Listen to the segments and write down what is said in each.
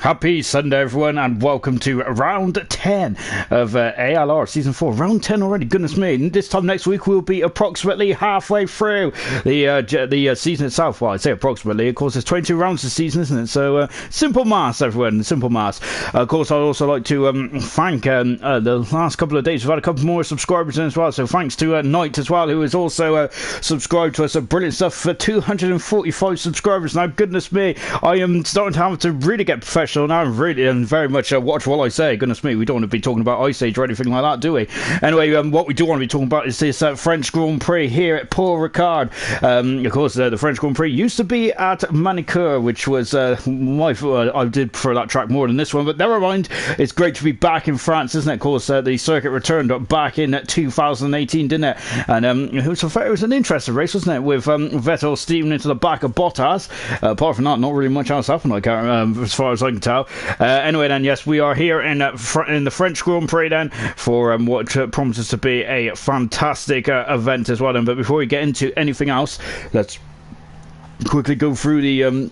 Happy Sunday, everyone, and welcome to round 10 of ALR Season 4. Round 10 already, goodness me. And this time next week, we'll be approximately halfway through the season itself. Well, I'd say approximately. Of course, there's 22 rounds this season, isn't it? So, simple maths, everyone, simple maths. Of course, I'd also like to thank the last couple of days. We've had a couple more subscribers in as well. So, thanks to Knight as well, who has also subscribed to us. Brilliant stuff for 245 subscribers. Now, goodness me, I am starting to have to really get professional now, really, and very much watch what I say. Goodness me, we don't want to be talking about Ice Age or anything like that, do we? Anyway, what we do want to be talking about is this French Grand Prix here at Paul Ricard. Of course, the French Grand Prix used to be at Manicourt, which was I did prefer that track more than this one, but never mind. It's great to be back in France, isn't it? Of course, the circuit returned back in 2018, didn't it? And it was an interesting race, wasn't it? With Vettel steaming into the back of Bottas. Apart from that, not really much else happened, I can't, as far as I can tell. Anyway, then, yes, we are here in the French Grand Prix then for what promises to be a fantastic event as well. Then, but before we get into anything else, let's quickly go through the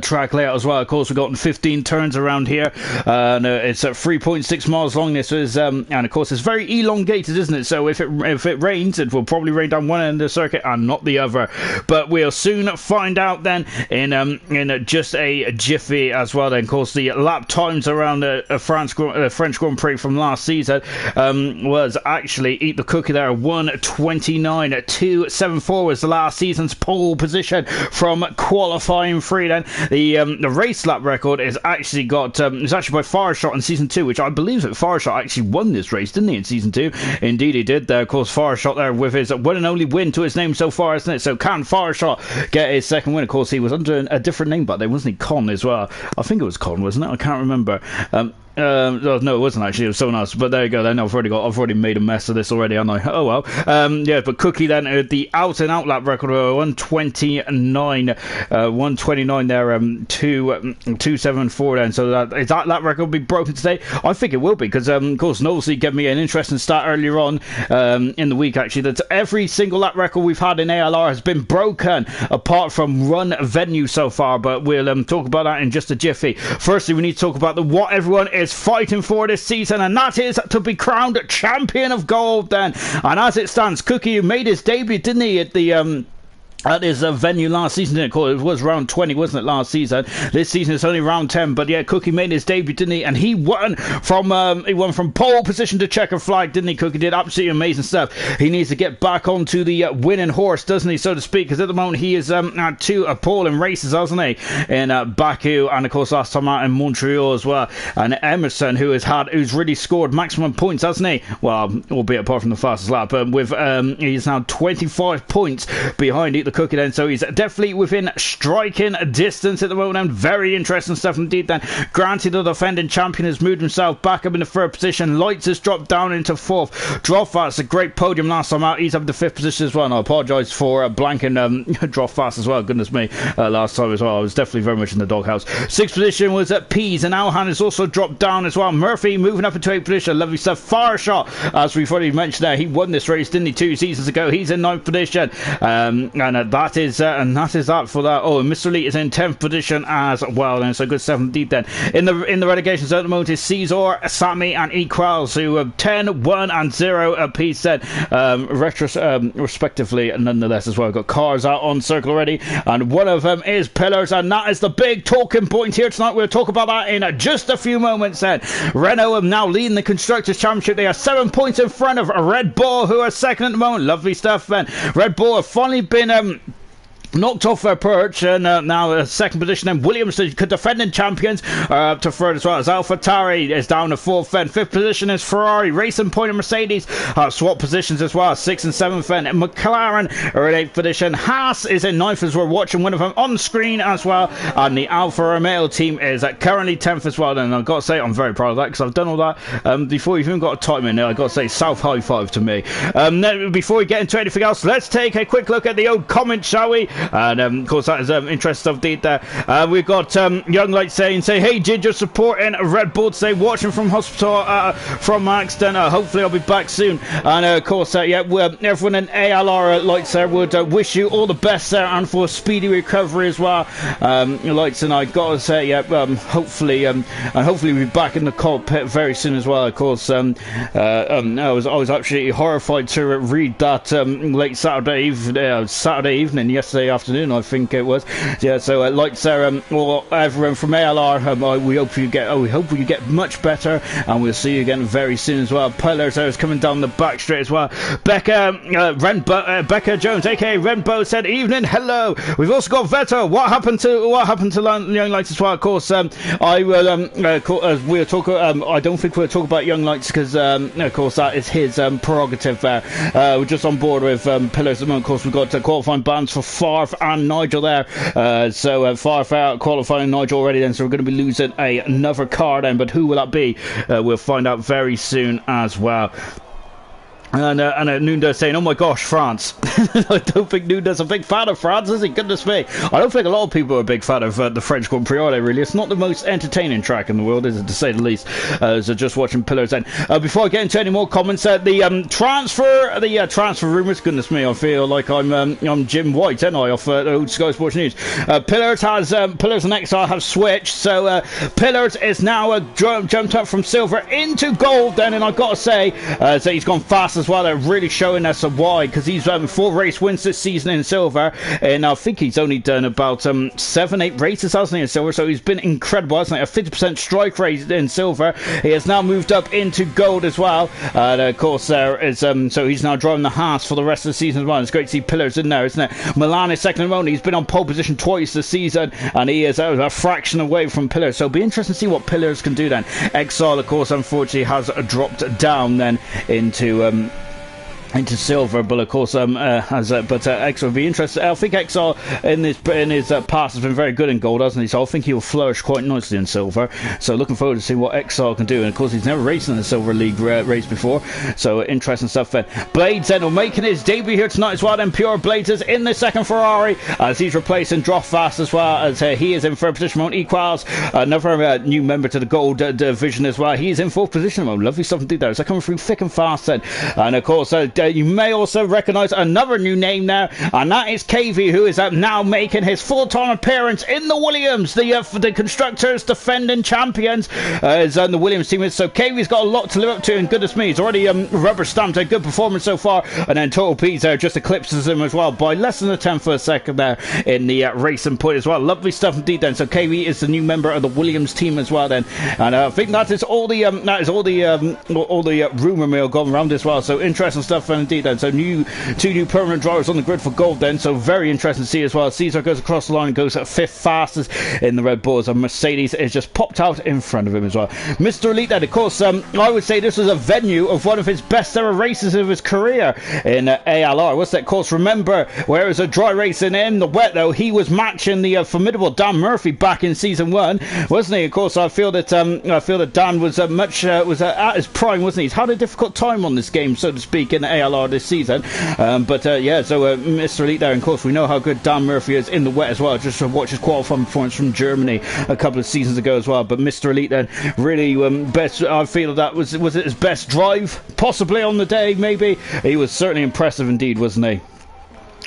track layout as well. Of course, we've got 15 turns around here, and it's at 3.6 miles long. This is, and of course, it's very elongated, isn't it? So if it rains, it will probably rain down one end of the circuit and not the other. But we'll soon find out then in just a jiffy as well. Then, of course, the lap times around the French Grand Prix from last season was actually eat the cookie there. 1:29.274 was the last season's pole position from qualifying free. The race lap record is actually got it's actually by Farshot in season 2, which I believe that Farshot actually won this race, didn't he, in season 2? Indeed he did there. Of course, Farshot there with his one and only win to his name so far, isn't it? So can Farshot get his second win? Of course, he was under a different name back then, wasn't he? Con as well. I think it was Con, wasn't it? I can't remember. No, it wasn't actually. It was someone else. But there you go. Then I've already made a mess of this already, haven't I? Oh well. Yeah. But Cookie then the out and out lap record 129 there. 274 then. So that lap record will be broken today. I think it will be because of course Knowsley gave me an interesting stat earlier on in the week actually that every single lap record we've had in ALR has been broken apart from Run Venue so far. But we'll talk about that in just a jiffy. Firstly, we need to talk about what everyone is fighting for this season, and that is to be crowned champion of gold then. And as it stands, Cookie, who made his debut, didn't he, at the at his venue last season, didn't it? It was round 20, wasn't it, last season? This season it's only round 10, but yeah, Cookie made his debut, didn't he? And he won from pole position to checker flag, didn't he? Cookie did absolutely amazing stuff. He needs to get back onto the winning horse, doesn't he, so to speak? Because at the moment he is at 2 pole in races, hasn't he? In Baku, and of course last time out in Montreal as well. And Emerson, who's really scored maximum points, hasn't he? Well, albeit apart from the fastest lap, but with he's now 25 points behind the Cookie then, so he's definitely within striking distance at the moment. And very interesting stuff indeed then. Granted, the defending champion has moved himself back up in the 3rd position. Lights has dropped down into 4th. Droffast, a great podium last time out. He's up in the 5th position as well, and I apologise for blanking Droffast as well, goodness me, last time as well. I was definitely very much in the doghouse. 6th position was at Pease, and Alhan has also dropped down as well. Murphy moving up into 8th position, lovely stuff. Farshot, as we've already mentioned there, he won this race, didn't he, 2 seasons ago. He's in 9th position, and that is that for that. Oh, and Mr. Elite is in 10th position as well, and so good stuff indeed then. In the relegations at the moment is Caesar, Sammy and Equals, who have 10, 1 and 0 apiece then, respectively, nonetheless as well. We've got cars out on circle already, and one of them is Pillars, and that is the big talking point here tonight. We'll talk about that in just a few moments then. Renault are now leading the Constructors Championship. They are 7 points in front of Red Bull, who are second at the moment. Lovely stuff then. Red Bull have finally been knocked off their perch, and now second position. And Williams, the defending champions, are up to third as well. As AlphaTauri is down to 4th then. 5th position is Ferrari. Racing Point and Mercedes swap positions as well. 6th and 7th then. And McLaren are in 8th position. Haas is in 9th as we're watching one of them on screen as well. And the Alfa Romeo team is currently 10th as well. And I've got to say, I'm very proud of that because I've done all that before you've even got a time in there. I've got to say, South high five to me. Before we get into anything else, let's take a quick look at the old comments, shall we? And of course, that is interesting update there. We've got Young Light saying, hey, Ginger, supporting Red Bull today, watching from hospital from Maxton. Hopefully, I'll be back soon. And of course, everyone in ALR Lights there would wish you all the best there and for a speedy recovery as well. Lights, and I gotta say, hopefully we'll be back in the cockpit very soon as well. Of course, I was absolutely horrified to read that late Saturday evening, yesterday afternoon, I think it was. Yeah, so Lights there, everyone from ALR, we hope you get much better, and we'll see you again very soon as well. Pillars there is coming down the back straight as well. Becca Jones, aka Renbo, said, evening, hello. We've also got Veto. What happened to Young Lights as well? Of course, we'll talk. I don't think we'll talk about Young Lights because, of course, that is his prerogative there. We're just on board with Pillars at the moment. Of course, we've got qualifying bans for Farf and Nigel there. So Farf out qualifying Nigel already then, so we're going to be losing another car then, but who will that be? We'll find out very soon as well. And Nunda's saying, oh my gosh, France. I don't think Nunda's a big fan of France, is he? Goodness me. I don't think a lot of people are a big fan of the French Grand Prix, are they, really? It's not the most entertaining track in the world, is it, to say the least? So just watching Pillars then. Before I get into any more comments, the transfer rumours, goodness me, I feel like I'm Jim White, ain't I, off old Sky Sports News. Pillars and XR have switched, so Pillars is now jumped up from silver into gold then, and I've got to say, so he's gone fast as well. They're really showing us why, because he's 4 race wins this season in silver, and I think he's only done about 7-8 races, hasn't he, in silver, so he's been incredible, hasn't he? A 50% strike rate in silver. He has now moved up into gold as well, and of course there is so he's now driving the Haas for the rest of the season as well. It's great to see Pillars in there, isn't it? Milan is second and only. He's been on pole position twice this season, and he is a fraction away from Pillars, so it'll be interesting to see what Pillars can do then. Exile, of course, unfortunately has dropped down then into silver, but of course Exile will be interested. I think Exile in his past has been very good in gold, hasn't he? So I think he'll flourish quite nicely in silver, so looking forward to see what Exile can do. And of course he's never raced in the Silver League race before, so interesting stuff then. Blades then making his debut here tonight as well, then Pure Blades is in the second Ferrari as he's replacing Drop Fast as well, as he is in third position. Mount Equals, another new member to the gold division as well. He is in fourth position. Lovely stuff indeed there. So coming through thick and fast then. And of course you may also recognise another new name now, and that is KV, who is now making his full-time appearance in the Williams, the Constructors defending champions, is the Williams team. So KV's got a lot to live up to, and goodness me, he's already rubber stamped a good performance so far, and then Total P's there just eclipses him as well by less than a tenth of a second there in the racing point as well. Lovely stuff indeed then. So KV is the new member of the Williams team as well then, and I think that is all the rumour mill going around as well. So interesting stuff indeed then. So two new permanent drivers on the grid for gold then, so very interesting to see as well. Caesar goes across the line and goes at 5th fastest in the Red Bulls, and Mercedes is just popped out in front of him as well. Mr. Elite then, of course, I would say this was a venue of one of his best ever races of his career in ALR. What's that? Of course, remember where it was a dry racing in the wet though, he was matching the formidable Dan Murphy back in season 1, wasn't he? Of course, I feel that Dan was at his prime, wasn't he? He's had a difficult time on this game, so to speak, in ALR this season, but Mr. Elite there, and of course we know how good Dan Murphy is in the wet as well. Just to watch his qualifying performance from Germany a couple of seasons ago as well. But Mr. Elite then really best. I feel that was it his best drive possibly on the day. Maybe he was certainly impressive indeed, wasn't he?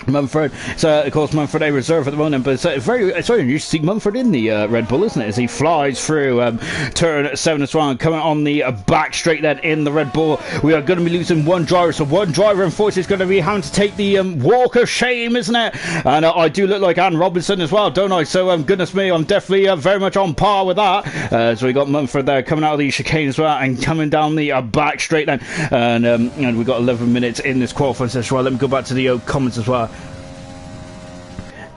Mumford, so of course Mumford a reserve at the moment, but it's very unusual to see Mumford in the Red Bull, isn't it, as he flies through turn 7 as well, and coming on the back straight then in the Red Bull. We are going to be losing one driver, so one driver unfortunately is going to be having to take the walk of shame, isn't it? And I do look like Anne Robinson as well, don't I? So goodness me, I'm definitely very much on par with that. So we got Mumford there coming out of the chicane as well, and coming down the back straight then, and we've got 11 minutes in this qualifying session as well. Let me go back to the comments as well.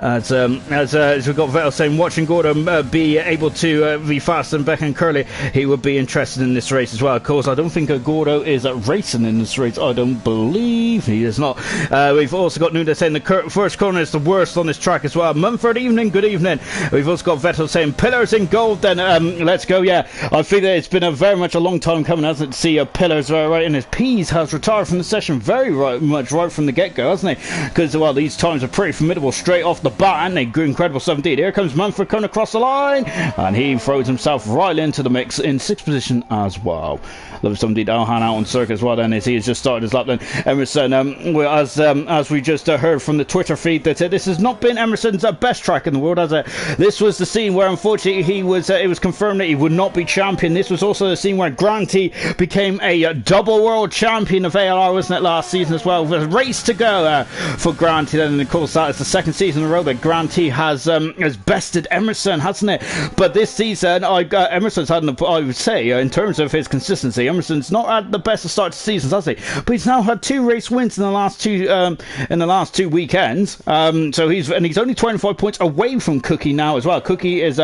As we've got Vettel saying, watching Gordo be able to be faster than Beck and Curly, he would be interested in this race as well. Of course, I don't think Gordo is racing in this race. I don't believe he is not. We've also got Nuda saying the first corner is the worst on this track as well. Mumford, evening, good evening. We've also got Vettel saying Pillars in gold then. Let's go, yeah. I feel that it's been very much a long time coming, hasn't it, to see Pillars right in his P's has retired from the session much right from the get-go, hasn't he? Because, well, these times are pretty formidable straight off the the bat, and incredible stuff indeed. Here comes Munford coming across the line, and he throws himself right into the mix in 6th position as well. Love stuff indeed. Alhan out on circuit as well then, as he has just started his lap then. Emerson, as we just heard from the Twitter feed, that this has not been Emerson's best track in the world, has it? This was the scene where unfortunately he was it was confirmed that he would not be champion. This was also the scene where Granty became a double world champion of ALR, wasn't it, last season as well? With a race to go for Granty then, and of course that is the second season in a row that Granty has bested Emerson, hasn't it? But this season Emerson's had, I would say, in terms of his consistency, Emerson's not had the best of start to seasons, has he? But he's now had 2 race wins in the last two weekends. So he's only 25 points away from Cookie now as well. Cookie is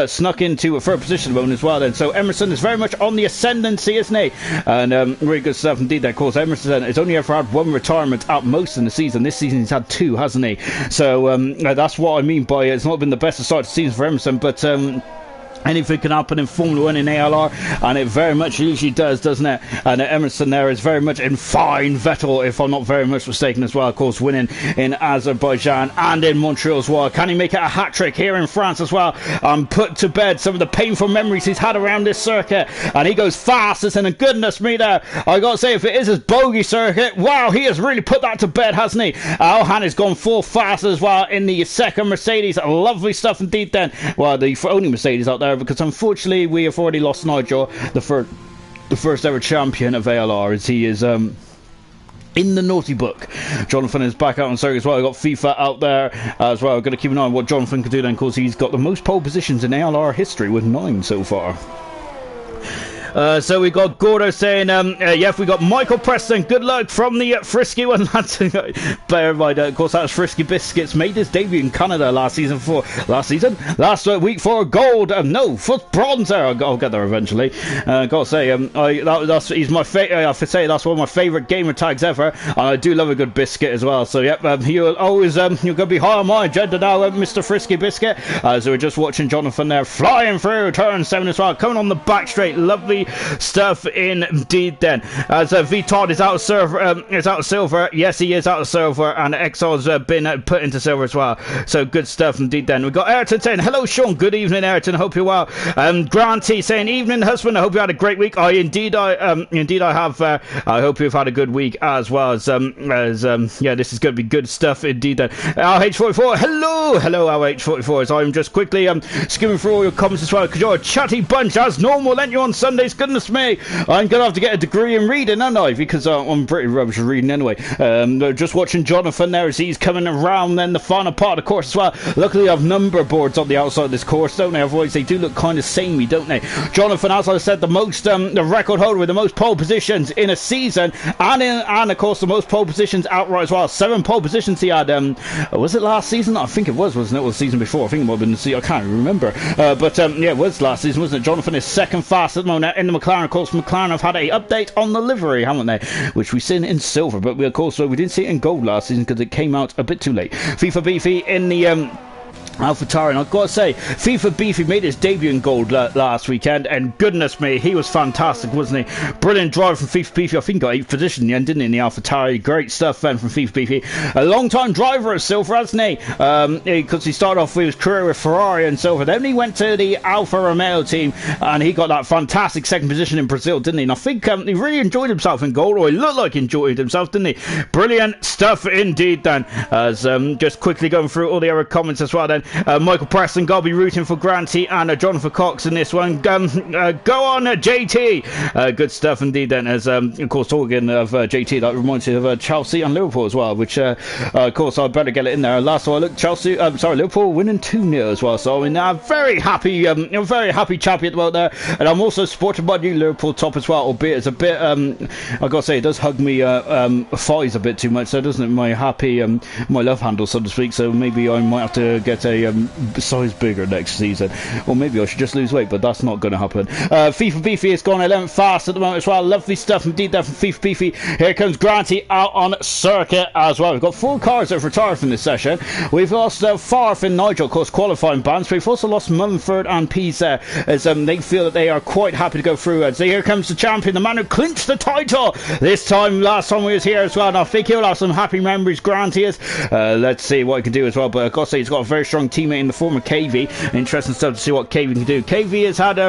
snuck into a third position moment as well then. So Emerson is very much on the ascendancy, isn't he? And really good stuff indeed there. Of course, Emerson has only ever had 1 retirement at most in the season. This season he's had 2, hasn't he? So that's what I mean by it's not been the best of start to season for Emerson, but anything can happen in Formula 1 in ALR, and it very much usually does, doesn't it? And Emerson there is very much in fine Vettel, if I'm not very much mistaken as well, of course, winning in Azerbaijan and in Montreal as well. Can he make it a hat-trick here in France as well? Put to bed some of the painful memories he's had around this circuit, and he goes fastest, and goodness me there, I gotta say, if it is his bogey circuit, wow, he has really put that to bed, hasn't he? Alhan has gone full fast as well in the second Mercedes. Lovely stuff indeed then. Well, the only Mercedes out there, because unfortunately we have already lost Nigel, the first ever champion of ALR, as he is in the naughty book. Jonathan is back out on circuit as well. We've got FIFA out there as well. We're going to keep an eye on what Jonathan can do then, because he's got the most pole positions in ALR history with 9 so far. So we got Gordo saying, yeah, we got Michael Preston, good luck from the Frisky one. Bear in mind, of course, that was Frisky Biscuits, made his debut in Canada last week for gold. No, for bronze there. I'll get there eventually. Gotta say, he's my favorite. I have to say, that's one of my favorite gamer tags ever, and I do love a good biscuit as well. So yep, you'll always you're gonna be high on my agenda now, Mr. Frisky Biscuit. So we're just watching Jonathan there flying through turn 7 as well, coming on the back straight. Lovely stuff indeed then, as Vitard is out of silver. Yes, he is out of silver, and Exil's been put into silver as well. So good stuff indeed then. We've got Ayrton saying, hello Sean, good evening Ayrton, hope you're well. Granty saying, evening husband, I hope you had a great week. I have. I hope you've had a good week as well, as yeah, this is going to be good stuff indeed then. RH44, hello RH44, as I'm just quickly skimming through all your comments as well, because you're a chatty bunch as normal, ain't you, on Sundays? Goodness me, I'm gonna have to get a degree in reading, aren't I? Because I'm pretty rubbish at reading anyway. Just watching Jonathan there as he's coming around then the final part of the course as well. Luckily I have number boards on the outside of this course, don't they? Otherwise they do look kind of samey, don't they? Jonathan, as I said, the record holder with the most pole positions in a season, and of course the most pole positions outright as well. 7 pole positions he had. Was it last season? I think it was, wasn't it? Or the season before? I think it might have been the season. I can't remember. But yeah, it was last season, wasn't it? Jonathan is second fast at the moment in the McLaren. Of course, McLaren have had a update on the livery, haven't they? Which we've seen in silver, but we, of course, we didn't see it in gold last season because it came out a bit too late. FIFA Beefy in the AlphaTauri, and I've got to say, FIFA Beefy made his debut in gold last weekend, and goodness me, he was fantastic, wasn't he? Brilliant drive from FIFA Beefy. I think he got 8th position in the end, didn't he, in the AlphaTauri? Great stuff then from FIFA Beefy. A long-time driver at silver, hasn't he? Because he started off with his career with Ferrari and silver. Then he went to the Alfa Romeo team, and he got that fantastic 2nd position in Brazil, didn't he? And I think he really enjoyed himself in gold, or he looked like he enjoyed himself, didn't he? Brilliant stuff indeed then. As just quickly going through all the other comments as well then. Michael Preston, gotta be rooting for Granty and Jonathan Cox in this one. Go on, JT. Good stuff indeed then. As of course, talking of JT, that reminds me of Chelsea and Liverpool as well, which of course I better get it in there. Last time I looked, Liverpool winning 2-0 as well. So I mean, I'm very happy chappy at the moment there, and I'm also supporting my new Liverpool top as well, albeit it's a bit I gotta say, it does hug me thighs a bit too much, so doesn't it? My love handle, so to speak. So maybe I might have to get size bigger next season. Or maybe I should just lose weight, but that's not going to happen. FIFA Beefy has gone 11th fast at the moment as well. Lovely stuff indeed there from FIFA Beefy. Here comes Granty out on circuit as well. We've got 4 cars that have retired from this session. We've lost Farf and Nigel, of course, qualifying bans. We've also lost Mumford and Pease there, as they feel that they are quite happy to go through. So here comes the champion, the man who clinched the title this time. Last time we was here as well, and I think he'll have some happy memories. Granty is. Let's see what he can do as well. But I've got to say, he's got a very strong teammate in the form of KV. Interesting stuff to see what KV can do. KV has had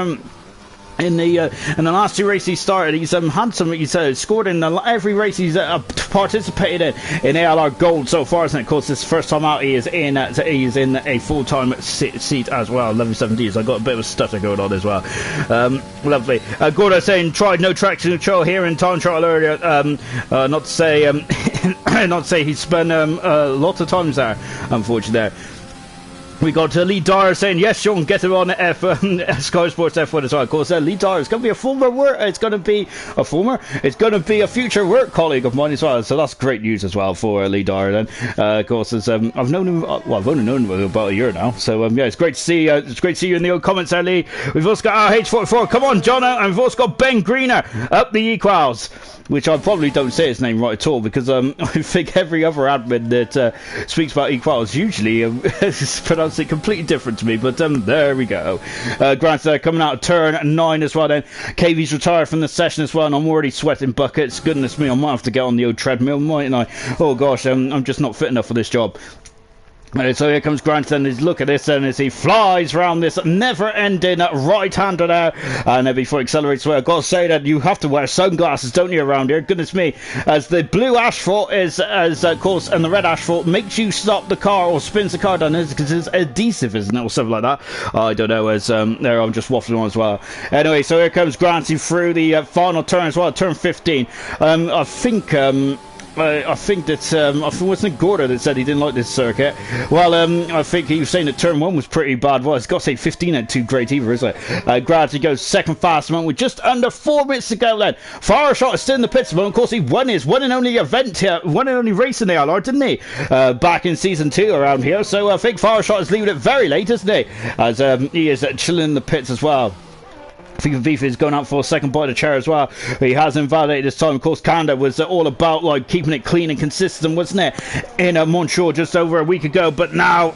in the last 2 races he started, he's had some. He's scored in every race he's participated in ALR Gold so far. Isn't it? Of course, this first time out he is in a full-time seat as well. Lovely 70s. I got a bit of a stutter going on as well. Lovely. Gordo saying tried no traction control here in time trial earlier. Not to say not to say he spent lots of times there. Unfortunately, there. We got Lee Dyer saying, yes, Sean, get him on Sky Sports F1 as well. Of course, Lee Dyer is going to be a former work. It's going to be a former. It's going to be a future work colleague of mine as well. So that's great news as well for Lee Dyer. Then, of course, as I've known him. Well, I've only known him about a year now. So yeah, it's great to see. It's great to see you in the old comments, there, Lee. We've also got RH44. Come on, John, and we've also got Ben Greener up the equals. Which I probably don't say his name right at all, because I think every other admin that speaks about equals usually pronounce it completely different to me. But there we go. Grant's coming out of turn 9 as well. Then KV's retired from the session as well, and I'm already sweating buckets. Goodness me, I might have to get on the old treadmill, mightn't I? Oh gosh, I'm just not fit enough for this job. So here comes Grant, and look at this, and as he flies around this never-ending right-hander there, and before he accelerates away, I've got to say that you have to wear sunglasses, don't you, around here? Goodness me, as the blue asphalt is, of course, and the red asphalt makes you stop the car or spins the car down, because it's adhesive, isn't it, or something like that? I don't know, as there I'm just waffling on as well. Anyway, so here comes Granty through the final turn as well, turn 15. I think that wasn't it Gordo that said he didn't like this circuit. Well, I think he was saying that turn 1 was pretty bad. Well, it's got to say 15 ain't too great either, is it? Gravity goes second fast moment with just under 4 minutes to go. Then Fireshot is still in the pits. But of course, he won his one and only event here, one and only race in the ALR, didn't he? Back in season 2 around here. So I think Fireshot is leaving it very late, isn't he? As he is chilling in the pits as well. FIFA Beef is going out for a second bite of chair as well. He has invalidated this time. Of course, Canada was all about like keeping it clean and consistent, wasn't it? In Montreal just over a week ago, but now.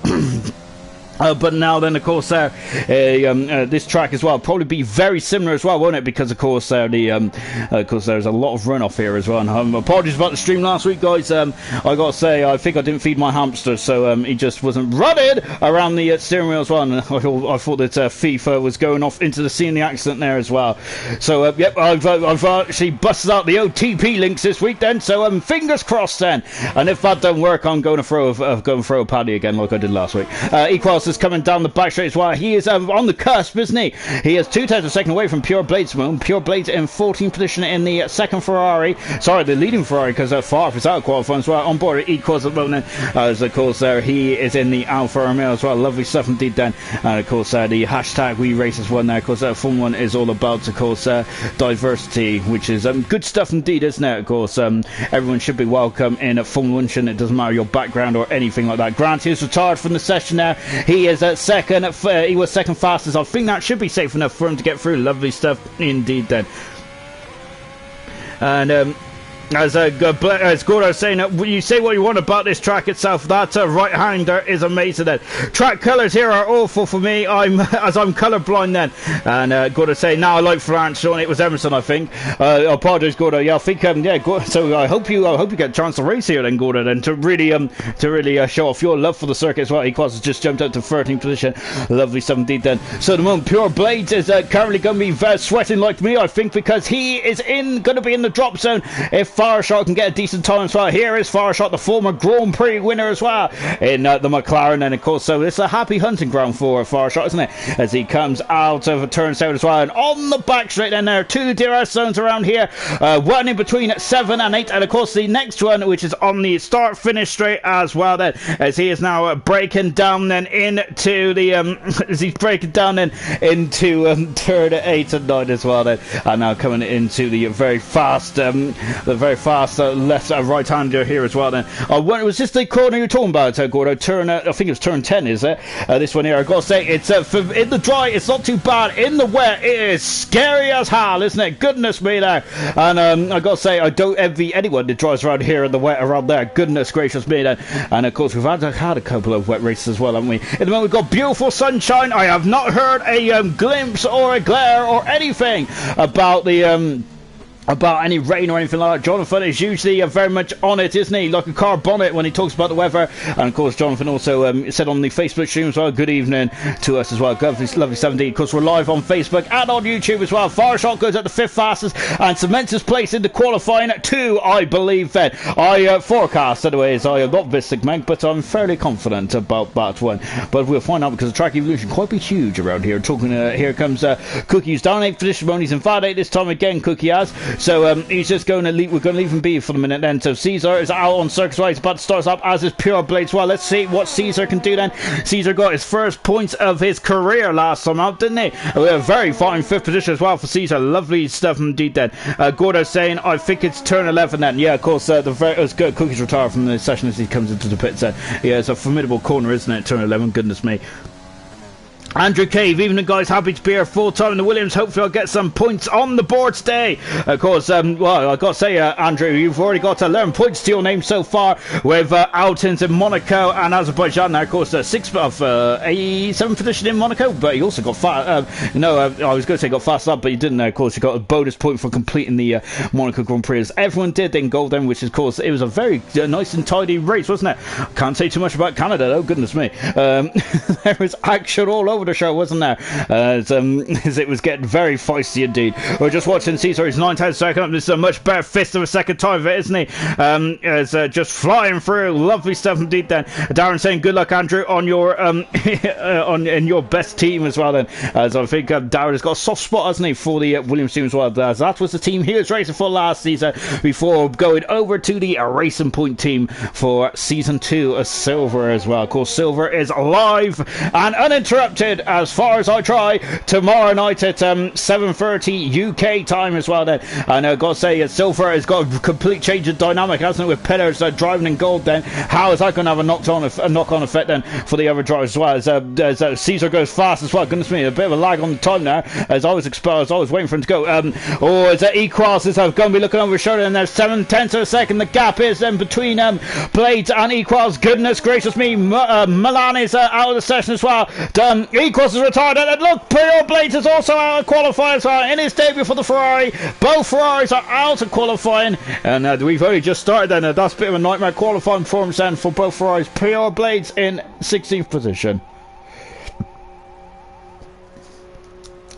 But now then, of course, this track as well probably be very similar as well, won't it? Because of course, there's a lot of runoff here as well. And apologies about the stream last week, guys. I got to say, I think I didn't feed my hamster, so he just wasn't running around the steering wheel as well. And I thought that FIFA was going off into the scene of the accident there as well. So yep, I've actually busted out the OTP links this week then. So fingers crossed then. And if that don't work, I'm going to throw a paddy again like I did last week. Equals is coming down the back straight as well. He is on the cusp, isn't he? He is 2/10 of a second away from Pure Blades Moon. Pure Blades in 14th position in the second Ferrari. Sorry, the leading Ferrari, because Farf is out of qualifying as well. On board at Equals at the moment. As of course he is in the Alfa Romeo as well. Lovely stuff indeed then. And of course the hashtag We Races one there. Of course Formula 1 is all about, of course, diversity, which is good stuff indeed, isn't it? Of course everyone should be welcome in Formula 1, shouldn't it? Doesn't matter your background or anything like that. Grant is retired from the session there. He is at second. He was second fastest. I think that should be safe enough for him to get through. Lovely stuff indeed then. And as Gordo saying, you say what you want about this track itself. That right-hander is amazing. Then track colours here are awful for me. I'm colourblind then. And Gordo saying, now I like France. Sean, it was Emerson, I think. Apologies, Gordo. Yeah, I think Gordo, so I hope you get a chance to race here then, Gordo. Then to really show off your love for the circuit as well. Equals has just jumped out to 13th position. Lovely stuff indeed then. So the moment Pure Blades is currently going to be sweating like me, I think, because he is going to be in the drop zone. If Fireshot can get a decent time as well. Here is Fireshot, the former Grand Prix winner as well in the McLaren, and of course, so it's a happy hunting ground for Fireshot, isn't it? As he comes out of a turn south as well, and on the back straight, then there are 2 DRS zones around here, one in between 7 and 8, and of course the next one, which is on the start-finish straight as well. Then, as he is now breaking down then into the as he's breaking down then into turn 8 and 9 as well. Then, and now coming into the very fast, very fast left right-hander here as well then. When, was this the corner you're talking about, Gordo? Turn, I think it was turn 10, is it? This one here, I've got to say, it's in the dry, it's not too bad. In the wet, it is scary as hell, isn't it? Goodness me there. And I've got to say, I don't envy anyone that drives around here in the wet around there. Goodness gracious me then. And of course, we've had a couple of wet races as well, haven't we? In the moment, we've got beautiful sunshine. I have not heard a glimpse or a glare or anything about the about any rain or anything like that. Jonathan is usually very much on it, isn't he? Like a car bonnet when he talks about the weather. And of course, Jonathan also said on the Facebook stream as well, good evening to us as well. Lovely 17. Of course, we're live on Facebook and on YouTube as well. Fireshot goes at the 5th fastest and cements his place in the qualifying 2, I believe then. I forecast, anyways, I am not Vistic Meg, but I'm fairly confident about that one. But we'll find out because the track evolution quite be huge around here. Talking, here comes Cookie's down 8th position, he's in Fad 8 this time again, Cookie has. So he's just going to leave. We're going to leave him be for the minute then. So Caesar is out on Circus Way. He's about to start up as is Pure Blades. Well, let's see what Caesar can do then. Caesar got his first points of his career last time out, didn't he? A very fine 5th position as well for Caesar. Lovely stuff indeed then. Gordo saying, I think it's turn 11 then. Yeah, of course, Cookie's retired from the session as he comes into the pits then. Yeah, it's a formidable corner, isn't it? Turn 11, goodness me. Andrew Cave, evening guys, happy to be here full time in the Williams. Hopefully I'll get some points on the board today. Of course, well, I've got to say, Andrew, you've already got 11 points to your name so far with outings in Monaco and Azerbaijan. Now, of course, 7th position in Monaco, but you also got fast. I was going to say got fast up, but you didn't. Of course, you got a bonus point for completing the Monaco Grand Prix. As everyone did in Golden, which is, of course, it was a very nice and tidy race, wasn't it? Can't say too much about Canada, though. Goodness me. There was action all over the show, wasn't there? As it was getting very feisty indeed. We're just watching Caesar. He's 9/10 second. This is a much better fist of a second time of it, isn't he? As just flying through. Lovely stuff indeed. Then Darren saying, "Good luck, Andrew, on your in your best team as well." Then, as I think Darren has got a soft spot, hasn't he, for the Williams team as well? As that was the team he was racing for last season before going over to the Racing Point team for season 2 of Silver as well. Of course, Silver is live and uninterrupted as far as I try tomorrow night at 7:30 UK time as well then. And I've got to say, Silver has got a complete change of dynamic, hasn't it, with Pillars driving in gold then. How is that going to have a knock-on effect then for the other drivers as well? As Caesar goes fast as well. Goodness me, a bit of a lag on the time now as I was exposed. I was waiting for him to go. As E-Cross is going to be looking over his shoulder, and there's 7/10 of a second. The gap is then between Blades and E-Cross. Goodness gracious me, Milan is out of the session as well. E-Cross is retired, and look, Pure Blades is also out of qualifying as well in his debut for the Ferrari. Both Ferraris are out of qualifying, and we've only just started then. That's a bit of a nightmare qualifying performance then for both Ferraris. Pure Blades in 16th position.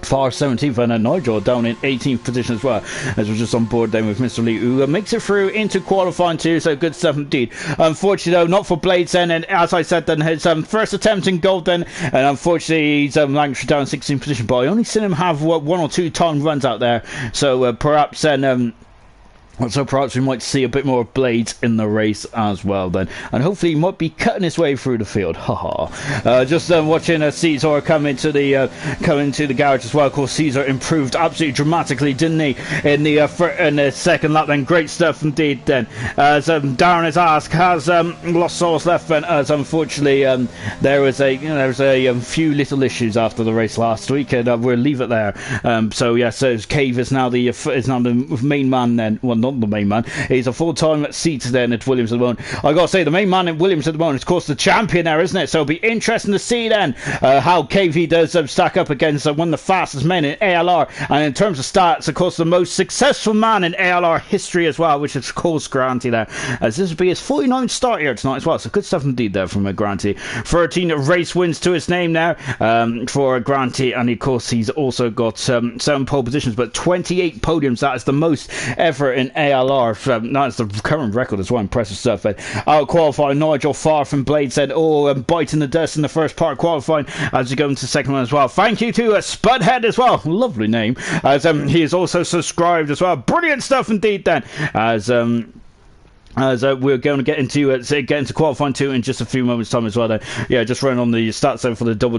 Far 17th, and Nigel down in 18th position as well, as we're just on board then with Mr. Lee, who makes it through into qualifying too, so good stuff indeed. Unfortunately though, not for Blades then, and as I said then, his first attempt in gold then, and unfortunately he's Lancashire down in 16th position, but I only seen him have one or two time runs out there, so perhaps then so perhaps we might see a bit more Blades in the race as well then, and hopefully he might be cutting his way through the field. Haha. Just watching Caesar come into the garage as well. Of course, Caesar improved absolutely dramatically, didn't he, in the second lap then. Great stuff indeed then. As Darren has asked, has lost souls left then, as unfortunately there was a few little issues after the race last week, and we'll leave it there. So yeah, so Cave is now the main man then. Well, not the main man. He's a full-time seat then at Williams at the moment. I gotta say, the main man at Williams at the moment is, of course, the champion there, isn't it? So it'll be interesting to see then how KV does stack up against one of the fastest men in ALR. And in terms of stats, of course, the most successful man in ALR history as well, which is, of course, Granty there. As this will be his 49th start here tonight as well. So good stuff indeed there from Granty. 13 race wins to his name now for Granty. And, of course, he's also got 7 pole positions, but 28 podiums. That is the most ever in ALR. That's the current record as well. Impressive stuff. Out qualifying, Nigel far from Blade said, biting the dust in the first part of qualifying as you go into the second one as well. Thank you to Spudhead as well. Lovely name. As he is also subscribed as well. Brilliant stuff indeed then. As As we're going to get into qualifying 2 in just a few moments' time as well. Then, yeah, just running on the stats there for the double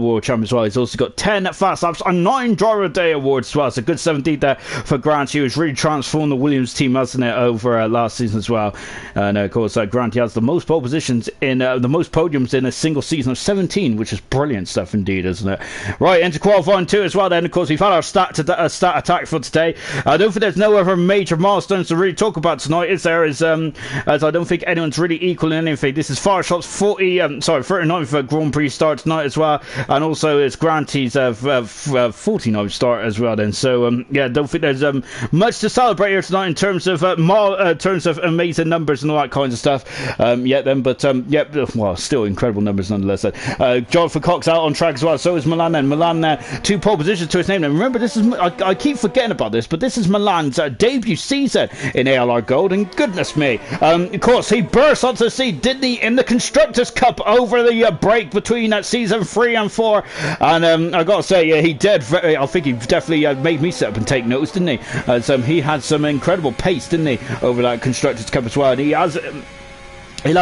world champion as well. He's also got 10 fast laps and 9 driver of the day awards as well. So good 17 there for Grant. He was really transformed the Williams team, hasn't it, over last season as well. And of course, Grant, he has the most pole positions in the most podiums in a single season of 17, which is brilliant stuff indeed, isn't it? Right, into qualifying 2 as well. Then, of course, we've had our stat attack for today. I don't think there's no other major milestones to really talk about tonight, is there? As I don't think anyone's really equaling anything. This is Fireshot's 39th Grand Prix start tonight as well, and also it's Granty's 49th start as well. Then, so yeah, don't think there's much to celebrate here tonight in terms of amazing numbers and all that kinds of stuff. Yeah, well, still incredible numbers nonetheless. Jonathan Cox out on track as well. So is Milan. Then Milan 2 pole positions to his name. And remember, this is I keep forgetting about this, but this is Milan's debut season in ALR Gold, and goodness me, of course he burst onto the scene, didn't he, in the Constructors Cup over the break between season 3 and 4, and I gotta say, yeah, he did I think he definitely made me sit up and take notice, didn't he, as he had some incredible pace, didn't he, over that Constructors Cup as well, and he has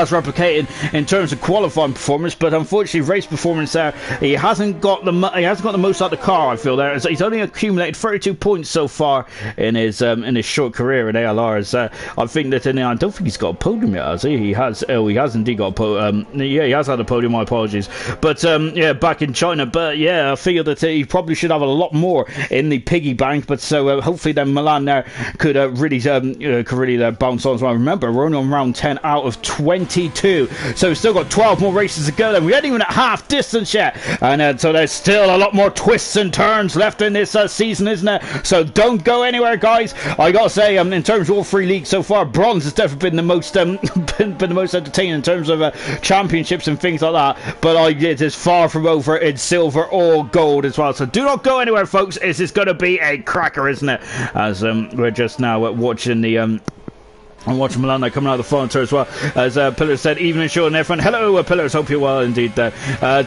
replicated in terms of qualifying performance, but unfortunately race performance there, he hasn't got the most out of the car. I feel there, he's only accumulated 32 points so far in his short career in ALR. I think that I don't think he's got a podium yet, has he? He has indeed got a podium. Yeah, he has had a podium. My apologies, but yeah, back in China. But yeah, I feel that he probably should have a lot more in the piggy bank. But so hopefully then Milan there could really bounce on as well. Remember, we're only on round 10 out of 22, so we've still got 12 more races to go. Then we ain't even at half distance yet, and so there's still a lot more twists and turns left in this season, isn't it? So don't go anywhere, guys. I gotta say, in terms of all 3 leagues so far, bronze has definitely been the most been the most entertaining in terms of championships and things like that. But it is far from over in silver or gold as well. So do not go anywhere, folks. This is going to be a cracker, isn't it? As we're just now watching the I'm watching Milan there coming out of the front as well. As Pillars said, evening show and everyone. Hello, Pillars. Hope you're well indeed there.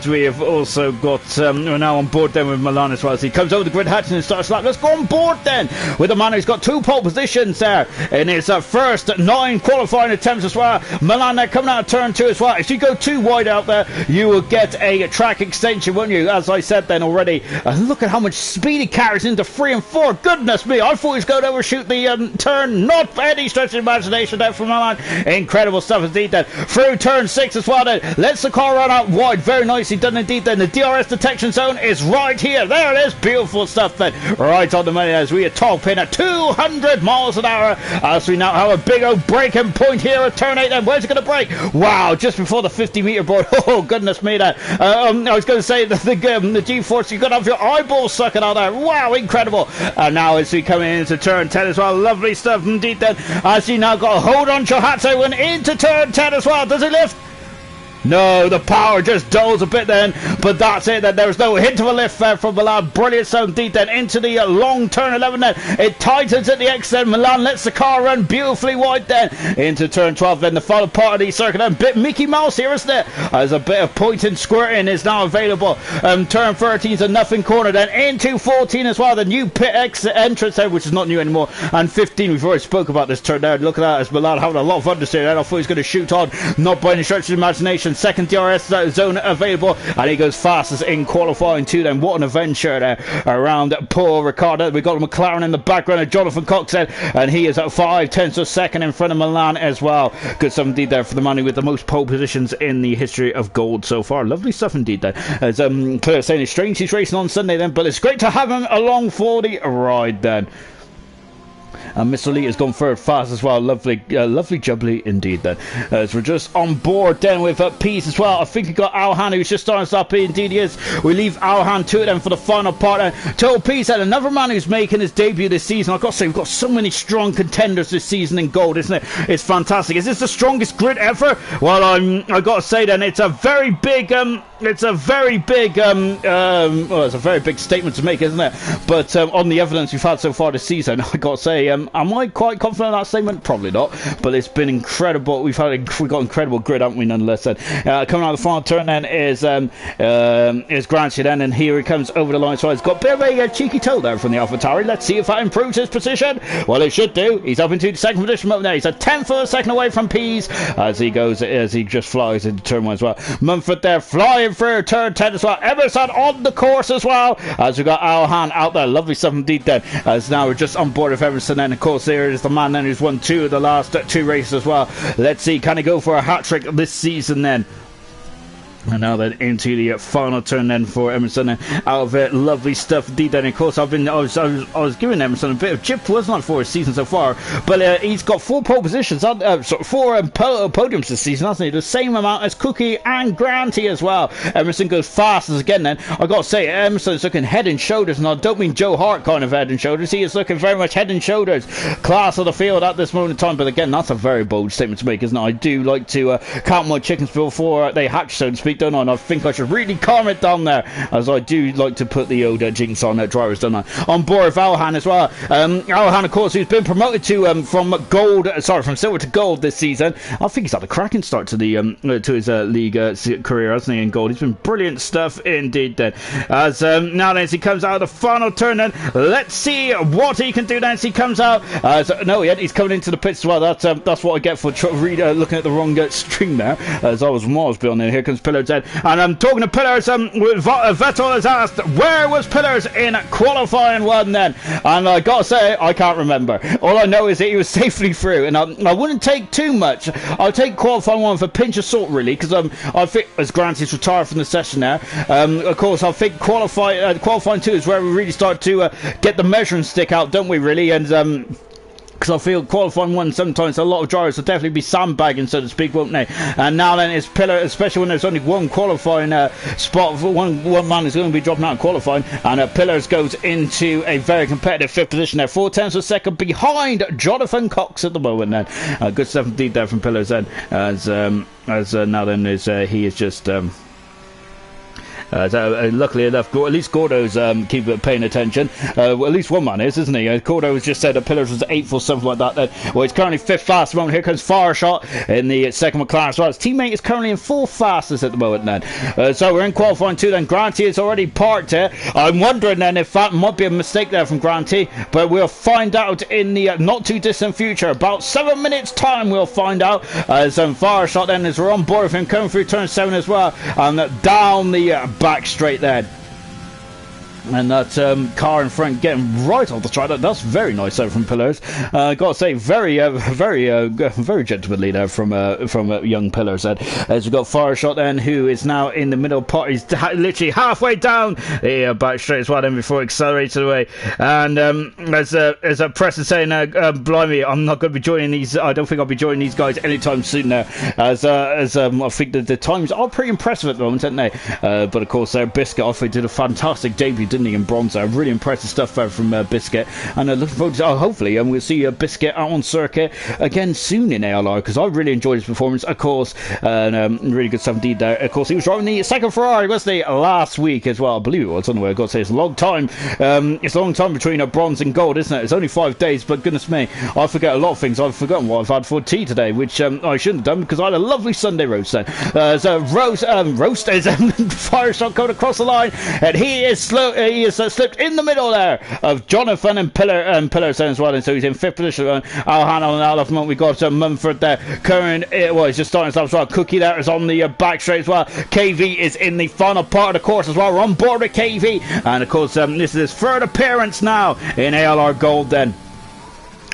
We have also got, we're now on board then with Milan as well. As he comes over the grid hatching and starts lap. Let's go on board then with a man who's got 2 pole positions there in his first 9 qualifying attempts as well. Milan there coming out of turn 2 as well. If you go too wide out there, you will get a track extension, won't you? As I said then already, look at how much speed he carries into 3 and 4. Goodness me, I thought he was going to overshoot the turn. Not by any stretch of imagination there from Milan. Incredible stuff indeed then. Through turn 6 as well then. Lets the car run out wide. Very nicely done indeed then. The DRS detection zone is right here. There it is. Beautiful stuff then. Right on the money as we are top in at 200 miles an hour. As we now have a big old braking point here at turn 8 then. Where's it going to brake? Wow, just before the 50-meter board. Oh, goodness me then. I was going to say the G-force, you've got to have your eyeballs sucking out there. Wow, incredible. And now as we come into turn 10 as well. Lovely stuff indeed then. As he now got a hold on Johatsu and into turn 10 as well. Does he lift? No, the power just dulls a bit then, but that's it then. There's no hint of a lift there from Milan. Brilliant stuff indeed then. Into the long turn 11 then. It tightens at the exit. Milan lets the car run beautifully wide then. Into turn 12 then. The final part of the circuit. A bit Mickey Mouse here, isn't it? As a bit of pointing squirting is now available. Turn 13 is a nothing corner then. Into 14 as well. The new pit exit entrance there, which is not new anymore. And 15, we've already spoke about this turn there. Look at that, as Milan having a lot of understeer there. I thought he was going to shoot on. Not by any stretch of imagination. Second DRS zone available, and he goes fastest in qualifying 2 then. What an adventure there around Paul Ricciardo. We've got McLaren in the background of Jonathan Cox there, and he is at 5/10 of a second in front of Milan as well. Good stuff indeed there for the man with the most pole positions in the history of gold so far. Lovely stuff indeed there. As Claire saying, it's strange he's racing on Sunday then, but it's great to have him along for the ride then. And Mr. Lee has gone third fast as well. Lovely jubbly indeed then. As we're just on board then with Peace as well. I think we got Alhan who's just starting us up. Indeed he is. We leave Alhan to it then for the final part. Total Peace and another man who's making his debut this season. I've got to say, we've got so many strong contenders this season in gold, isn't it? It's fantastic. Is this the strongest grid ever? Well, I got to say then, it's a very big it's a very big, well, it's a very big statement to make, isn't it? But on the evidence we've had so far this season, I got to say, am I quite confident in that statement? Probably not. But it's been incredible. We've got incredible grid, haven't we? Nonetheless, then coming out of the final turn then is Grantia then, and here he comes over the line. So he's got a bit of a cheeky toe there from the AlphaTauri. Let's see if that improves his position. Well, it should do. He's up into the second position moment there. He's a tenth of a second away from Pease as he just flies into turn one as well. Mumford there flying through turn 10 as well. Emerson on the course as well, as we got Alhan out there. Lovely stuff indeed then, as now we're just on board with Emerson, and of course there is the man then who's won 2 of the last 2 races as well. Let's see, can he go for a hat-trick this season then? And now then into the final turn then for Emerson, out of it. Lovely stuff indeed then. Of course I was giving Emerson a bit of gyp, wasn't I, for his season so far, but he's got 4 pole positions, 4 podiums this season, hasn't he? The same amount as Cookie and Granty as well. Emerson goes fast as again then. I gotta say, Emerson's looking head and shoulders, and I don't mean Joe Hart kind of head and shoulders. He is looking very much head and shoulders class of the field at this moment in time. But again, that's a very bold statement to make, isn't it? I do like to count my chickens before they hatch, so to speak, don't I? And I think I should really calm it down there, as I do like to put the old jinx on drivers, don't I? On board with Alhan as well. Alhan, of course, who's been promoted to from silver to gold this season. I think he's had a cracking start to the to his league career, hasn't he? In gold, he's been brilliant stuff indeed. Then, as now then, as he comes out of the final turn, then let's see what he can do. Then as he comes out, he's coming into the pits as well. That's what I get for looking at the wrong string there, as I was miles beyond there. Here comes Pillars then. And I'm talking to Pillars. Vettel has asked, where was Pillars in qualifying 1 then? And I gotta say, I can't remember. All I know is that he was safely through, and I wouldn't take too much. I'll take qualifying 1 with a pinch of salt, really, because I think, as Granty's retired from the session now, of course, I think qualifying 2 is where we really start to get the measuring stick out, don't we, really? And because I feel qualifying 1 sometimes a lot of drivers will definitely be sandbagging, so to speak, won't they? And now then it's Pillar, especially when there's only one qualifying spot for one man is going to be dropping out in qualifying, and Pillars goes into a very competitive 5th position there, 4/10 of a second behind Jonathan Cox at the moment then. Good stuff indeed there from Pillars then, as now then he is just luckily enough, at least Gordo's keep paying attention. Well, at least one man is, isn't he? Gordo has just said that Pillars was 8th or something like that. Then, well, he's currently 5th fastest at the moment. Here comes Fireshot in the second McLaren as well. His teammate is currently in 4th fastest at the moment then. So we're in qualifying 2 then. Granty is already parked here. I'm wondering then if that might be a mistake there from Granty, but we'll find out in the not too distant future. About 7 minutes time we'll find out, as Fireshot then is we're on board with him coming through turn 7 as well, and down the back straight there. And that car in front getting right off the track. That's very nice out from Pillars. Gotta say, very gentlemanly there from young Pillars. As we've got Fireshot then, who is now in the middle part. He's literally halfway down the back straight as well then before accelerating away. And as Press is saying, blimey, I'm not going to be joining these. I don't think I'll be joining these guys anytime soon now. As I think that the times are pretty impressive at the moment, aren't they? But of course, Biscuit off did a fantastic debut, didn't he, in bronze? Really impressive stuff there from Biscuit, and looking forward to hopefully we'll see Biscuit out on circuit again soon in ALR, because I really enjoyed his performance, of course, and really good stuff indeed there. Of course, he was driving the second Ferrari, wasn't he, last week as well? I believe it was, anyway. I've got to say, it's a long time. It's a long time between bronze and gold, isn't it? It's only 5 days, but goodness me, I forget a lot of things. I've forgotten what I've had for tea today, which I shouldn't have done, because I had a lovely Sunday roast then. So roast is Fireshot coming across the line, and he is slow. He is slipped in the middle there of Jonathan and Pillars as well, and so he's in 5th position. Alhan on the left moment. We got Mumford there. Curran, he's just starting stuff as well. Cookie there is on the back straight as well. KV is in the final part of the course as well. We're on board with KV, and of course this is his 3rd appearance now in ALR Gold then.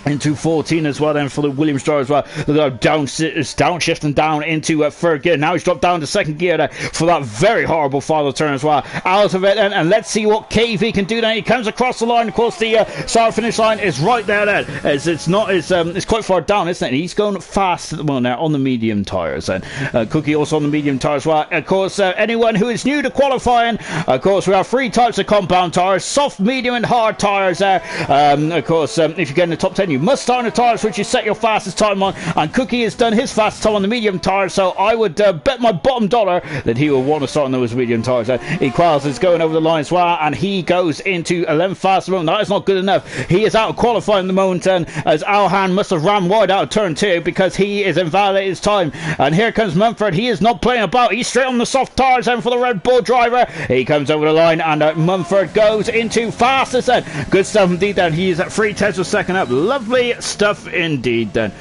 Into 14 as well then for the Williams driver as well. Look at how downshifting down into 3rd gear. Now he's dropped down to 2nd gear there for that very horrible final turn as well. Out of it then, and let's see what KV can do then. He comes across the line. Of course, the start finish line is right there then. It's quite far down, isn't it? He's going fast at the moment now on the medium tyres then. Cookie also on the medium tyre as well. Of course, anyone who is new to qualifying, of course, we have 3 types of compound tyres: soft, medium and hard tyres there. Of course, if you get in the top 10, You must start on the tyres which you set your fastest time on, and Cookie has done his fastest time on the medium tyres, so I would bet my bottom dollar that he will want to start on those medium tyres. Equals is going over the line as well, and he goes into 11th fast moment. That is not good enough. He is out of qualifying at the moment, and as Alhan must have ran wide out of turn 2 because he is invalidated his time. And here comes Mumford. He is not playing about. He's straight on the soft tyres then for the Red Bull driver. He comes over the line, and Mumford goes into fastest then. Good stuff indeed then. He's at 3 tenths of a second up. Lovely stuff indeed then.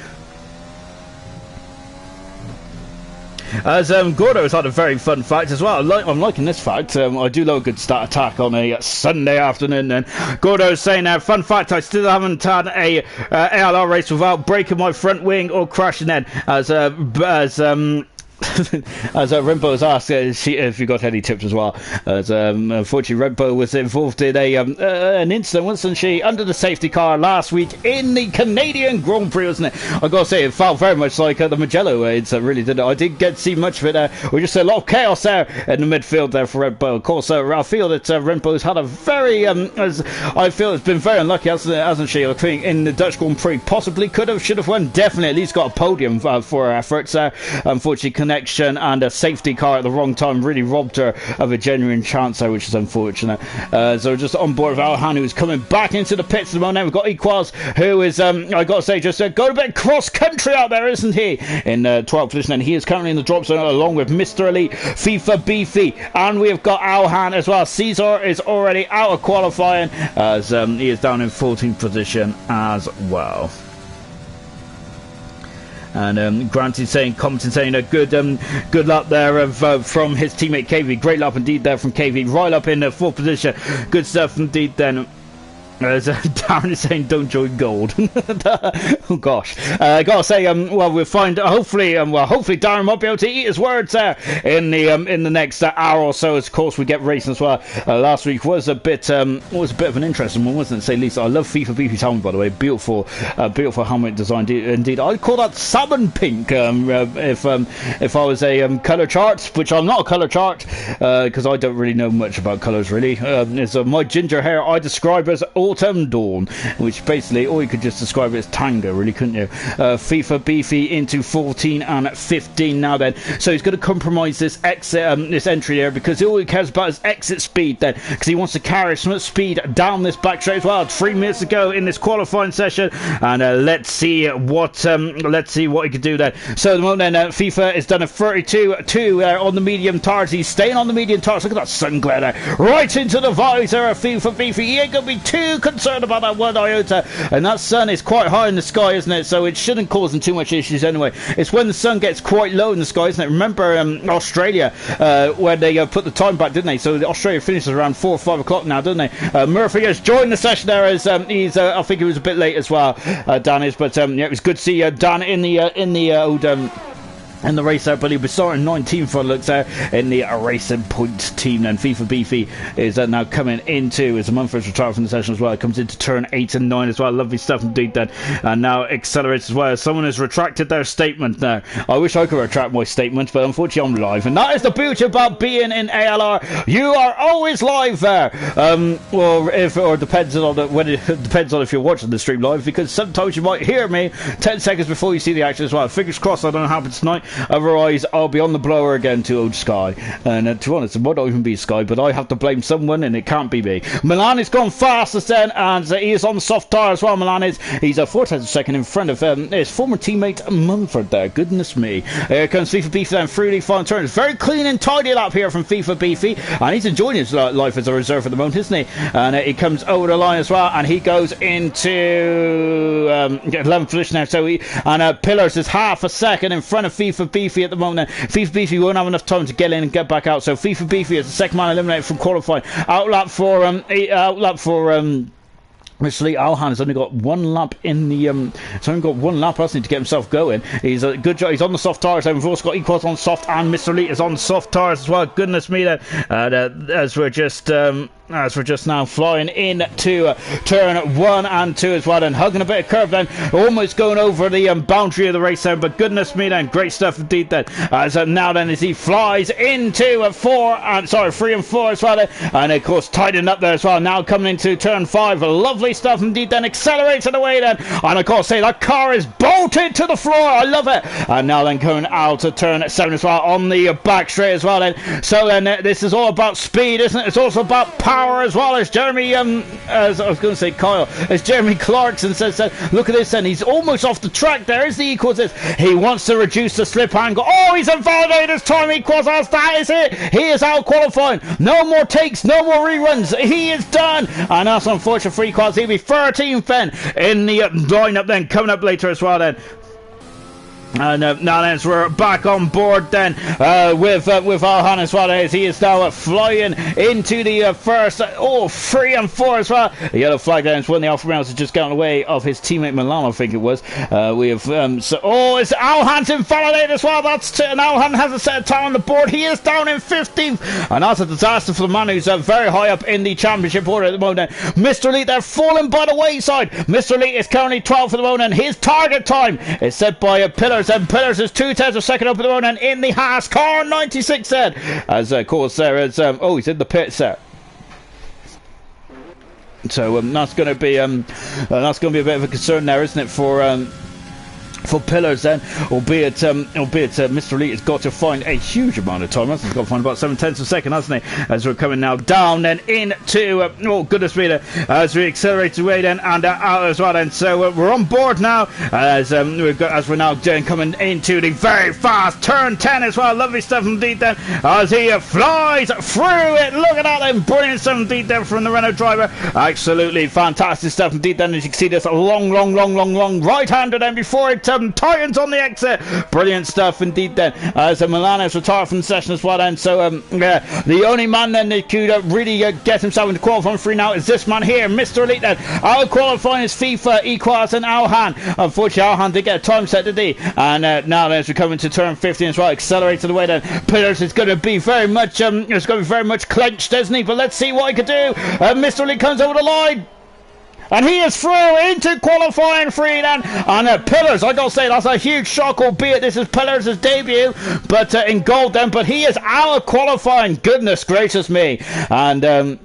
As Gordo's had a very fun fact as well. I'm liking this fact. I do love a good start attack on a Sunday afternoon. Then Gordo's saying, "Fun fact: I still haven't had a ALR race without breaking my front wing or crashing." Then as as Rempo has asked if you got any tips as well, as unfortunately Rempo was involved in an incident, wasn't she, under the safety car last week in the Canadian Grand Prix, wasn't it? I gotta say, it felt very much like the Mugello incident, really, didn't it? I didn't get to see much of it. We just saw a lot of chaos there in the midfield there for Rempo. Of course, I feel that Rempo's had a very I feel it's been very unlucky, hasn't she? I think in the Dutch Grand Prix possibly could have, should have won, definitely at least got a podium for her efforts. Unfortunately, connection and a safety car at the wrong time really robbed her of a genuine chance there, which is unfortunate. So just on board with Alhan, who's coming back into the pits at the moment. We've got Equals, who is I got to say, just got a bit cross country out there, isn't he, in 12th position, and he is currently in the drop zone along with Mr. Elite, FIFA Beefy, and we've got Alhan as well. Caesar is already out of qualifying as he is down in 14th position as well. And Grant is saying, commenting saying, good luck there from his teammate KV. Great luck indeed there from KV, right up in the 4th position. Good stuff indeed then. As Darren is saying, don't join gold. Oh gosh, I gotta say, well, we'll find hopefully Darren might be able to eat his words there in the next hour or so. As of course we get racing as well. Last week was a bit of an interesting one, wasn't it? To say least. I love FIFA Beefy's helmet, by the way. Beautiful helmet design indeed. I'd call that salmon pink if I was a colour chart, which I'm not a colour chart because I don't really know much about colours really. It's my ginger hair I describe as autumn dawn, which basically, or you could just describe it as tanga, really, couldn't you? FIFA Beefy into 14 and 15 now then, so he's going to compromise this exit, this entry there, because all he cares about is exit speed then, because he wants to carry some speed down this back straight as well. 3 minutes to go in this qualifying session, and let's see what he can do then. So at the moment then, FIFA has done a 32.2 on the medium tires. He's staying on the medium tires. Look at that sun glare there, right into the visor of FIFA Beefy. He ain't going to be too concerned about that one iota, and that sun is quite high in the sky, isn't it? So it shouldn't cause him too much issues anyway. It's when the sun gets quite low in the sky, isn't it? Remember Australia, where they put the time back, didn't they? So Australia finishes around 4 or 5 o'clock now, don't they? Murphy has joined the session there as he's I think he was a bit late as well, Dan is, but yeah, it was good to see Dan in the old in the race there, but he'll be starting 19th for looks there in the Racing Point team. Then FIFA Beefy is now coming into, as a Mumford's retired from the session as well, comes into turn 8 and 9 as well. Lovely stuff indeed then, and now accelerates as well. Someone has retracted their statement now. I wish I could retract my statement, but unfortunately I'm live, and that is the beauty about being in ALR. You are always live there. Well, it depends on if you're watching the stream live, because sometimes you might hear me 10 seconds before you see the action as well. Fingers crossed I don't happen tonight. Otherwise, I'll be on the blower again to old Sky. And to be honest, it might not even be Sky, but I have to blame someone, and it can't be me. Milan has gone fastest then, and he is on the soft tyre as well. Milan is. He's a 4 tenths of a second in front of his former teammate Mumford there. Goodness me. Here comes FIFA Beefy then through the final turn. It's very clean and tidy lap here from FIFA Beefy, and he's enjoying his life as a reserve at the moment, isn't he? And he comes over the line as well, and he goes into 11th position now. So Pillars is half a second in front of FIFA Beefy at the moment. FIFA Beefy won't have enough time to get in and get back out, so FIFA Beefy is the second man eliminated from qualifying. Outlap for Mr. Lee. Alhan has only got one lap in the he's only got one lap, hasn't he, to get himself going. He's a good job. He's on the soft tyres. We've also got Equals on soft, and Mr. Lee is on soft tyres as well. Goodness me, then as we're just as we're just now flying into turn 1 and 2 as well, and hugging a bit of curve then, almost going over the boundary of the race there, but goodness me then, great stuff indeed then, as now then as he flies into 3 and 4 as well then, and of course tidying up there as well, now coming into turn 5, lovely stuff indeed then, accelerating away then, and of course say that car is bolted to the floor, I love it, and now then coming out of turn 7 as well, on the back straight as well then, so then this is all about speed, isn't it? It's also about power as well, as Jeremy, as I was going to say Kyle, as Jeremy Clarkson says, look at this then, he's almost off the track there as he equals this, he wants to reduce the slip angle, oh he's invalidated his time equals us, that is it, he is out qualifying, no more takes, no more reruns, he is done, and that's unfortunate for equals, he'll be 13th then in the lineup then, coming up later as well then. And now then, so we're back on board then with Alhan as well, as he is now flying into the first 3 and 4 as well. The yellow flag then is when the Alfa Romeos has just gotten away of his teammate Milan, I think it was. We have it's Alhan's invalidated as well. And Alhan has a set of time on the board. He is down in 15th, and that's a disaster for the man who's very high up in the championship order at the moment. Mr. Elite, they're falling by the wayside. Mr. Elite is currently 12th at the moment. His target time is set by Pillars. And Pillars is 2/10 of second up at the moment, and in the Haas car 96 then, as of course there is he's in the pit set. So that's going to be a bit of a concern there, isn't it, for Pillars then, albeit Mr. Elite has got to find a huge amount of time. He's got to find about 7/10 of a second, hasn't he? As we're coming now down then into goodness me, as we accelerate away then and out as well then. So we're on board now as we're now coming into the very fast turn 10 as well. Lovely stuff indeed then, as he flies through it. Look at that then, brilliant stuff indeed then from the Renault driver. Absolutely fantastic stuff indeed then, as you can see this long right-hander then before it Titans on the exit. Brilliant stuff indeed then, as Milano's retired from the session as well then. So the only man then that could really get himself into qualifying 3 now is this man here, Mr. Elite then. Out qualifying is FIFA, Equals and Alhan. Unfortunately Alhan did get a time set, did he? And now then as we come into turn 15 as well, accelerated away then. Pillars is going to be very much clenched, isn't he? But let's see what he could do. Mr. Elite comes over the line, and he is through into qualifying 3 then. And Pillars, I gotta say, that's a huge shock, albeit this is Pillars' debut, but in gold then. But he is out of qualifying, goodness gracious me. And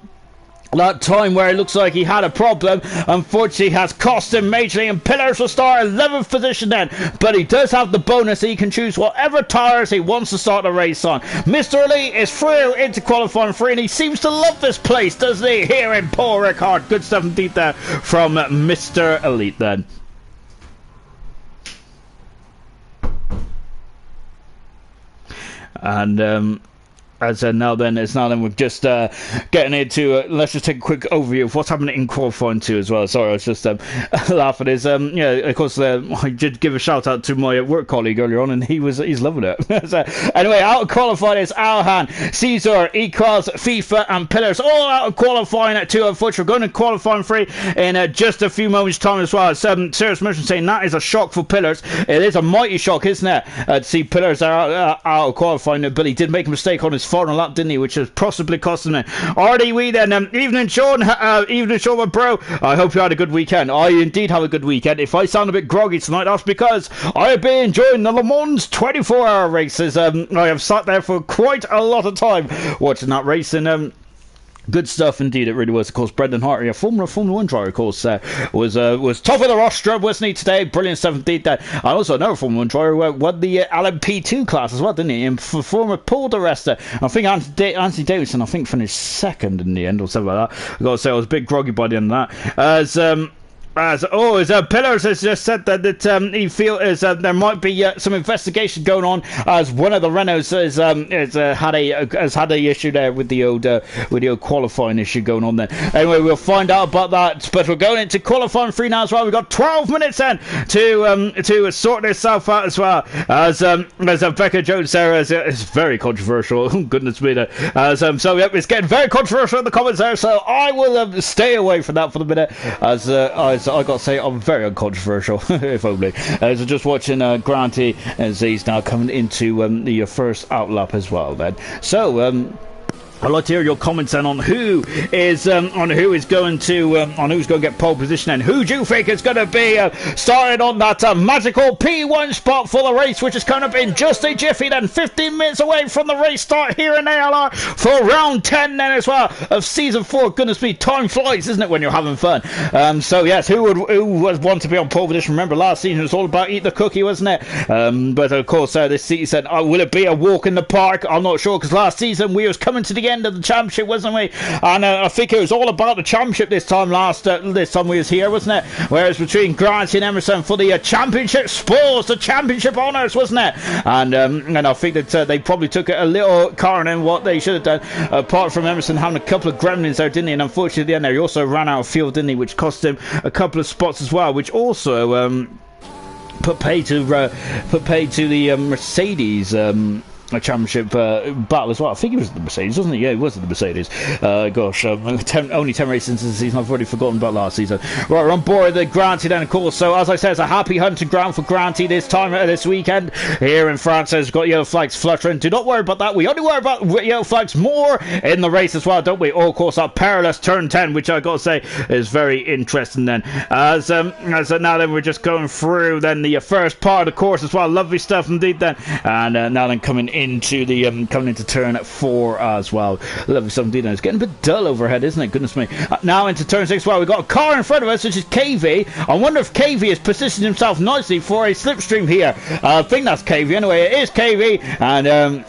that time where it looks like he had a problem, unfortunately has cost him majorly, and Pillars will start 11th position then, but he does have the bonus, he can choose whatever tyres he wants to start the race on. Mr. Elite is through into qualifying 3, and he seems to love this place, doesn't he, here in Paul Ricard. Good stuff indeed there from Mr. Elite then. And as now then we're just getting into let's just take a quick overview of what's happening in qualifying 2 as well. Sorry, I was just laughing. Is of course I did give a shout out to my work colleague earlier on, and he's loving it. So, anyway, out of qualifying is Alhan, Caesar, Equals, FIFA and Pillars, all out of qualifying 2. Unfortunately, we're going to qualifying 3 in just a few moments time as well. Serious Motion saying that is a shock for Pillars. It is a mighty shock, isn't it, to see Pillars out of qualifying, but he did make a mistake on his final lap, didn't he, which has possibly cost him. Already we then evening Sean, my bro, I hope you had a good weekend. I indeed have a good weekend. If I sound a bit groggy tonight, that's because I have been enjoying the Le Mans 24-hour races. I have sat there for quite a lot of time watching that race, and good stuff indeed, it really was. Of course, Brendan Hartley, a Formula 1 driver, of course, was top of the roster, wasn't he, today? Brilliant stuff indeed. And also another Formula 1 driver won the LMP2 class as well, didn't he? And for former Paul di Resta, I think Anthony Davidson, finished second in the end or something like that. I've got to say, I was a bit groggy by the end of that. Pillars has just said that he feels there might be some investigation going on, as one of the Renaults has had a issue there with the old qualifying issue going on there. Anyway, we'll find out about that. But we're going into qualifying 3 now as well. We've got 12 minutes then to sort this out as well. As Becca Jones there is very controversial. Goodness me, so yep, it's getting very controversial in the comments there. So I will stay away from that for the minute. As I got to say, I'm very uncontroversial, if only. So just watching Granty as he's now coming into the first outlap as well then. So I'd like to hear your comments then on who is going to get pole position and who do you think is going to be starting on that magical P1 spot for the race, which is coming up in just a jiffy. Then 15 minutes away from the race start here in ALR for round 10 then as well of season 4. Goodness me, time flies, isn't it, when you're having fun? So yes, who would want to be on pole position? Remember last season it was all about eat the cookie, wasn't it? But of course this season will it be a walk in the park? I'm not sure, because last season we was coming to the end of the championship, wasn't we? And I think it was all about the championship this time we was here, wasn't it? Whereas between Grant and Emerson for the championship spoils, the championship honours, wasn't it? And I think that they probably took it a little car than what they should have done, apart from Emerson having a couple of gremlins there, didn't he? And unfortunately at the end there he also ran out of fuel, didn't he, which cost him a couple of spots as well, which also put pay to the Mercedes a championship battle as well. I think it was the Mercedes, wasn't it? Yeah, it was the Mercedes. Gosh, only 10 races into the season. I've already forgotten about last season. Right, we're on board the Granty then, of course. So, as I said, it's a happy hunting ground for Granty this time, this weekend. Here in France, has got yellow flags fluttering. Do not worry about that. We only worry about yellow flags more in the race as well, don't we? Oh, of course, our perilous turn 10, which I got to say is very interesting then. As now then we're just going through then the first part of the course as well. Lovely stuff indeed then. And now then coming into turn 4 as well. Lovely stuff indeed. It's getting a bit dull overhead, isn't it? Goodness me. Now into turn 6. Well, we've got a car in front of us, which is KV. I wonder if KV has positioned himself nicely for a slipstream here. I think that's KV. Anyway, it is KV, and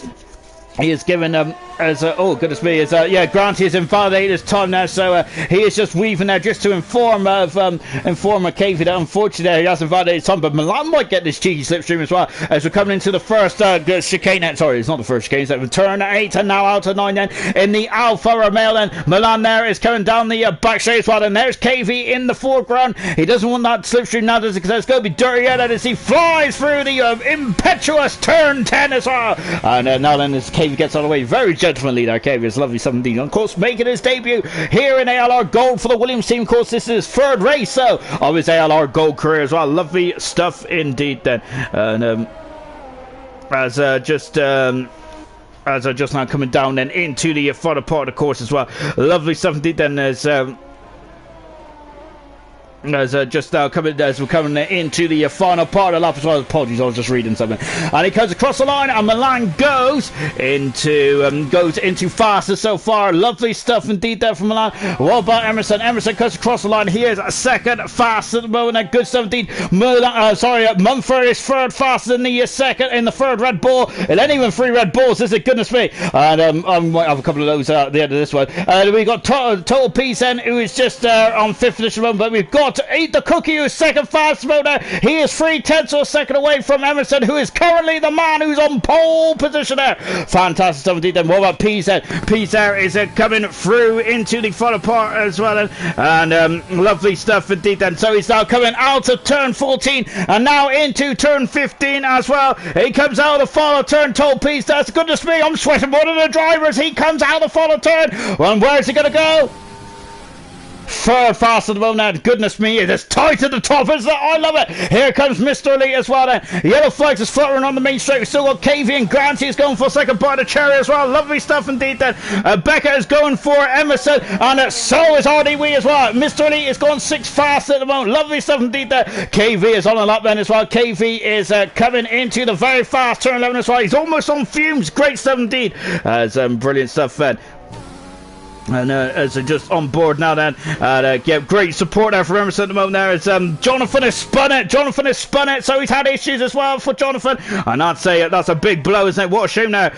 he is given oh goodness me, Granty is invalidated his time now, so he is just weaving there just to inform KV that unfortunately he has invalidated his time, but Milan might get this cheeky slipstream as well, as we're coming into the first chicane. Sorry, it's not the first chicane, it's turn 8 and now out of 9 then in the Alfa Romeo then. Milan there is coming down the back straight as well, and there's KV in the foreground. He doesn't want that slipstream now, does it? Because it's going to be dirty yet as he flies through the impetuous turn 10 as well. And now then as KV gets out of the way, very gentlemanly there, KV is lovely 17. Of course, making his debut here in ALR Gold for the Williams team. Of course, this is his 3rd race of his ALR Gold career as well. Lovely stuff indeed then. And as just now coming down then into the further part of the course as well. Lovely stuff indeed then as we're coming into the final part of the lap as well. Apologies, I was just reading something. And he comes across the line, and Milan goes into faster so far. Lovely stuff indeed there from Milan. What about Emerson? Emerson comes across the line. He is 2nd fast at the moment. And good stuff indeed. Mumford is 3rd faster than the 2nd in the 3rd Red Bull. It ain't even 3 Red Bulls, is it? Goodness me. And I might have a couple of those at the end of this one. We got Total Peace then, who is just on 5th position, but we've got to Eat the Cookie, who's 2nd fast motor. He is 3/10 or 2nd away from Emerson, who is currently the man who's on pole position there. Fantastic stuff indeed then. What about Pease then? Pease there is coming through into the front part as well, and lovely stuff indeed then. So he's now coming out of turn 14 and now into turn 15 as well. He comes out of the follow turn. Told Pease, that's goodness me, I'm sweating more than the drivers. He comes out of the follow turn. Well, and where's he going to go? 3rd fast at the moment. Goodness me, it is tight at the top, isn't it? I love it. Here comes Mr. Elite as well then. Yellow flags is fluttering on the main straight. We've still got KV and Granty is going for 2nd by the cherry as well. Lovely stuff indeed then. Becca is going for Emerson, and so is RDW as well. Mr. Elite is going 6th fast at the moment. Lovely stuff indeed there. KV is on a lap then as well. KV is coming into the very fast turn 11 as well. He's almost on fumes. Great stuff indeed. Brilliant stuff then. And as they're just on board now then, great support there for Emerson at the moment there. As Jonathan has spun it, so he's had issues as well for Jonathan, and I'd say that's a big blow, isn't it? What a shame now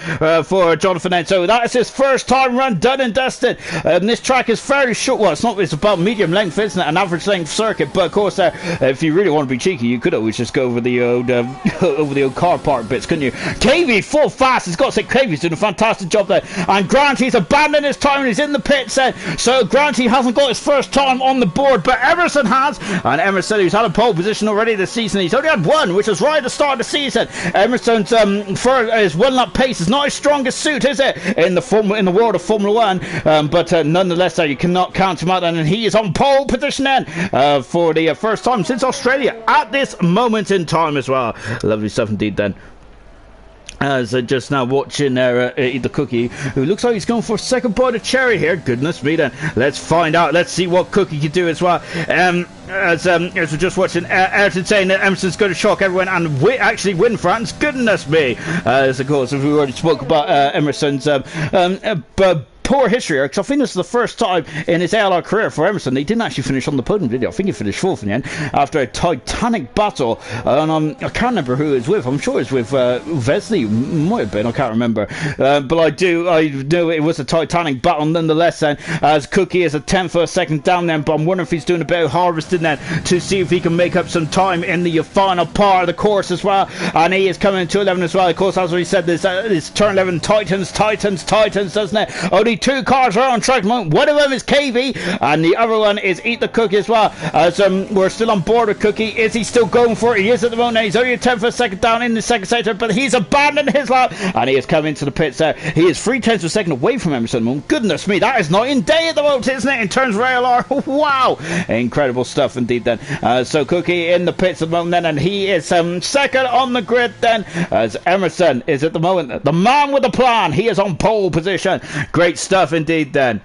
for Jonathan then. So that is his 1st time run done and dusted. This track is fairly short. Well, it's about medium length, isn't it? An average length circuit, but of course if you really want to be cheeky, you could always just go over the old car park bits, couldn't you? KV full fast. He's got to say KV's doing a fantastic job there, and Granty's abandoned his time and he's in the pits then. So Granty hasn't got his 1st time on the board, but Emerson has, and Emerson, who's had a pole position already this season, he's only had one, which was right at the start of the season. Emerson's his 1 lap pace is not his strongest suit, is it, in the world of Formula 1, but nonetheless you cannot count him out, and he is on pole position then for the 1st time since Australia at this moment in time as well. Lovely stuff indeed then. As just now watching there, eat the cookie, who looks like he's going for a second bite of cherry here. Goodness me, then let's find out. Let's see what Cookie can do as well. As we're just watching Ayrton saying that Emerson's going to shock everyone and actually win France. Goodness me, as of course we already spoke about Emerson's poor history here, because I think this is the first time in his ALR career for Emerson he didn't actually finish on the podium, did he? I think he finished fourth in the end after a titanic battle, and I can't remember who it was with. I'm sure it was with Vesely, might have been, I can't remember, but I know it was a titanic battle nonetheless then, as Cookie is a 10th or a second down then, but I'm wondering if he's doing a bit of harvesting then to see if he can make up some time in the final part of the course as well, and he is coming to 11 as well. Of course, as we said, this turn 11 Titans, doesn't it? Only two cars are on track. One of them is KV and the other one is Eat the Cookie as well. As we're still on board with Cookie. Is he still going for it? He is at the moment. He's only a 10th of a second down in the second sector, but he's abandoned his lap and he is coming to the pits there. He is 3/10 of a second away from Emerson. Goodness me, that is night and day at the moment, isn't it, in terms of ALR? Wow, incredible stuff indeed then. So Cookie in the pits at the moment then, and he is second on the grid then, as Emerson is at the moment the man with the plan. He is on pole position. Great stuff indeed then.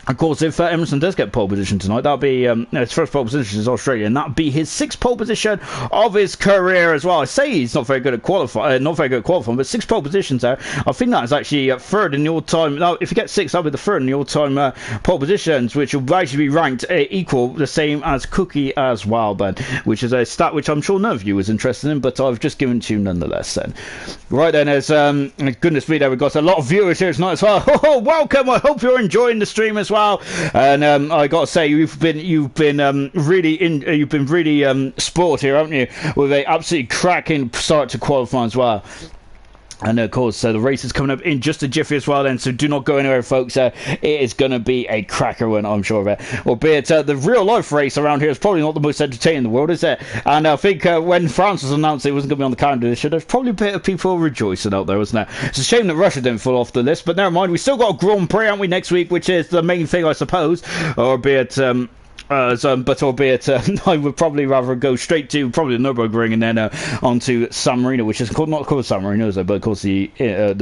Of course, if Emerson does get pole position tonight, that'll be his first pole position is Australia, and that'll be his 6th pole position of his career as well. I say he's not very good at qualifying, but 6 pole positions there. I think that is actually third in the all-time. No, if you get 6, that'll be the third in the all-time pole positions, which will actually be ranked equal, the same as Cookie as well, then, which is a stat which I'm sure none of you was interested in, but I've just given to you nonetheless. Then, right then, as goodness me, there we've got a lot of viewers here tonight as well. Oh, welcome! I hope you're enjoying the stream as well. And I got to say, you've been really sport here, haven't you? With a absolutely cracking start to qualifying as well. And of course, the race is coming up in just a jiffy as well then, so do not go anywhere, folks. It is going to be a cracker one, I'm sure of it. Albeit the real life race around here is probably not the most entertaining in the world, is it? And I think when France was announced it wasn't going to be on the calendar this year, there's probably a bit of people rejoicing out there, wasn't there? It's a shame that Russia didn't fall off the list, but never mind. We still got a Grand Prix, haven't we, next week, which is the main thing, I suppose. Albeit I would probably rather go straight to probably the Nürburgring and then onto San Marino, which is not called San Marino, is it? But of course the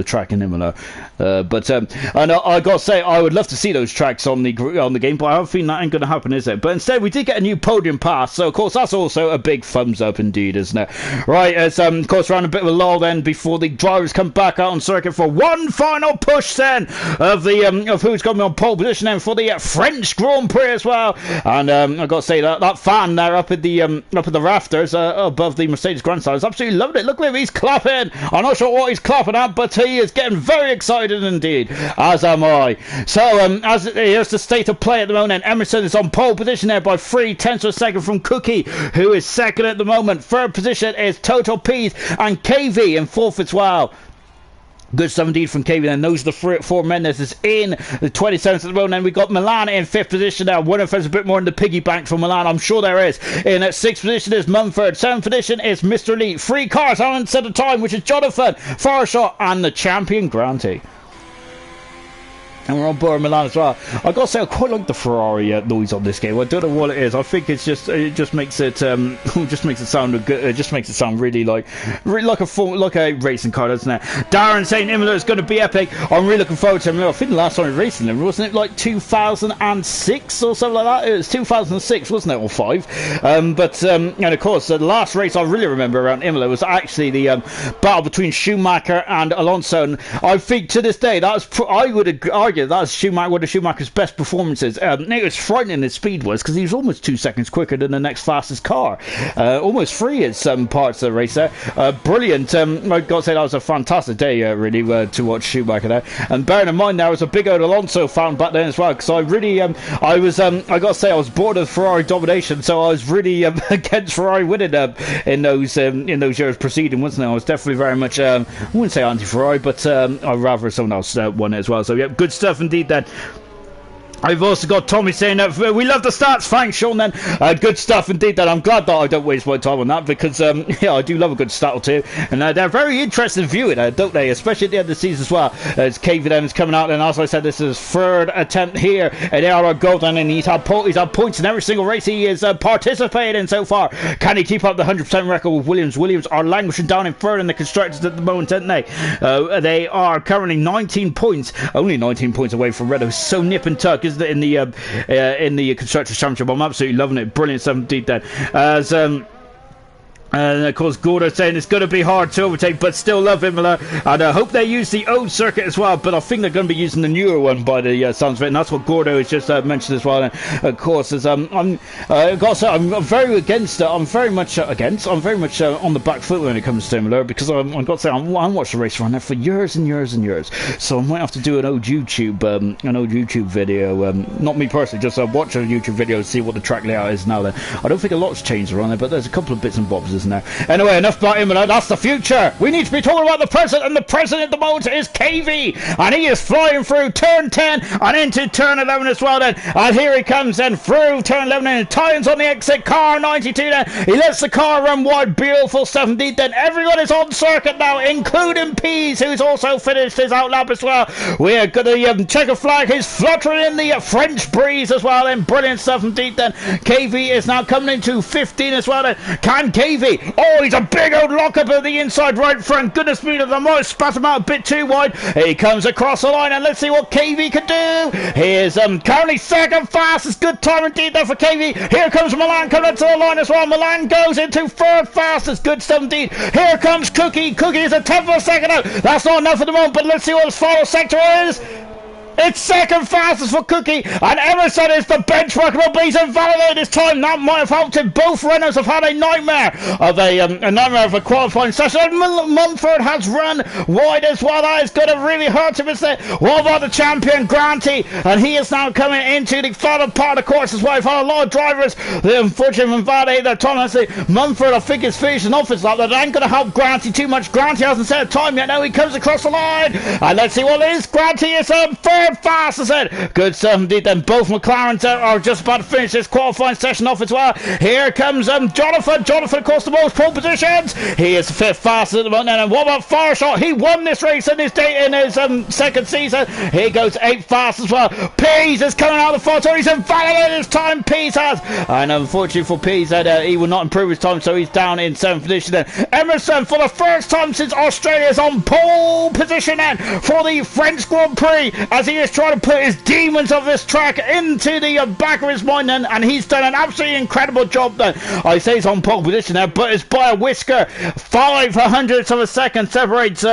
track in Imola. And I gotta say, I would love to see those tracks on the game, but I have a feeling that ain't gonna happen, is it? But instead, we did get a new podium pass, so of course that's also a big thumbs up indeed, isn't it? Right, as of course we're on a bit of a lull then before the drivers come back out on circuit for one final push then of who's going to be on pole position then for the French Grand Prix as well. And I've got to say that fan there up at the rafters above the Mercedes grandstand is absolutely loving it. Look at him, he's clapping. I'm not sure what he's clapping at, but he is getting very excited indeed, as am I. So here's the state of play at the moment. Emerson is on pole position there by 3/10 of a second from Cookie, who is second at the moment. Third position is Total Peace and KV in 4th as well. Good stuff indeed from KV. And those are the 4 men. This is in the 27th at the moment. And we got Milan in 5th position now. Wonder if there's a bit more in the piggy bank for Milan. I'm sure there is. In 6th position is Mumford. 7th position is Mr. Elite. 3 cars haven't set a time, which is Jonathan, Farshot, and the champion Granty. And we're on board Milan as well. I gotta say, I quite like the Ferrari noise on this game. I don't know what it is. I think it just makes it sound good. It just makes it sound really like a racing car, doesn't it? Darren saying Imola is going to be epic. I'm really looking forward to Imola. I think the last time we raced in Imola, wasn't it like 2006 or something like that? It was 2006, wasn't it, or 5? And of course, the last race I really remember around Imola was actually the battle between Schumacher and Alonso. And I think to this day I would argue that's one of Schumacher's best performances. It was frightening his speed was, because he was almost 2 seconds quicker than the next fastest car, almost 3 at some parts of the race there. Brilliant. I've got to say that was a fantastic day really to watch Schumacher there. And bearing in mind there was a big old Alonso fan back then as well, because I really I got to say I was bored of Ferrari domination, so I was really against Ferrari winning in those years preceding, wasn't I? I was definitely very much I wouldn't say anti-Ferrari, but I'd rather someone else won it as well. So yeah, good stuff indeed then. I've also got Tommy saying that we love the stats. Thanks, Sean. Then good stuff indeed. Then I'm glad that I don't waste my time on that because yeah, I do love a good stat or two, and they're very interesting viewing, don't they? Especially at the end of the season as well. As KV then is coming out, and as I said, this is his third attempt here at ALR Gold, and he's had points in every single race he is participated in so far. Can he keep up the 100% record with Williams? Williams are languishing down in third in the Constructors at the moment, aren't they? They are currently 19 points, only 19 points away from Renault. So nip and tuck, isn't it, in the Constructors Championship? I'm absolutely loving it. Brilliant stuff indeed then. As and of course Gordo saying it's going to be hard to overtake, but still love Imola, and I hope they use the old circuit as well, but I think they're going to be using the newer one by the sounds of it, and that's what Gordo has just mentioned as well. And of course, as I'm got to say, I'm very against it. I'm very much on the back foot when it comes to Imola, because I've got to say I watched the race around there for years and years and years, so I might have to do an old YouTube video, not me personally, just watch a YouTube video and see what the track layout is now. Then I don't think a lot's changed around there, but there's a couple of bits and bobs, isn't there? Anyway, enough about Imola. That's the future. We need to be talking about the present, and the present at the moment is KV, and he is flying through turn 10 and into turn 11 as well then, and here he comes then through turn 11 and Tynes on the exit, car 92 then, he lets the car run wide, beautiful stuff indeed then. Everyone is on circuit now, including Pease, who's also finished his outlap as well. We're got the checker flag, who's fluttering in the French breeze as well then, brilliant stuff indeed then. KV is now coming into 15 as well then. Can KV? Oh, he's a big old lockup at the inside right front. Goodness me, the might spat him out a bit too wide. He comes across the line, and let's see what KV can do. Here's currently second fastest. Good time indeed there for KV. Here comes Milan coming up to the line as well. Milan goes into third fastest. Good stuff indeed. Here comes Cookie. Cookie is a tenth of a second out. That's not enough at the moment, but let's see what his final sector is. It's second fastest for Cookie, and Emerson is the benchmark, but he's invalidated his time. That might have helped him. Both Renaults have had a nightmare of a qualifying session. And Mumford has run wide as well. That is going to really hurt him, isn't it? What about the champion, Granty? And he is now coming into the final part of the course as well. We've had a lot of drivers that unfortunately invalidated their time. I say Mumford, I think, is finishing off his lap. That ain't going to help Granty too much. Granty hasn't set a time yet. Now he comes across the line, and let's see what it is. Granty is third fast, as I said. Good stuff indeed then. Both McLarens are just about to finish this qualifying session off as well. Here comes Jonathan. Jonathan, of course, the most pole positions. He is fifth fastest at the moment. And what about Fireshot? He won this race in his second season. He goes eighth fast as well. Pease is coming out of the photo. He's invalidated his time. Pease has. And unfortunately for Pease, he will not improve his time, so he's down in seventh position then. Emerson, for the first time since Australia, is on pole position then for the French Grand Prix, as he is trying to put his demons of this track into the back of his mind then, and he's done an absolutely incredible job then. I say he's on pole position there, but it's by a whisker. 5/100ths of a second separates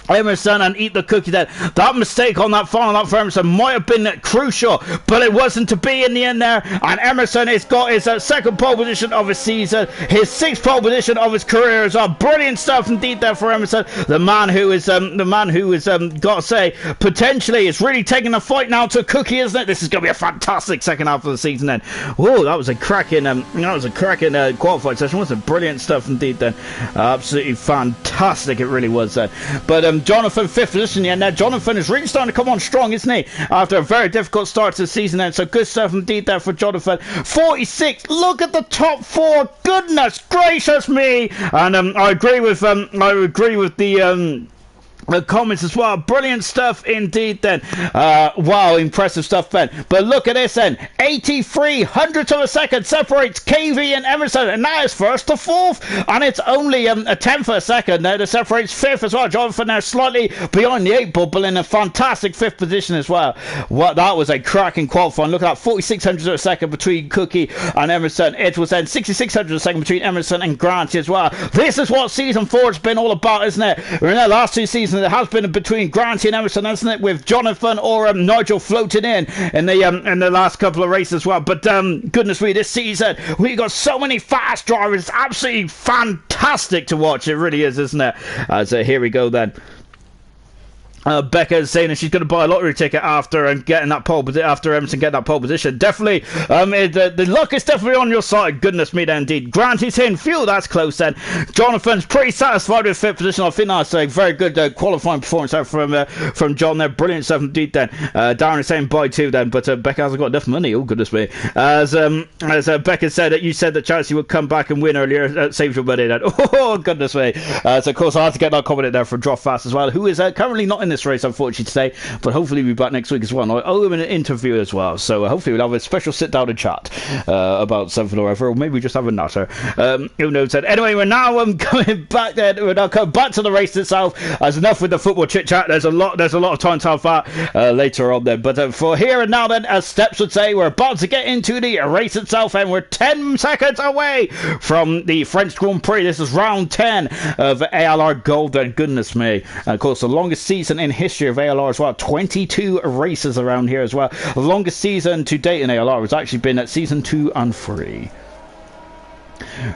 Emerson and Eat the Cookie there. That mistake on that final lap for Emerson might have been crucial, but it wasn't to be in the end there. And Emerson has got his second pole position of his season, his sixth pole position of his career as well. Brilliant stuff indeed there for Emerson, the man who is got to say, potentially is really taking the fight now to Cookie, isn't it? This is going to be a fantastic second half of the season then. Whoa, that was a cracking qualifying session. Was it brilliant stuff indeed then? Absolutely fantastic, it really was then. But Jonathan, fifth position, and now Jonathan is really starting to come on strong, isn't he? After a very difficult start to the season, then. So good stuff indeed there for Jonathan. 46. Look at the top four. Goodness gracious me! And I agree with the comments as well. Brilliant stuff indeed then. Wow, impressive stuff then. But look at this then. 83/100ths of a second separates KV and Emerson, and now it's first to fourth, and it's only a tenth of a second now that separates fifth as well. Jonathan now slightly behind the 8 ball, but in a fantastic fifth position as well. What, that was a cracking qualifying. Look at that, 46/100ths of a second between Cookie and Emerson. It was then 66/100ths of a second between Emerson and Grant as well. This is what season 4 has been all about, isn't it? We're in the last 2 seasons. It has been between Granty and Emerson, hasn't it, with Jonathan or Nigel floating in the last couple of races as well. But goodness me, this season we got so many fast drivers. It's absolutely fantastic to watch. It really is, isn't it? So here we go then. Becca's saying that she's going to buy a lottery ticket after getting that after Emerson getting that pole position. Definitely, the luck is definitely on your side. Goodness me, then indeed. Grant is in. Phew, that's close then. Jonathan's pretty satisfied with fifth position. I think that's a very good qualifying performance there from John there. Brilliant stuff indeed then. Darren is saying bye too then, but Becca hasn't got enough money. Oh goodness me. As Becca said, that you said that Chelsea would come back and win earlier. Saves your money then. Oh goodness me. So of course I had to get that comment in there from Drop Fast as well, who is currently not in this race unfortunately today, but hopefully we'll be back next week as well. I owe him an interview as well, so hopefully we'll have a special sit down and chat about something or other, or maybe just have a natter. Who knows then. Anyway, we're now coming back then. We're now coming back to the race itself. As enough with the football chit chat. There's a lot of time to have that later on then, but for here and now then, as Steps would say, we're about to get into the race itself, and we're 10 seconds away from the French Grand Prix. This is round 10 of ALR Gold then. Goodness me. And of course the longest season in history of ALR as well. 22 races around here as well. The longest season to date in ALR has actually been at season 2 and 3.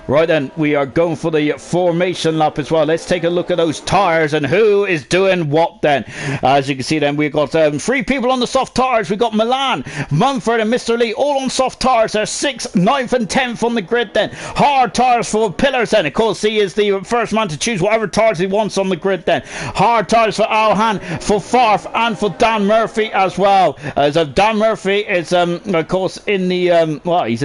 Right then, we are going for the formation lap as well. Let's take a look at those tyres and who is doing what then. As you can see then, we've got 3 people on the soft tyres. We've got Milan, Mumford and Mr. Lee all on soft tyres. They're 6th, 9th and 10th on the grid then. Hard tyres for Pillars then. Of course, he is the first man to choose whatever tyres he wants on the grid then. Hard tyres for Alhan, for Farf and for Dan Murphy as well. As Dan Murphy is of course in the he's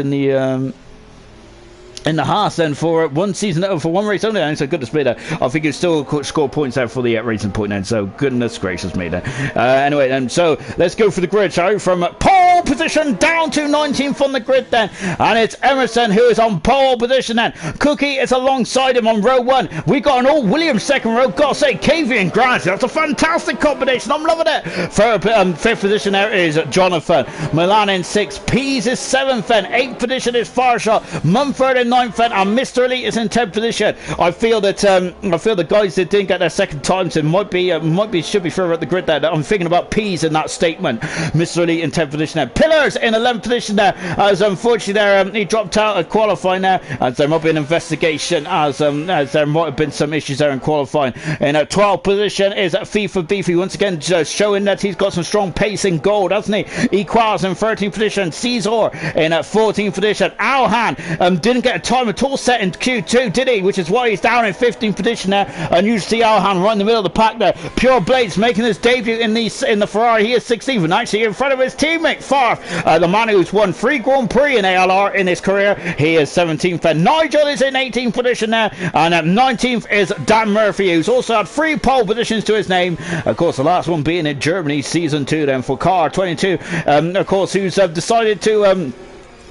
in the Haas then for one season, for one race only, and so goodness me, I think he'll still score points out for the racing point then, so goodness gracious me then. Anyway then, so let's go for the grid, shall we? From pole position down to 19th on the grid then, and it's Emerson who is on pole position then. Cookie is alongside him on row 1. We got an all Williams second row. Gotta say, KV and Grant, that's a fantastic combination. I'm loving it. For 5th position there is Jonathan. Milan in 6th. Pease is 7th then. 8th position is Farshot. Mumford in 9th then, and Mr. Elite is in 10th position. I feel that the guys that didn't get their second times should be further at the grid there. I'm thinking about Pease in that statement. Mr. Elite in 10th position there. Pillars in 11th position there, as unfortunately there he dropped out of qualifying there, as there might be an investigation, as there might have been some issues there in qualifying. In 12th position is FIFA Beefy, once again showing that he's got some strong pace in gold, hasn't he? Equals in 13th position. Caesar in 14th position. Alhan didn't get a time at all set in Q2, did he? Which is why he's down in 15th position there, and you see Alhan right in the middle of the pack there. Pure Blades making his debut in the Ferrari. He is 16th, and actually in front of his teammate Farf, the man who's won 3 Grand Prix in ALR in his career. He is 17th, and Nigel is in 18th position there, and 19th is Dan Murphy, who's also had 3 pole positions to his name. Of course, the last one being in Germany, season 2 then for Car 22, of course, who's decided to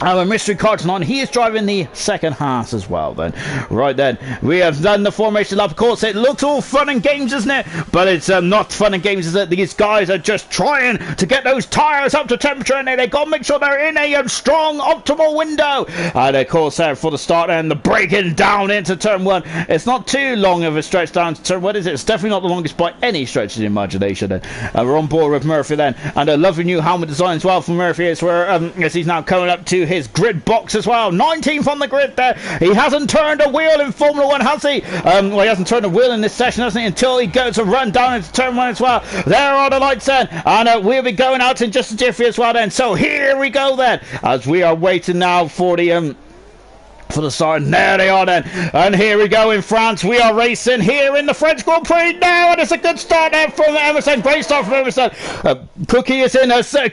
a mystery car tonight. He is driving the second Haas as well then. Right then, we have done the formation lap. Of course, it looks all fun and games, isn't it? But it's not fun and games, is it? These guys are just trying to get those tyres up to temperature, and they've got to make sure they're in a strong, optimal window. And of course, for the start and the braking down into turn 1. It's not too long of a stretch down to turn 1, is it? It's definitely not the longest by any stretch of the imagination then. We're on board with Murphy then, and a lovely new helmet design as well for Murphy, as he's now coming up to his grid box as well. 19th on the grid there. He hasn't turned a wheel in Formula 1, has he? Well, he hasn't turned a wheel in this session, hasn't he? Until he goes to run down into turn 1 as well. There are the lights then, and we'll be going out in just a jiffy as well then. So here we go then, as we are waiting now for the start. And there they are then, and here we go in France. We are racing here in the French Grand Prix now, and it's a good start there from Emerson. Great start from Emerson. Cookie is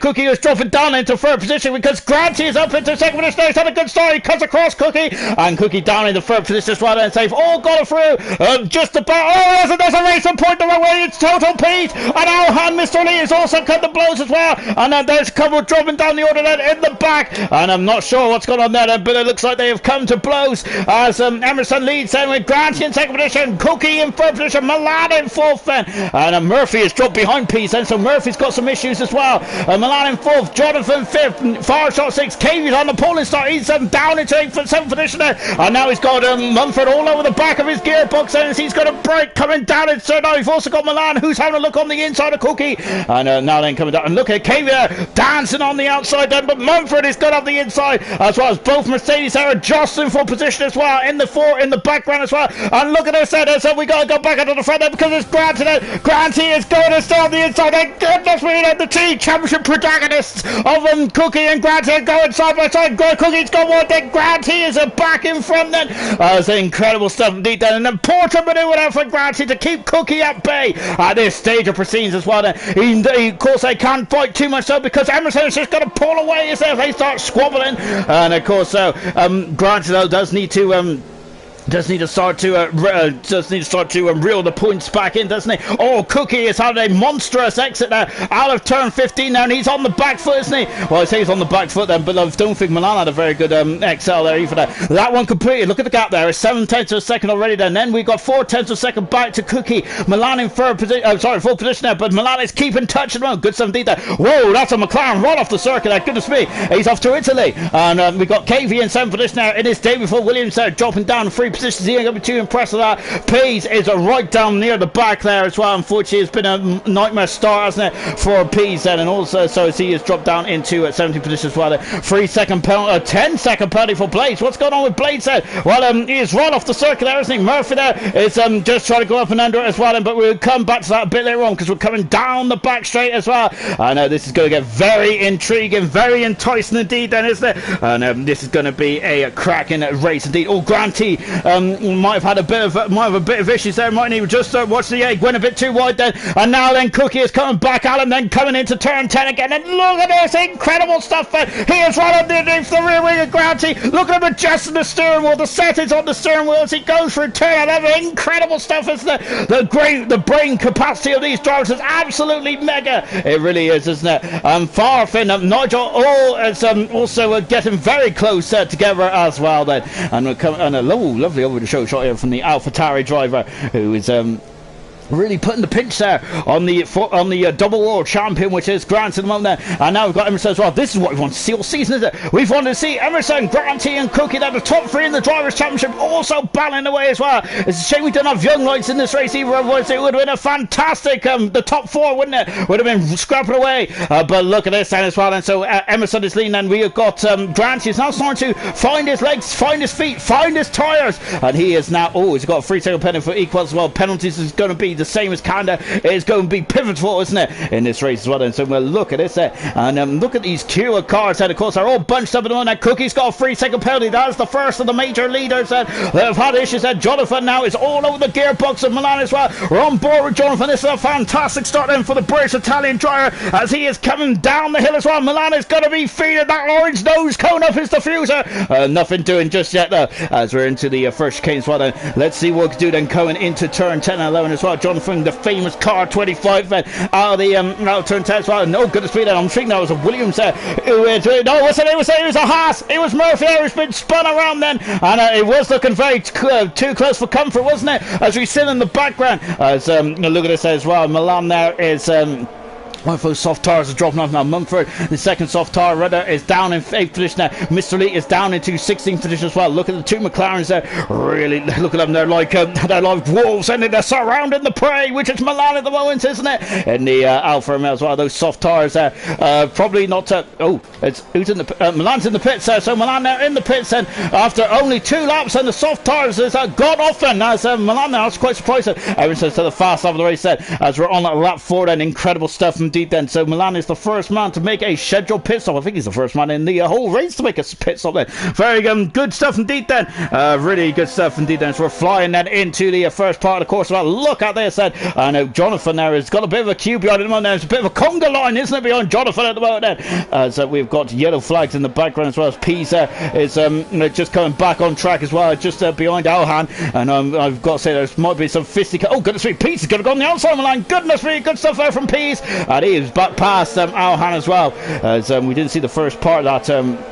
Cookie is dropping down into 3rd position because Grant is up into 2nd position. He's had a good start. He cuts across Cookie, and Cookie down into 3rd position as well then. Safe all got it through, just about. There's a racing point the right way. It's total Pete, and Alhan Mr. Lee has also cut the blows as well, and then there's a couple dropping down the order then in the back, and I'm not sure what's going on there then, but it looks like they have come to blows as Emerson leads then with Grant in 2nd position, Cookie in 3rd position, Milan in 4th then, and Murphy has dropped behind Peace then, so Murphy's got some issues as well. Milan in 4th, Jonathan 5th, Farshot 6th, Cavy's on the pole and start. He's down into 7th position there, and now he's got Mumford all over the back of his gearbox and he's got a break coming down in third. Now we've also got Milan who's having a look on the inside of Cookie, and now then coming down, and look at Cavy there dancing on the outside then, but Mumford is good on the inside, as well as both Mercedes there are jostling in full position as well, in the background as well. And look at this then, so we got to go back into the front there because it's Grant today. Grant is going to stay on the inside. Thank goodness we had the two championship protagonists of them, Cookie and Grant, going side by side. Cookie's got one, then Grant is back in front then. It's incredible stuff indeed then. And then Porter maneuvered out for Grant to keep Cookie at bay at this stage of proceedings as well then. Of course they can't fight too much though because Emerson is just going to pull away as they start squabbling. And of course Grant though does need to start to reel the points back in, doesn't he? Oh, Cookie has had a monstrous exit there out of turn 15 now, and he's on the back foot, isn't he? Well, I say he's on the back foot then, but I don't think Milan had a very good XL there either. That one completed. Look at the gap there. It's 7/10 of a second already then. Then we got 4/10 of a second back to Cookie. Milan in full position there, but Milan is keeping touch at the moment. Good stuff indeed there. Whoa, that's a McLaren right off the circuit there. Goodness me. He's off to Italy. And we got KV in 7th position there in his day before Williams there, dropping down 3 positions. He ain't going to be too impressed with that. Pease is right down near the back there as well. Unfortunately, it's been a nightmare start, hasn't it, for Pease then, and also so he has dropped down into 17th position as well. 3-second penalty, 10-second penalty for Blades. What's going on with Blades then? Well, he is right off the circuit there, isn't he? Murphy there is just trying to go up and under it as well, but we'll come back to that a bit later on because we're coming down the back straight as well. I know this is going to get very intriguing, very enticing indeed then, isn't it? And this is going to be a cracking race indeed. Oh, Granty might have had a bit of issues there, mightn't he? Just watch the egg, went a bit too wide then, and now then Cookie is coming back at him, then coming into turn 10 again, and look at this incredible stuff. He is right underneath the rear wing of Granty. Look at him adjusting the steering wheel. The settings on the steering wheel as he goes through turn 11. Incredible stuff. Is the brain capacity of these drivers is absolutely mega. It really is, isn't it? Farfin, Nigel, all is also getting very close together as well then, and we're coming on a lovely over the show shot here from the AlphaTauri driver, who is really putting the pinch there on the double world champion, which is Grant at the moment there. And now we've got Emerson as well. This is what we want to see all season, is it? We've wanted to see Emerson, Granty and Cookie there, the top 3 in the Drivers' Championship, also battling away as well. It's a shame we don't have young lights in this race either, otherwise it would have been a fantastic the top 4, wouldn't it? Would have been scrapping away. But look at this then as well. And so Emerson is leading, and we have got Granty is now starting to find his legs, find his feet, find his tyres, and he is now, he's got a 3-second penalty for equals as well. Penalties is going to be the same as Canada. It's going to be pivotal, isn't it, in this race as well. And so we'll look at this and look at these queue of cars, and of course they're all bunched up at the moment. Cookie's got a 3-second penalty. That's the first of the major leaders that have had issues. Jonathan now is all over the gearbox of Milan as well. We're on board with Jonathan. This is a fantastic start then for the British Italian driver as he is coming down the hill as well. Milan is going to be feeding that orange nose cone up his diffuser. Nothing doing just yet though, as we're into the first chicane as well then. Let's see what we can do then going into turn 10 and 11 as well. Jonathan, the famous car 25 out of turn 10 as well. No goodness me then. I'm thinking that was a Williams there. It was a Haas. It was Murphy there who's been spun around then, and it was looking very too close for comfort, wasn't it, as we sit in the background. As look at this as well. Milan there is one of those soft tires are dropping off now. Mumford, the second soft tire rudder, is down in 8th position now. Mr. Lee is down into 16th position as well. Look at the 2 McLarens there. Really, look at them. They're like wolves, and they're surrounding the prey, which is Milan at the moment, isn't it? And the Alfa Romeo as well. Those soft tires there. Probably not. It's who's in the Milan's in the pits there. So Milan there in the pits, and after only 2 laps, and the soft tires has gone off. And as Milan now, I was quite surprised. Everyone's to the fast lap of the race then, as we're on lap 4. Then incredible stuff from deep then. So Milan is the first man to make a scheduled pit stop. I think he's the first man in the whole race to make a pit stop then. Very good stuff indeed then. Really good stuff indeed then. So we're flying then into the first part of the course. Well, look at this then. I know Jonathan there has got a bit of a queue behind him. There's a bit of a conga line, isn't it, behind Jonathan at the moment then. So we've got yellow flags in the background as well as Pisa is just coming back on track as well, just behind Alhan. And I've got to say there might be some fisticuffs. Oh goodness me, Pisa is going to go on the outside of the line. Goodness me, good stuff there from Pisa. And he is back past Alhan as well, as we didn't see the first part of that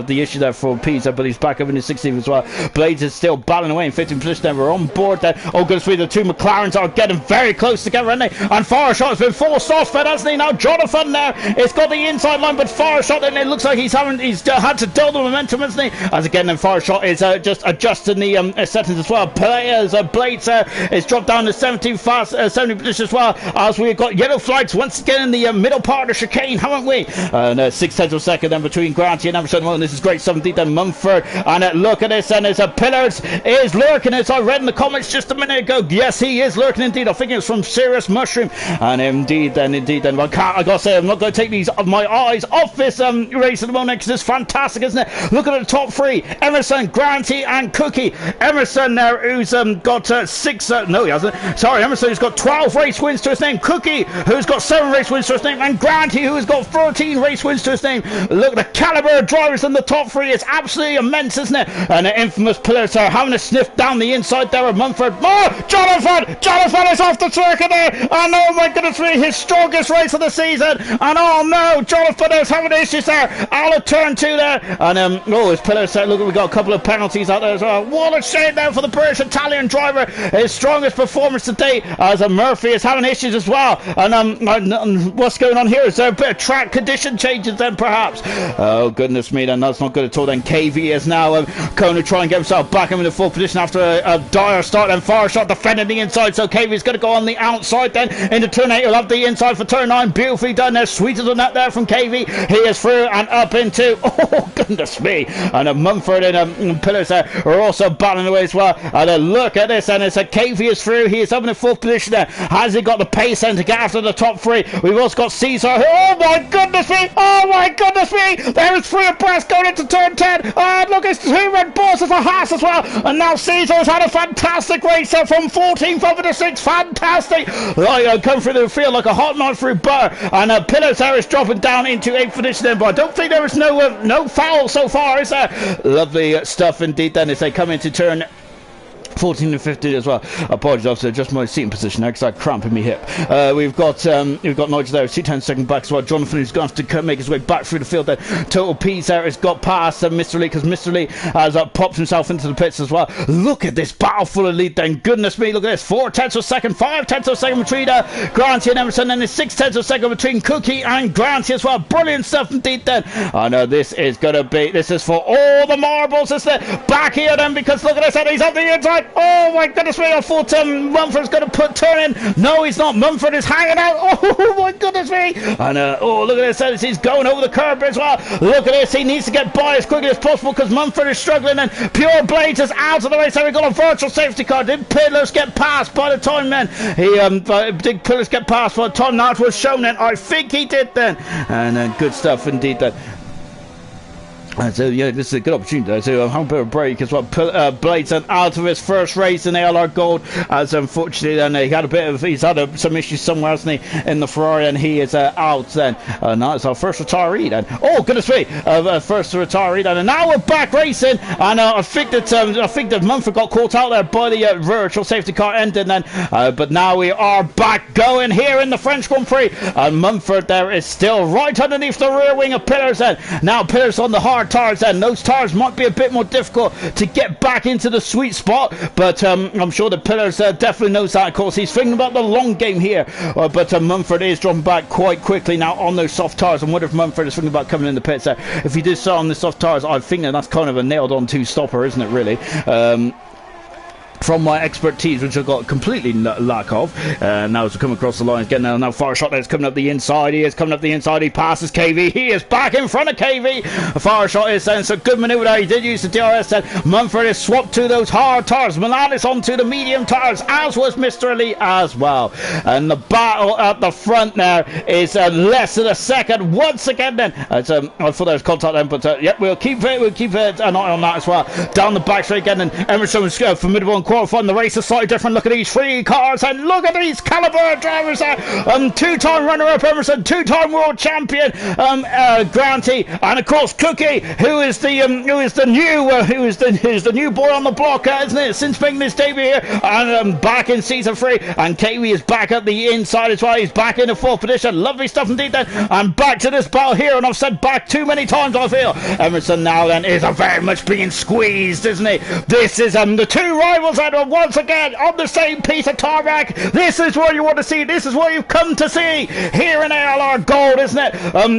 the issue there for Pisa, but he's back up in the 16th as well. Blades is still battling away in 15th position then. We're on board then. Oh goodness me, the 2 McLarens are getting very close together, aren't they? And Farshot has been forced off, but hasn't he? Now Jonathan there, it's got the inside line, but Farshot then, it looks like he's had to dull the momentum, hasn't he? As again then Farshot is just adjusting the settings as well. Blades is dropped down to 70th position as well, as we've got yellow flags once again in the middle part of the chicane, haven't we? And 6/10 of a second then then between Granty and Emerson. Well, this is great stuff indeed. Then Mumford, and look at this, and it's a Pillars is lurking. As I read in the comments just a minute ago, yes, he is lurking indeed. I think it's from Serious Mushroom, and indeed then well, I gotta say, I'm not going to take my eyes off this race at the moment, because it's fantastic, isn't it? Look at the top three: Emerson, Granty, and Cookie. Emerson there, who's got 6. No, he hasn't. Sorry, Emerson, who's got 12 race wins to his name. Cookie, who's got 7 race wins to his name, and Granty, who has got 13 race wins to his name. Look, the caliber of drivers in the top 3 is absolutely immense, isn't it? And the infamous Pillars are having a sniff down the inside there of Mumford. Oh, Jonathan is off the circuit there, and oh my goodness me, his strongest race of the season, and oh no, Jonathan is having issues there out of turn 2 there, and oh, his Pillars there. Look, we got a couple of penalties out there as well. What a shame there for the British Italian driver, his strongest performance to date, as Murphy is having issues as well, and what's going on here? Is there a bit of track condition changes then perhaps? Oh goodness me, then that's not good at all. Then KV is now going to try and get himself back into full position after a dire start, and far shot defending the inside, so KV is going to go on the outside then into turn 8. He'll have the inside for turn 9, beautifully done there, sweet as a nut there from KV. He is through and up into, oh goodness me, and Mumford and Pillars there are also battling away as well, and look at this, and it's a KV is through. He is up in the full position there. Has he got the pace then to get after the top 3? We've also got Caesar. Oh my goodness me, there is 3 abreast going into turn 10, and look, it's 2 Red Bulls as a Haas as well, and now Caesar has had a fantastic race from 14th over to 6th, fantastic, come through the field like a hot knife through butter, and Pillars there is dropping down into 8th position then, but I don't think there is no foul so far, is there? Lovely stuff indeed then as they come into turn 14 and 15 as well. Apologies, officer, just my seating position there because I had cramp in my hip. We've got Nigel there, 2 10 back as well. Jonathan, who's going to have to make his way back through the field there. Total Peace there has got past Mr. Lee, because Mr. Lee has popped himself into the pits as well. Look at this battle full of lead then, goodness me, look at this, 4 tenths of a second, 5 tenths of a second between Granty and Emerson, and then 6 tenths of a second between Cookie and Granty as well. Brilliant stuff indeed then. I know this is for all the marbles, isn't it? Back here then, because look at this, and he's on the inside. Oh my goodness me, I thought Mumford's going to turn in. No, he's not. Mumford is hanging out. Oh my goodness me. And oh, look at this, he's going over the curb as well. Look at this, he needs to get by as quickly as possible because Mumford is struggling, and Pure Blades is out of the race. So we got a virtual safety car. Did Pillars get past by the time then? Did Pillars get past by the time that was shown then? I think he did then. And good stuff indeed then. So yeah, this is a good opportunity to have a bit of a break as well. Blades out of his first race in ALR Gold, as unfortunately then he's had some issues somewhere, hasn't he, in the Ferrari, and he is out then. Now it's our first retiree then. Oh goodness me, first retiree then, and now we're back racing, and I think that Mumford got caught out there by the virtual safety car ending then, but now we are back going here in the French Grand Prix, and Mumford there is still right underneath the rear wing of Pillars then. Now Pillars on the hard tires then. Those tires might be a bit more difficult to get back into the sweet spot, but I'm sure the Pillars definitely knows that. Of course, he's thinking about the long game here, but Mumford is dropping back quite quickly now on those soft tires. I wonder if Mumford is thinking about coming in the pits there. If he did start on the soft tires, I think that's kind of a nailed on 2 stopper, isn't it, really? From my expertise, which I've got completely lack of. Now as we come across the lines, getting now far shot there, it's coming up the inside. He is coming up the inside. He passes KV. He is back in front of KV. A far shot is then, so good manoeuvre there. He did use the DRS then. Mumford is swapped to those hard tires. Milan is onto the medium tires, as was Mr. Elite as well. And the battle at the front there is less than a second once again then. I thought there was contact then, but yep, we'll keep an eye on that as well. Down the back straight again, and Emerson was formidable and qualifying. The race is slightly different. Look at these 3 cars, and look at these caliber drivers there. 2-time runner-up Emerson, 2-time world champion Granty, and of course Cookie, who is the new boy on the block, isn't it? Since making his debut here, and back in season 3, and Kiwi is back at the inside as well. He's back in the 4th position. Lovely stuff indeed then. And back to this battle here, and I've said back too many times, I feel. Emerson now then is very much being squeezed, isn't he? This is the 2 rivals and once again on the same piece of tarmac. This is what you want to see. This is what you've come to see here in ALR Gold, isn't it?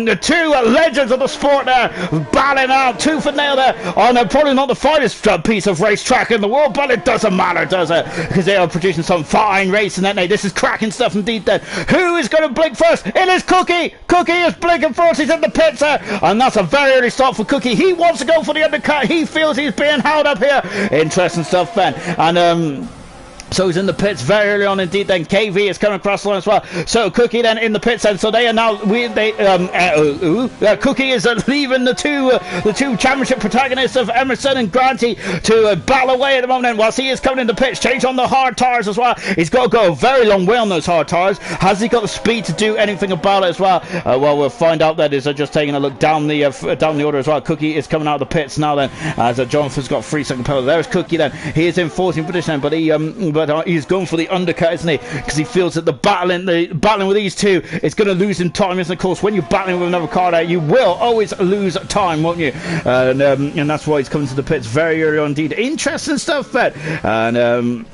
The two legends of the sport there battling out tooth and nail there on probably not the finest piece of racetrack in the world, but it doesn't matter, does it? Because they are producing some fine racing, aren't they? This is cracking stuff indeed then. Who is going to blink first? It is Cookie. Cookie is blinking first. He's in the pits there, and that's a very early start for Cookie. He wants to go for the undercut. He feels he's being held up here. Interesting stuff, Ben. And so he's in the pits very early on indeed. Then KV is coming across the line as well. So Cookie then in the pits, and so they are now Cookie is leaving the two championship protagonists of Emerson and Granty to battle away at the moment. Whilst he is coming in the pits, change on the hard tires as well. He's got to go a very long way on those hard tires. Has he got the speed to do anything about it as well? Well, we'll find out. That is just taking a look down the order as well. Cookie is coming out of the pits now then, as Jonathan's got 3 second penalty. There's Cookie then. He is in 14th position, but he's going for the undercut, isn't he? Because he feels that the battling with these two is going to lose him time. Isn't it? Of course, when you're battling with another car there, you will always lose time, won't you? And that's why he's coming to the pits very early on indeed. Interesting stuff, Ben. And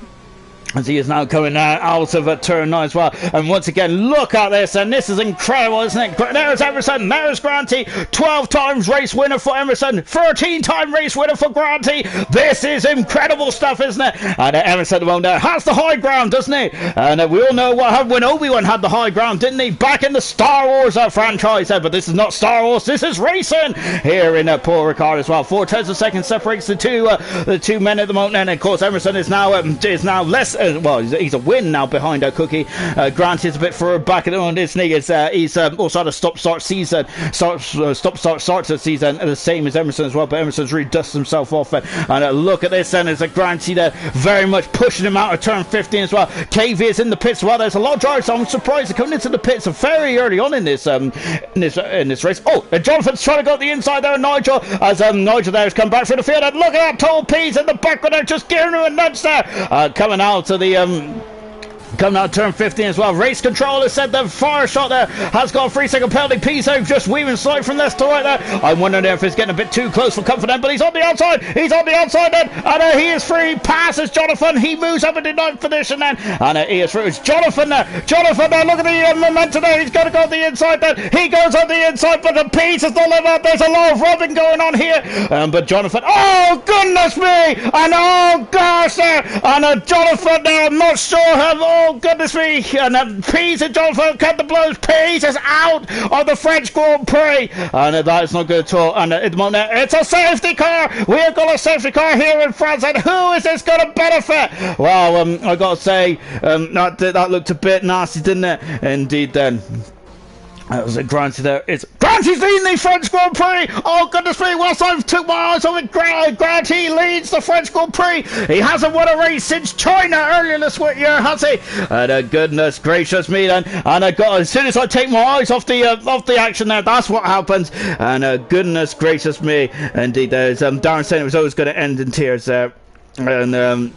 as he is now coming out of turn 9 as well. And once again, look at this, and this is incredible, isn't it? There's Emerson, there's Granty, 12 times race winner for Emerson, 13-time race winner for Granty. This is incredible stuff, isn't it? And Emerson at the moment has the high ground, doesn't he? And we all know what happened when Obi-Wan had the high ground, didn't he? Back in the Star Wars franchise, but this is not Star Wars, this is racing here in Paul Ricard as well. 4 tenths of a second separates the two men at the moment, and of course Emerson is now less. Well, he's a win now behind Cookie. Grant is a bit further back at the moment, isn't he? He's also had a stop-start season, start to season, the same as Emerson as well. But Emerson's really dusted himself off. And look at this, and there's a Granty there, very much pushing him out of turn 15 as well. KV is in the pits as well. There's a lot of drivers, so I'm surprised they're coming into the pits very early on in this race. Oh, and Jonathan's trying to go to the inside there, Nigel, as Nigel there has come back through the field. And look at that, Toll P's in the background there, just giving him a nudge there, coming out to the coming out turn 15 as well. Race controller said the fire shot there has got a 3 second penalty. Piso just weaving slide from left to right there. I'm wondering if it's getting a bit too close for comfort then, but he's on the outside. He's on the outside then, and he is free. Passes Jonathan. He moves up into 9th position then, and he is through. It's Jonathan there. Jonathan there. Look at the momentum there. He's got to go on the inside then. He goes on the inside, but the piece is not like that. There's a lot of rubbing going on here. But Jonathan, oh goodness me, and oh gosh there, and Jonathan there. I'm not sure how. Oh goodness me! And Pease and Jonathan cut the blows. Pease is out of the French Grand Prix, and that is not good at all. And at the moment, it's a safety car. We have got a safety car here in France, and who is this going to benefit? Well, I got to say, that looked a bit nasty, didn't it? Indeed, then. That was a Granty there. It's Granty's leading the French Grand Prix. Oh goodness me! Whilst I took my eyes off it, Granty leads the French Grand Prix. He hasn't won a race since China earlier this year, has he? And goodness gracious me, then. And as soon as I take my eyes off the action there, that's what happens. And goodness gracious me, indeed. There's Darren saying it was always going to end in tears there, and.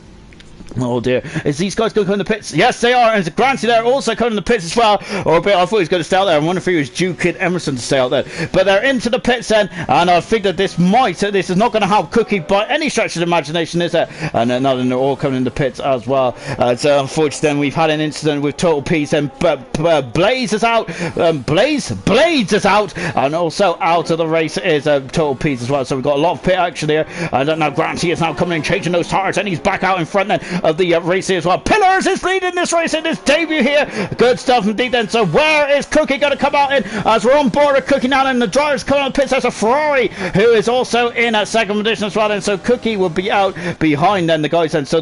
Oh dear, is these guys going to come in the pits? Yes, they are, and it's Granty there also coming in the pits as well. Or a bit, I thought he was going to stay out there. I wonder if he was due Kid Emerson to stay out there. But they're into the pits then, and I think that this is not going to help Cookie by any stretch of the imagination, is it? And now they're all coming in the pits as well. So unfortunately, then we've had an incident with Total Peace, and Blaze is out. Blades is out, and also out of the race is Total Peace as well. So we've got a lot of pit action here. And now Granty is now coming and changing those tires, and he's back out in front then of the race here as well. Pillars is leading this race in his debut here. Good stuff indeed then. So where is Cookie going to come out in as we're on board with Cookie now, and the driver's coming on pits? There's a Ferrari who is also in at 2nd position as well, and so Cookie will be out behind then the guys then. So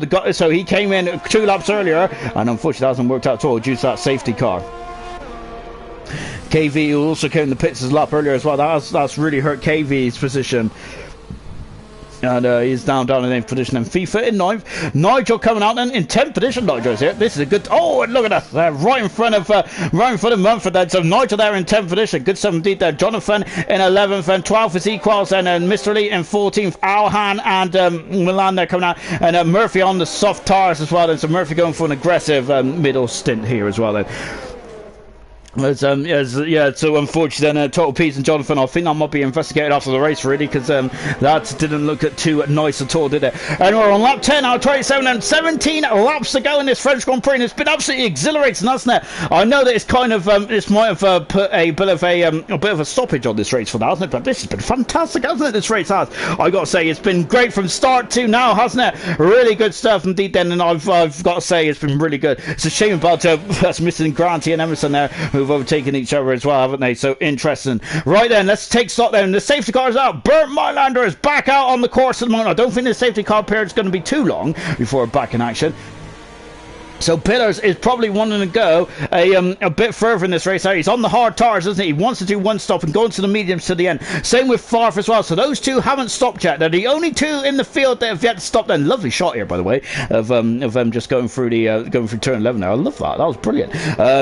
he came in 2 laps earlier, and unfortunately that hasn't worked out at all due to that safety car. KV who also came in the pits a lap earlier as well. That's really hurt KV's position. And he's down in 8th position, and FIFA in 9th. Nigel coming out then in 10th position. Nigel's here. This is a good. Oh, and look at that! Right in front of Mumford then. So Nigel there in 10th position. Good stuff indeed there. Jonathan in 11th, and 12th is Equals, and Mr. Lee in 14th. Alhan and Milan there coming out, and Murphy on the soft tires as well. Then so Murphy going for an aggressive middle stint here as well then. Yeah, so unfortunately then Total Peace and Jonathan, I think I might be investigated after the race really, because that didn't look too nice at all, did it? And we're on lap 10 out of 27 and 17 laps to go in this French Grand Prix, and it's been absolutely exhilarating, hasn't it? I know that it's kind of this might have put a bit of a stoppage on this race for now, hasn't it? But this has been fantastic, hasn't it? This race has. I got to say, it's been great from start to now, hasn't it? Really good stuff indeed then, and I've got to say it's been really good. It's a shame about that's missing Granty and Emerson there, who've overtaken each other as well, haven't they? So interesting. Right then, let's take stock then. The safety car is out. Bernd Mailander is back out on the course at the moment. I don't think the safety car period is going to be too long before back in action. So Pillars is probably wanting to go a bit further in this race. He's on the hard tires, isn't he? He wants to do one stop and go into the mediums to the end. Same with Farf as well. So those two haven't stopped yet. They're the only two in the field that have yet to stop. Then lovely shot here, by the way, of them just going through turn 11 there. I love that. That was brilliant.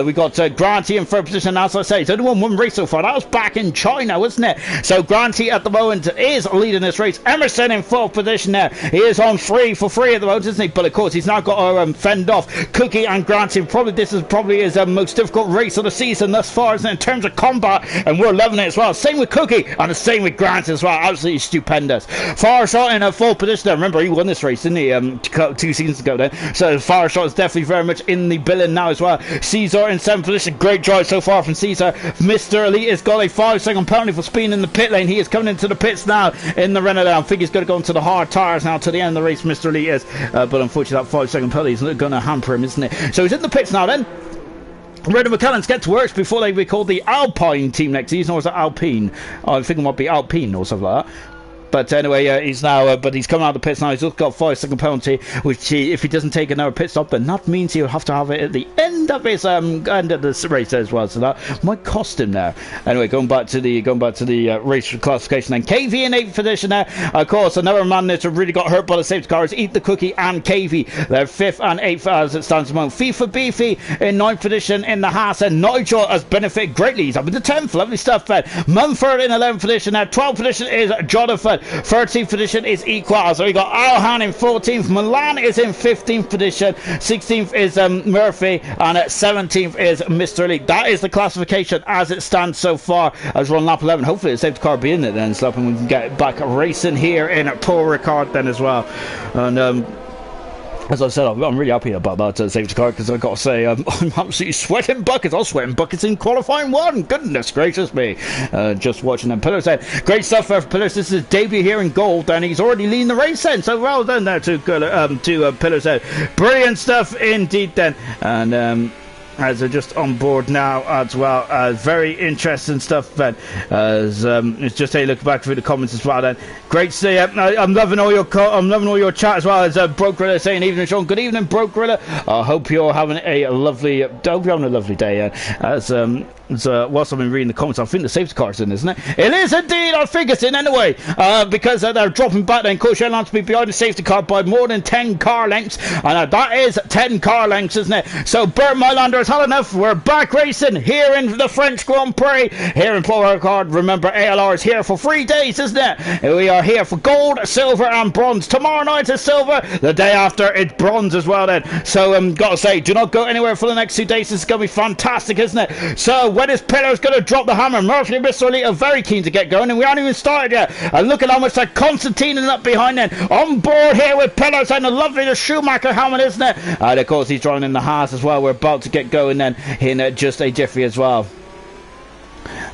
We got Granty in third position now. So I say he's only won one race so far. That was back in China, wasn't it? So Granty at the moment is leading this race. Emerson in fourth position there. He is on 3 for 3 at the moment, isn't he? But of course he's now got to fend off Cookie and Granty. This is probably his most difficult race of the season thus far, isn't it, in terms of combat, and we're loving it as well. Same with Cookie and the same with Granty as well. Absolutely stupendous. Farshot in a full position there. Remember, he won this race, didn't he, 2 seasons ago then? So Farshot is definitely very much in the billing now as well. Caesar in 7th position. Great drive so far from Caesar. Mr. Elite has got a 5-second penalty for speeding in the pit lane. He is coming into the pits now in the Renault. I think he's going to go into the hard tyres now to the end of the race, Mr. Elite is. But unfortunately, that 5-second penalty is going to hamper him, isn't it? So he's in the pits now then. Red and McCullens get to work before they be called the Alpine team next season, or is it Alpine? I think it might be Alpine or something like that. But anyway, he's now, but he's coming out of the pits now. He's just got a 5-second penalty, which if he doesn't take another pit stop, then that means he'll have to have it at the end of his end of the race as well. So that might cost him now. Anyway, going back to the race classification. Then KV in 8th position there. Of course, another man that's really got hurt by the safety cars. Eat the Cookie and KV. They're 5th and 8th as it stands at the moment. FIFA Beefy in 9th position in the Haas, and Nigel has benefited greatly. He's up in the 10th. Lovely stuff, Ben. Mumford in 11th position there. 12th position is Jonathan. 13th position is Equal. So we got Alhan in 14th. Milan is in 15th position. 16th is Murphy, and 17th is Mr. Elite. That is the classification as it stands so far as we're on lap 11. Hopefully the safety car will be in it then, so we can get back racing here in Paul Ricard then as well. And as I said, I'm really happy about that safety car, because I've got to say, I'm absolutely sweating buckets. I was sweating buckets in qualifying 1. Goodness gracious me. Just watching them. Pillars then. Great stuff for Pillars. This is his debut here in gold, and he's already leading the race then. So well done there to Pillars then. Brilliant stuff indeed then. And as they're just on board now as well. Very interesting stuff then. As it's just a look back through the comments as well then. Great to see. I'm loving all your chat as well. As Broke Gorilla saying, evening Sean. Good evening, Broke Gorilla. I hope you're having a lovely day. So whilst I've been reading the comments, I think the safety car's in, isn't it? It is indeed. I think it's in anyway, because they're dropping back then. Coach Airline to be behind the safety car by more than 10 car lengths, and that is 10 car lengths, isn't it? So Bernd Mailander has had enough. We're back racing here in the French Grand Prix here in Paul Ricard. Remember, ALR is here for 3 days, isn't it? We are here for gold, silver and bronze. Tomorrow night is silver, the day after it's bronze as well then. So gotta say, do not go anywhere for the next 2 days. This is gonna be fantastic, isn't it? So when is Pillar's going to drop the hammer? Murphy and Mr. Elite are very keen to get going, and we haven't even started yet. And look at how much that Constantine is up behind then. On board here with Pillars, and a lovely the Schumacher helmet, isn't it? And of course he's driving in the Haas as well. We're about to get going then in just a jiffy as well.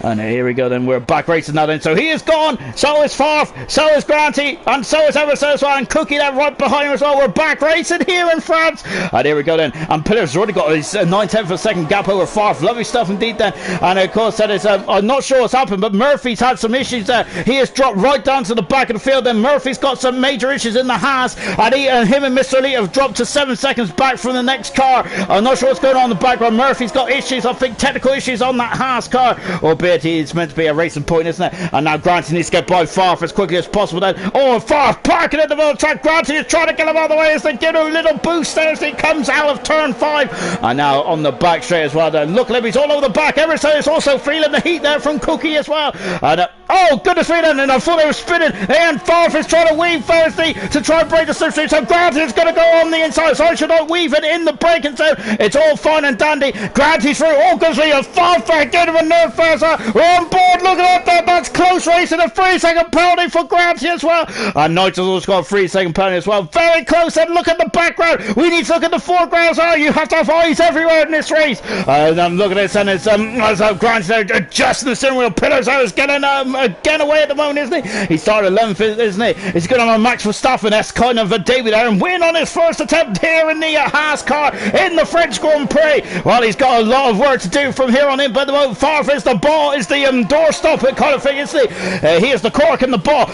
And here we go then, we're back racing now then. So he is gone, so is Farf, so is Granty, and so is Emerson as well, and Cookie there right behind him as well. We're back racing here in France. And here we go then, and Pillars has already got his 9/10 of a second gap over Farf. Lovely stuff indeed then. And of course that is, I'm not sure what's happened, but Murphy's had some issues there. He has dropped right down to the back of the field then. Murphy's got some major issues in the Haas, and him and Mr. Elite have dropped to 7 seconds back from the next car. I'm not sure what's going on in the background. Murphy's got issues, I think technical issues on that Haas car, albeit it's meant to be a racing point, isn't it? And now Granty needs to get by Farf as quickly as possible then. Oh, and Farf parking at the middle of the track. Granty is trying to get him out of the way as they give him a little boost there as he comes out of turn 5. And now on the back straight as well then. Look at him, he's all over the back. Emerson is also feeling the heat there from Cookie as well. And Oh, goodness me, then, and I thought they were spinning, and Farf is trying to weave firstly to try and break the slipstream, so Grant is going to go on the inside, so I should not weave it in the breaking zone. It's all fine and dandy. Grant is through. Oh, goodness me, a Farf again of a nerve first. We're on board, look at that, that's close racing, a 3-second penalty for Grant as well. And Nigel's also got a 3-second penalty as well. Very close, and look at the background. We need to look at the foreground as well. You have to have eyes everywhere in this race. And look at this, and it's Grant's there adjusting the steering wheel. Pillars out is getting again away at the moment, isn't he? He started 11th, isn't he? He's going on Max Verstappen. That's kind of a debut there and win on his first attempt here in the Haas car in the French Grand Prix. Well, he's got a lot of work to do from here on in, but the moment Farf is the ball, is the doorstop kind of thing, isn't he? He is the cork in the ball.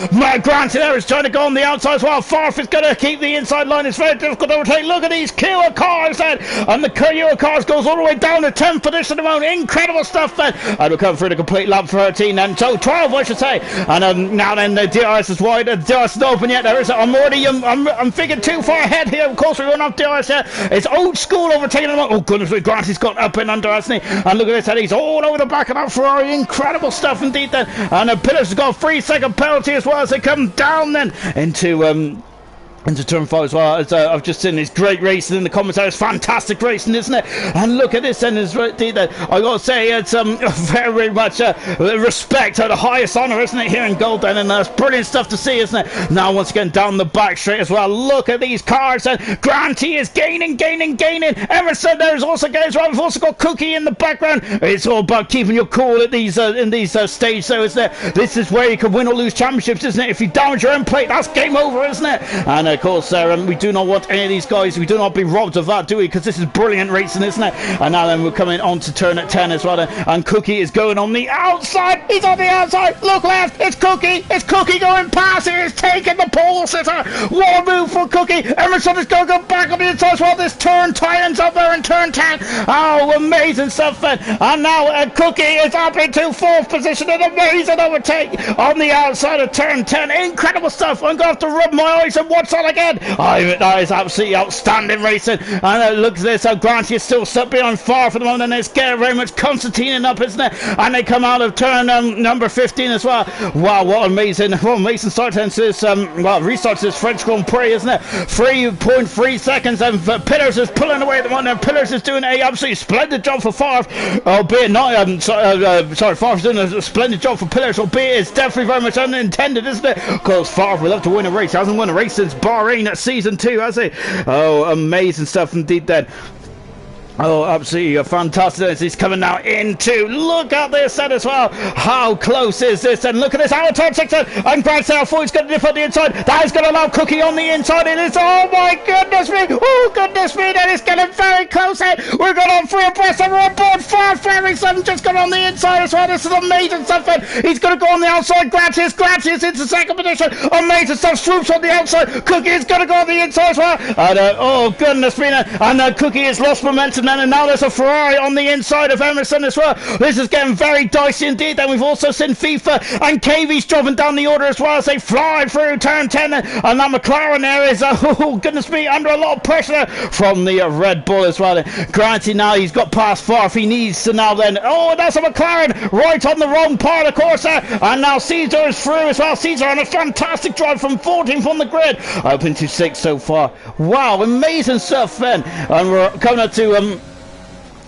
Grant there is trying to go on the outside as well. Farf is going to keep the inside line. It's very difficult to overtake. Look at these Kia cars then, and the Kia cars goes all the way down to 10th position at the moment. Incredible stuff then. And we'll come through the complete lap 13 and so 12 I should say. And now then the DRS is wide. The DRS is not open yet. There is I'm already I'm thinking too far ahead here. Of course we won't have DRS yet. It's old school overtaking them. Oh goodness me, Grant has got up and under, hasn't he? And look at this head, he's all over the back of that Ferrari. Incredible stuff indeed then. And the Pillars has got a 3-second penalty as well as they come down then into turn 5 as well. As I've just seen this great racing in the comments. It's fantastic racing, isn't it? And look at this, and it's indeed that I got to say it's very much respect at the highest honour, isn't it, here in Golden, and that's brilliant stuff to see, isn't it? Now once again down the back straight as well. Look at these cars, and Granty is gaining. Emerson there is also going as well. We've also got Cookie in the background. It's all about keeping your cool at these in these stages, so isn't it? This is where you can win or lose championships, isn't it? If you damage your own plate, that's game over, isn't it? And of course, we do not want any of these guys. We do not be robbed of that, do we? Because this is brilliant racing, isn't it? And now then we're coming on to turn at 10 as well. And Cookie is going on the outside. He's on the outside. Look left. It's Cookie. It's Cookie going past. He is taking the pole sitter. What a move for Cookie. Emerson is going to go back on the inside as well. This turn tightens up there in turn 10. Oh, amazing stuff then. And now Cookie is up into 4th position. An amazing overtake on the outside of turn 10. Incredible stuff. I'm going to have to rub my eyes and watch that again. That is absolutely outstanding racing. And look at this, how Grant is still stuck behind Far for the moment, and it's getting very much Constantine up, isn't it? And they come out of turn number 15 as well. Wow, what amazing start to this restarts this French Grand Prix, isn't it? 3.3 seconds, and Pillars is pulling away at the moment, and Pillars is doing a absolutely splendid job for Favre, albeit not Favre's doing a splendid job for Pillars, albeit it's definitely very much unintended, isn't it? Because Favre would love to win a race. He hasn't won a race since Bahrain at season 2, has he? Oh, amazing stuff indeed then. Oh, absolutely fantastic. He's coming now into, look at this then as well. How close is this? And look at this, out of turn 6, and Grant Southwood is going to dip on the inside. That is going to allow Cookie on the inside. It is, oh my goodness me. Oh, goodness me. That is getting very close here. We're going on 3 abreast and we're on board. Ferry7 just got on the inside as well. This is amazing stuff then. He's going to go on the outside. Grant is into 2nd position. Amazing stuff. Swoops on the outside. Cookie is going to go on the inside as well. And, oh, goodness me. And Cookie has lost momentum. And now there's a Ferrari on the inside of Emerson as well. This is getting very dicey indeed. Then we've also seen FIFA and KV's dropping down the order as well as they fly through turn 10. And that McLaren there is, oh goodness me, under a lot of pressure from the Red Bull as well. Granted, now he's got past Farf. He needs to now then, oh, that's a McLaren right on the wrong part of course there. And now Caesar is through as well. Caesar on a fantastic drive from 14th on the grid up into 6th so far. Wow, amazing stuff then. And we're coming up to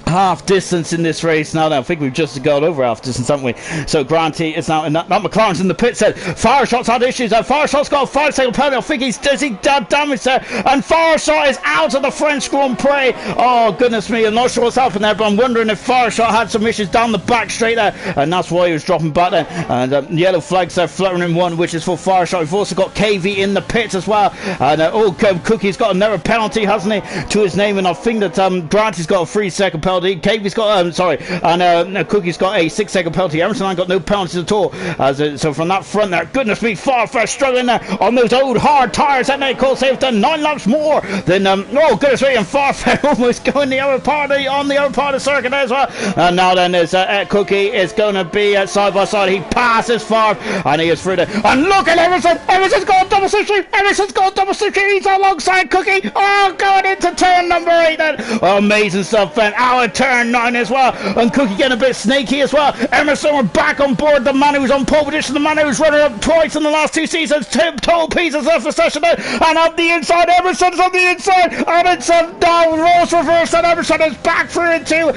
half distance in this race now. I think we've just got over half distance, haven't we? So Granty is now in that McLaren's in the pit set. Fireshot's had issues. Fireshot's got a 5-second penalty. I think he's damage there. And Fireshot is out of the French Grand Prix. Oh goodness me, I'm not sure what's happened there, but I'm wondering if Fireshot had some issues down the back straight there, and that's why he was dropping back there. And yellow flags there fluttering in 1, which is for Fireshot. We've also got KV in the pits as well. And Cookie's got another penalty, hasn't he, to his name, and I think that Granty's got a 3-second penalty. KV's got and Cookie's got a 6-second penalty. Emerson ain't got no penalties at all. So from that front there, goodness me, far struggling there on those old hard tyres, and they of course they've done 9 laps more than oh goodness me, and Farfair almost going the other part on the other part of the circuit as well. And now then there's Cookie is going to be side by side. He passes Farf and he is through there. And look at Emerson. Emerson's got double slipstream. Emerson's got double slipstream. He's alongside Cookie. Oh, going into turn number 8 then. Oh, amazing stuff then. Our turn 9 as well, and Cookie getting a bit snaky as well. Emerson, we're back on board. The man who's on pole position, the man who's running up twice in the last 2 seasons. Total pieces left the session there, and up the inside, Emerson's on the inside, and it's down, roles reverse, and Emerson is back through into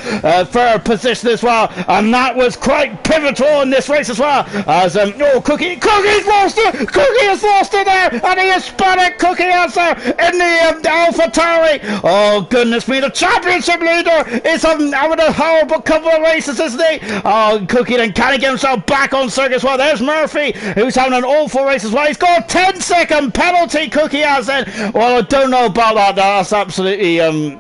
third position as well, and that was quite pivotal in this race as well, as Cookie's lost it, Cookie has lost it there, and he has spun it. Cookie has there in the Alpha Tauri. Oh goodness me, the championship leader is having a horrible couple of races, isn't he? Oh, Cookie then can he get himself back on circuit as well. There's Murphy, who's having an awful race as well. He's got a 10-second penalty, Cookie has then. Well, I don't know about that. That's absolutely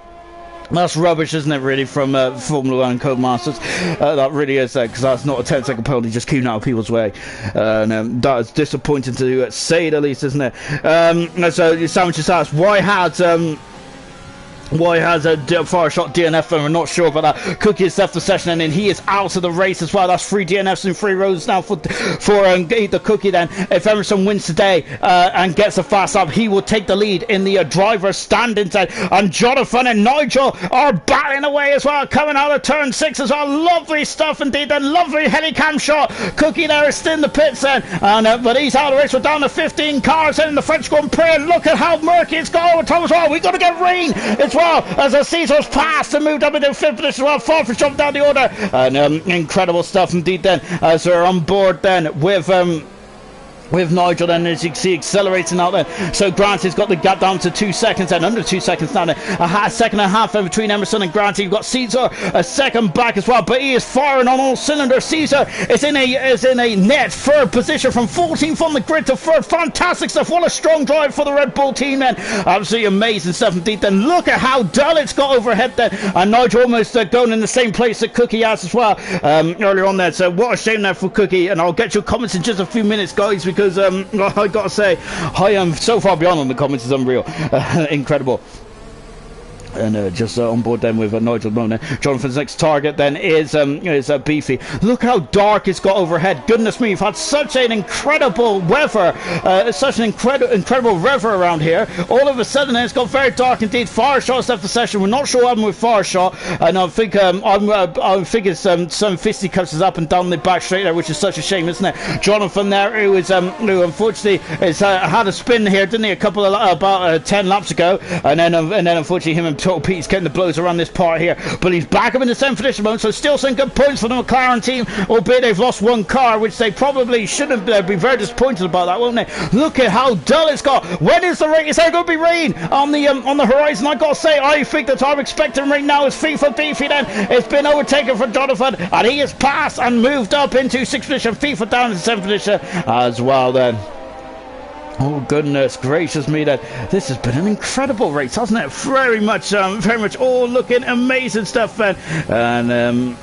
that's rubbish, isn't it, really, from Formula 1 Codemasters? That really is, because that's not a 10-second penalty, just keeping out of people's way. And that is disappointing to say the least, isn't it? So, Sandwich just asked, why has a far shot DNF, and we're not sure about that. Cookie has left the session, and then he is out of the race as well. That's 3 DNFs and 3 rows now for the Cookie then. If Emerson wins today and gets a fast lap, he will take the lead in the driver's standings then. And Jonathan and Nigel are battling away as well, coming out of turn 6 as well. Lovely stuff indeed, then. Lovely helicam shot. Cookie there is still in the pits then, and but he's out of the race. We're down to 15 cars in the French Grand Prix, and look at how murky it's got over top as well. We've got to get rain as well, as the Caesar's passed and moved up into 5th position as well. Farfus jumped down the order, and incredible stuff indeed then, as we're on board then with Nigel then, as you can see, accelerating out there. So Granty's got the gap down to 2 seconds and under 2 seconds now. A second and a half in between Emerson and Granty. You've got Caesar a second back as well, but he is firing on all cylinders. Caesar is in a net third position, from 14th on the grid to third. Fantastic stuff. What a strong drive for the Red Bull team then. Absolutely amazing stuff indeed then. Look at how dull it's got overhead then, and Nigel almost going in the same place that Cookie has as well earlier on there. So what a shame there for Cookie, and I'll get your comments in just a few minutes, guys, because I gotta say, I am so far beyond on the comments. Is unreal. Incredible. And just on board then with Nigel Mona. Jonathan's next target then is Beefy. Look how dark it's got overhead. Goodness me, we've had such an incredible weather, such an incredible weather around here. All of a sudden it's got very dark indeed. Fireshot's left the session. We're not sure what happened with Fireshot, and I think I think it's some fisticuffs is up and down the back straight there, which is such a shame, isn't it? Jonathan there, who unfortunately has had a spin here, didn't he, a couple of about 10 laps ago, and then unfortunately him and Total Pete's getting the blows around this part here, but he's back up in the 7th position moment, so still some good points for the McLaren team, albeit they've lost 1 car, which they probably shouldn't be very disappointed about that, won't they? Look at how dull it's got. When is the rain? Is there going to be rain on the horizon? I gotta say, I think that I'm expecting rain now. As FIFA Beefy then, it's been overtaken for Jonathan, and he has passed and moved up into 6th position. FIFA down to 7th position as well then. Oh goodness gracious me, that this has been an incredible race, hasn't it? Very much all looking amazing stuff, and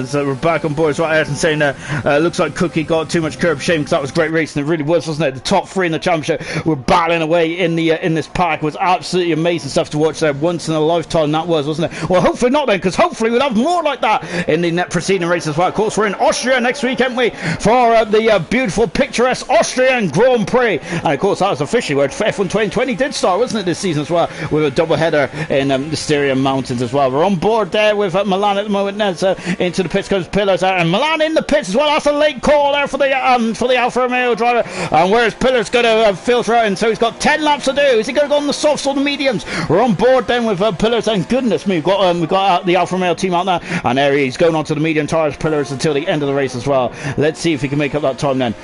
so we're back on board. So what Ayrton saying there, looks like Cookie got too much curb. Shame, because that was a great race, and it really was, wasn't it? The top 3 in the championship were battling away in this pack. It was absolutely amazing stuff to watch there. Once in a lifetime that was, wasn't it? Well, hopefully not then, because hopefully we'll have more like that in the preceding race as well. Of course, we're in Austria next week, aren't we, for the beautiful picturesque Austrian Grand Prix. And of course, that was officially where F1 2020 did start, wasn't it, this season as well, with a double header in the Styrian Mountains as well. We're on board there with Milan at the moment now, so into the pits goes Pillars out, and Milan in the pits as well. That's a late call there for the Alfa Romeo driver, and where's Pillars going to filter out, and so he's got 10 laps to do. Is he going to go on the softs or the mediums? We're on board then with Pillars, and goodness me, we've got the Alfa Romeo team out now, and there he's going on to the medium tires, Pillars, until the end of the race as well. Let's see if he can make up that time then.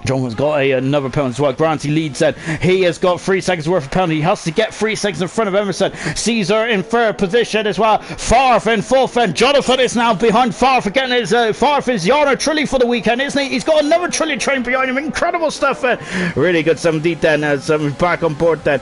John's got another penalty as well. Granty leads then. He has got 3 seconds worth of penalty. He has to get 3 seconds in front of Emerson. Caesar in 3rd position as well. Farf in 4th, and Jonathan is now behind Farf again. Farf is Yana Trilly for the weekend, isn't he? He's got another Trilly train behind him. Incredible stuff. Really good stuff indeed then, as we're back on board then.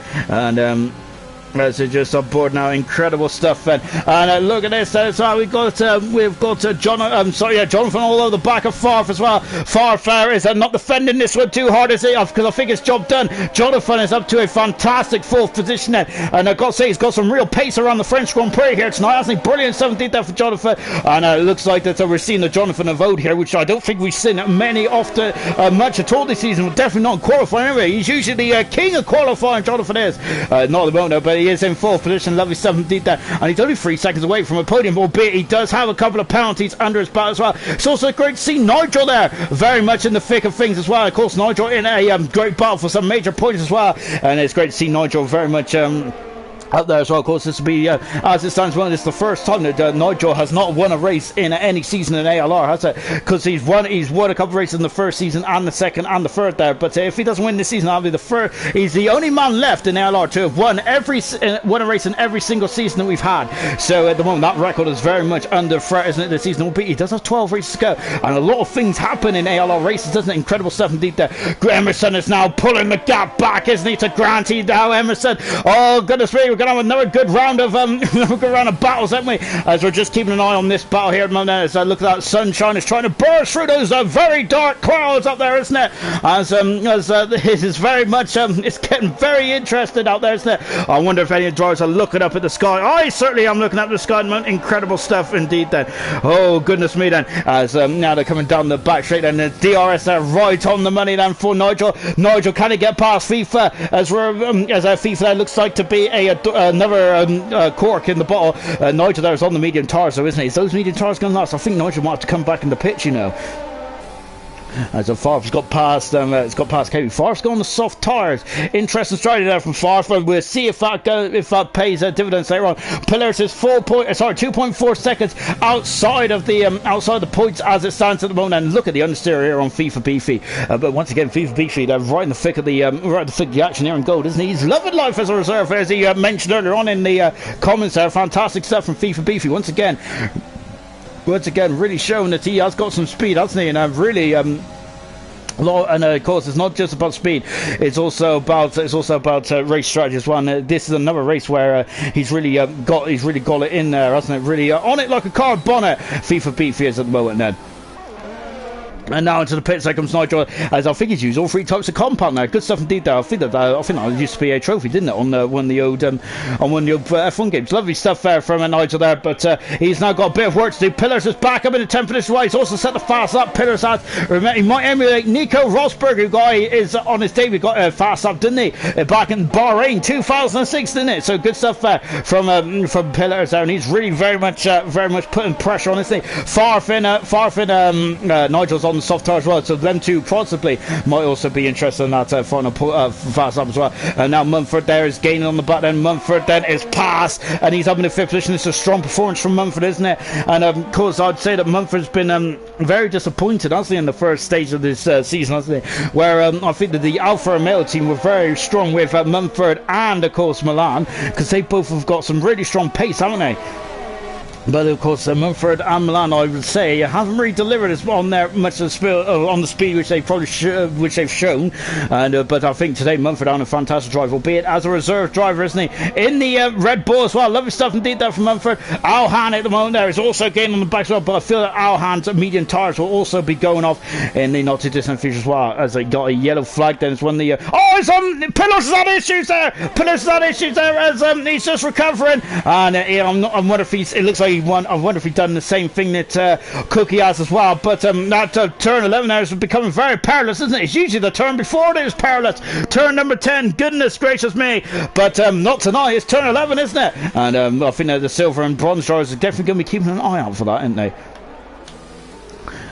And so just on board now, incredible stuff then. And look at this, so we've got Jonathan all over the back of Farf as well. Farf is not defending this one too hard, is he? Because I think it's job done. Jonathan is up to a fantastic 4th position then, and I've got to say he's got some real pace around the French Grand Prix here tonight, hasn't he? Brilliant 17th there for Jonathan, and it looks like that we're seeing the Jonathan of old here, which I don't think we've seen many often much at all this season. Definitely not in qualifying anyway. He's usually the king of qualifying, Jonathan is. Not at the moment though, but he is in fourth position. Lovely stuff indeed there. And he's only 3 seconds away from a podium, albeit he does have a couple of penalties under his belt as well. It's also great to see Nigel there, very much in the thick of things as well. Of course, Nigel in a great battle for some major points as well. And it's great to see Nigel very much out there as well. Of course, this will be as it stands, well, it's the first time that Nigel has not won a race in any season in ALR, has it? Because he's won a couple of races in the first season and the second and the third there. But if he doesn't win this season, that'll be the first. He's the only man left in ALR to have won a race in every single season that we've had. So at the moment, that record is very much under threat, isn't it? This season, albeit he does have 12 races to go, and a lot of things happen in ALR races, doesn't it? Incredible stuff indeed there. Emerson is now pulling the gap back, isn't he, to Granty now. Emerson, oh goodness me, we're going to have another good round of battles, haven't we? As we're just keeping an eye on this battle here at the moment. As I look at that sunshine, is trying to burst through those very dark clouds up there, isn't it? As it is very much it's getting very interested out there, isn't it? I wonder if any drivers are looking up at the sky. I certainly am looking up at the sky at the moment. Incredible stuff indeed then. Oh goodness me then. As now they're coming down the back straight, and the DRS are right on the money then for Nigel. Nigel, can he get past FIFA? As FIFA there looks like to be another cork in the bottle. Nigel there is on the medium tires, though, isn't he? Is those medium tires going to last? I think Nigel might have to come back in the pitch, you know. As Favre's got past, it's got past Katie. Favre's got on the soft tyres. Interesting strategy there from Favre. We'll see if that pays dividends later on. Pillars is 2.4 seconds outside of the points as it stands at the moment. And look at the understeer here on FIFA Beefy. But once again, FIFA Beefy, they're right in the thick of the action here in gold, isn't he? He's loving life as a reserve, as he mentioned earlier on in the comments there. Fantastic stuff from FIFA Beefy once again, really showing that he has got some speed, hasn't he? And really and of course, it's not just about speed; it's also about race strategy as well. And this is another race where he's really got it in there, hasn't it? Really on it like a car bonnet. FIFA Beefy is at the moment then. And now into the pits, there comes Nigel, as I think he's used all 3 types of compound there. Good stuff indeed there. I think that used to be a trophy, didn't it, on one of the old F1 games. Lovely stuff there from Nigel there, but he's now got a bit of work to do. Pillars is back up in the 10th position. He's also set the fast up. Pillars has, he might emulate Nico Rosberg, who is on his debut, got fast up, didn't he? Back in Bahrain 2006, didn't it? So good stuff from Pillars there, and he's really very much putting pressure on this thing. Farfin, Nigel's on soft tire as well, so them two possibly might also be interested in that final fast up as well. And now Mumford there is gaining on the back, then Mumford then is passed, and he's up in the 5th position. It's a strong performance from Mumford, isn't it? And of course, I'd say that Mumford's been very disappointed, hasn't he, in the first stage of this season, hasn't he? Where I think that the Alfa Romeo team were very strong with Mumford and of course Milan, because they both have got some really strong pace, haven't they? But of course, Mumford and Milan, I would say, haven't really delivered as on there much of on the speed which they probably which they've shown. And but I think today Mumford on a fantastic drive, albeit as a reserve driver, isn't he? In the Red Bull as well. Lovely stuff indeed there from Mumford. Alhan at the moment there is also gaining on the back as well, but I feel that Alhan's medium tyres will also be going off in the not too distant future as well, as they got a yellow flag. Then it's one the it's on Pillars has had issues there. Pillars has had issues there as he's just recovering, and I wonder if it looks like. I wonder if he's done the same thing that Cookie has as well. But that turn 11 there is becoming very perilous, isn't it? It's usually the turn before it is perilous. Turn number 10, goodness gracious me. But not tonight, it's turn 11, isn't it? And I think that the silver and bronze drivers are definitely going to be keeping an eye out for that, aren't they?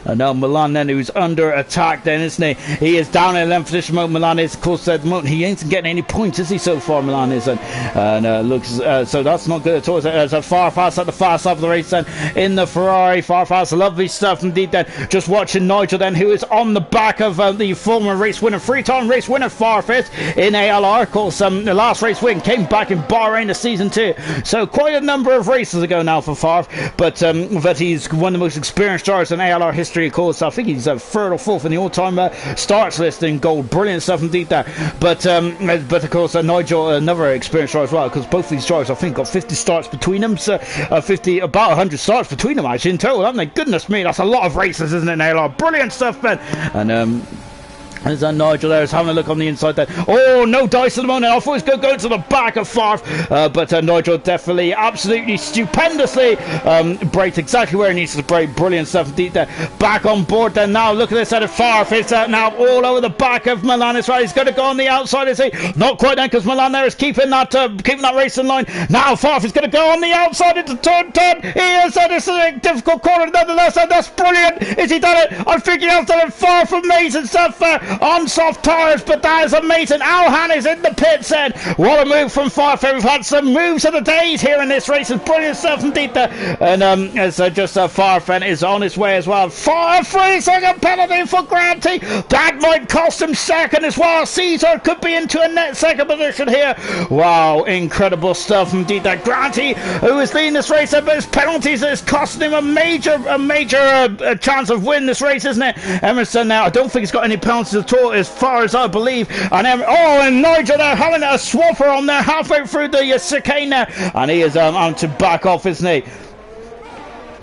And now Milan then, who's under attack then, isn't he? He is down in 11th position. Milan is, of course, at the moment he ain't getting any points, is he, so far? Milan isn't. And looks, so that's not good at all. There's a Farfast at the fast side of the race then in the Ferrari. Farfast, lovely stuff indeed then. Just watching Nigel then, who is on the back of the former race winner, 3-time race winner Farfast in ALR. Of course, the last race win came back in Bahrain of season 2. So quite a number of races ago now for Farf. But he's one of the most experienced drivers in ALR history. Of course, I think he's 3rd or 4th in the all-time starts list in gold. Brilliant stuff indeed there. But of course, Nigel, another experienced driver as well, because both these drivers, I think, got 50 starts between them. So about 100 starts between them actually in total, haven't they? Goodness me, that's a lot of races, isn't it, ALR? Brilliant stuff, Ben. And As Nigel there is having a look on the inside there. Oh, no dice at the moment. I thought it was going to go to the back of Farf. But Nigel definitely, absolutely, stupendously braked exactly where he needs to brake. Brilliant stuff indeed there. Back on board then now. Look at this out of Farf. It's now all over the back of Milan as well. He's going to go on the outside, is he? Not quite then, because Milan there is keeping that race in line. Now Farf is going to go on the outside into turn 10. He is. This is a difficult corner nonetheless. And that's brilliant. Is he done it? I think he has done it. Farf amazing stuff on soft tyres, but that is amazing. Alhan is in the pits then. What a move from Farf. We've had some moves of the days here in this race. It's brilliant stuff indeed there. And as Farf is on his way as well. 3-second penalty for Granty. That might cost him second as well. Caesar could be into a net second position here. Wow, incredible stuff indeed there. Granty, who is leading this race, but his penalties is costing him a major chance of winning this race, isn't it? Emerson now, I don't think he's got any penalties at all, as far as I believe. And Nigel there having a swapper on there halfway through the chicane there, and he is on to back off, isn't he?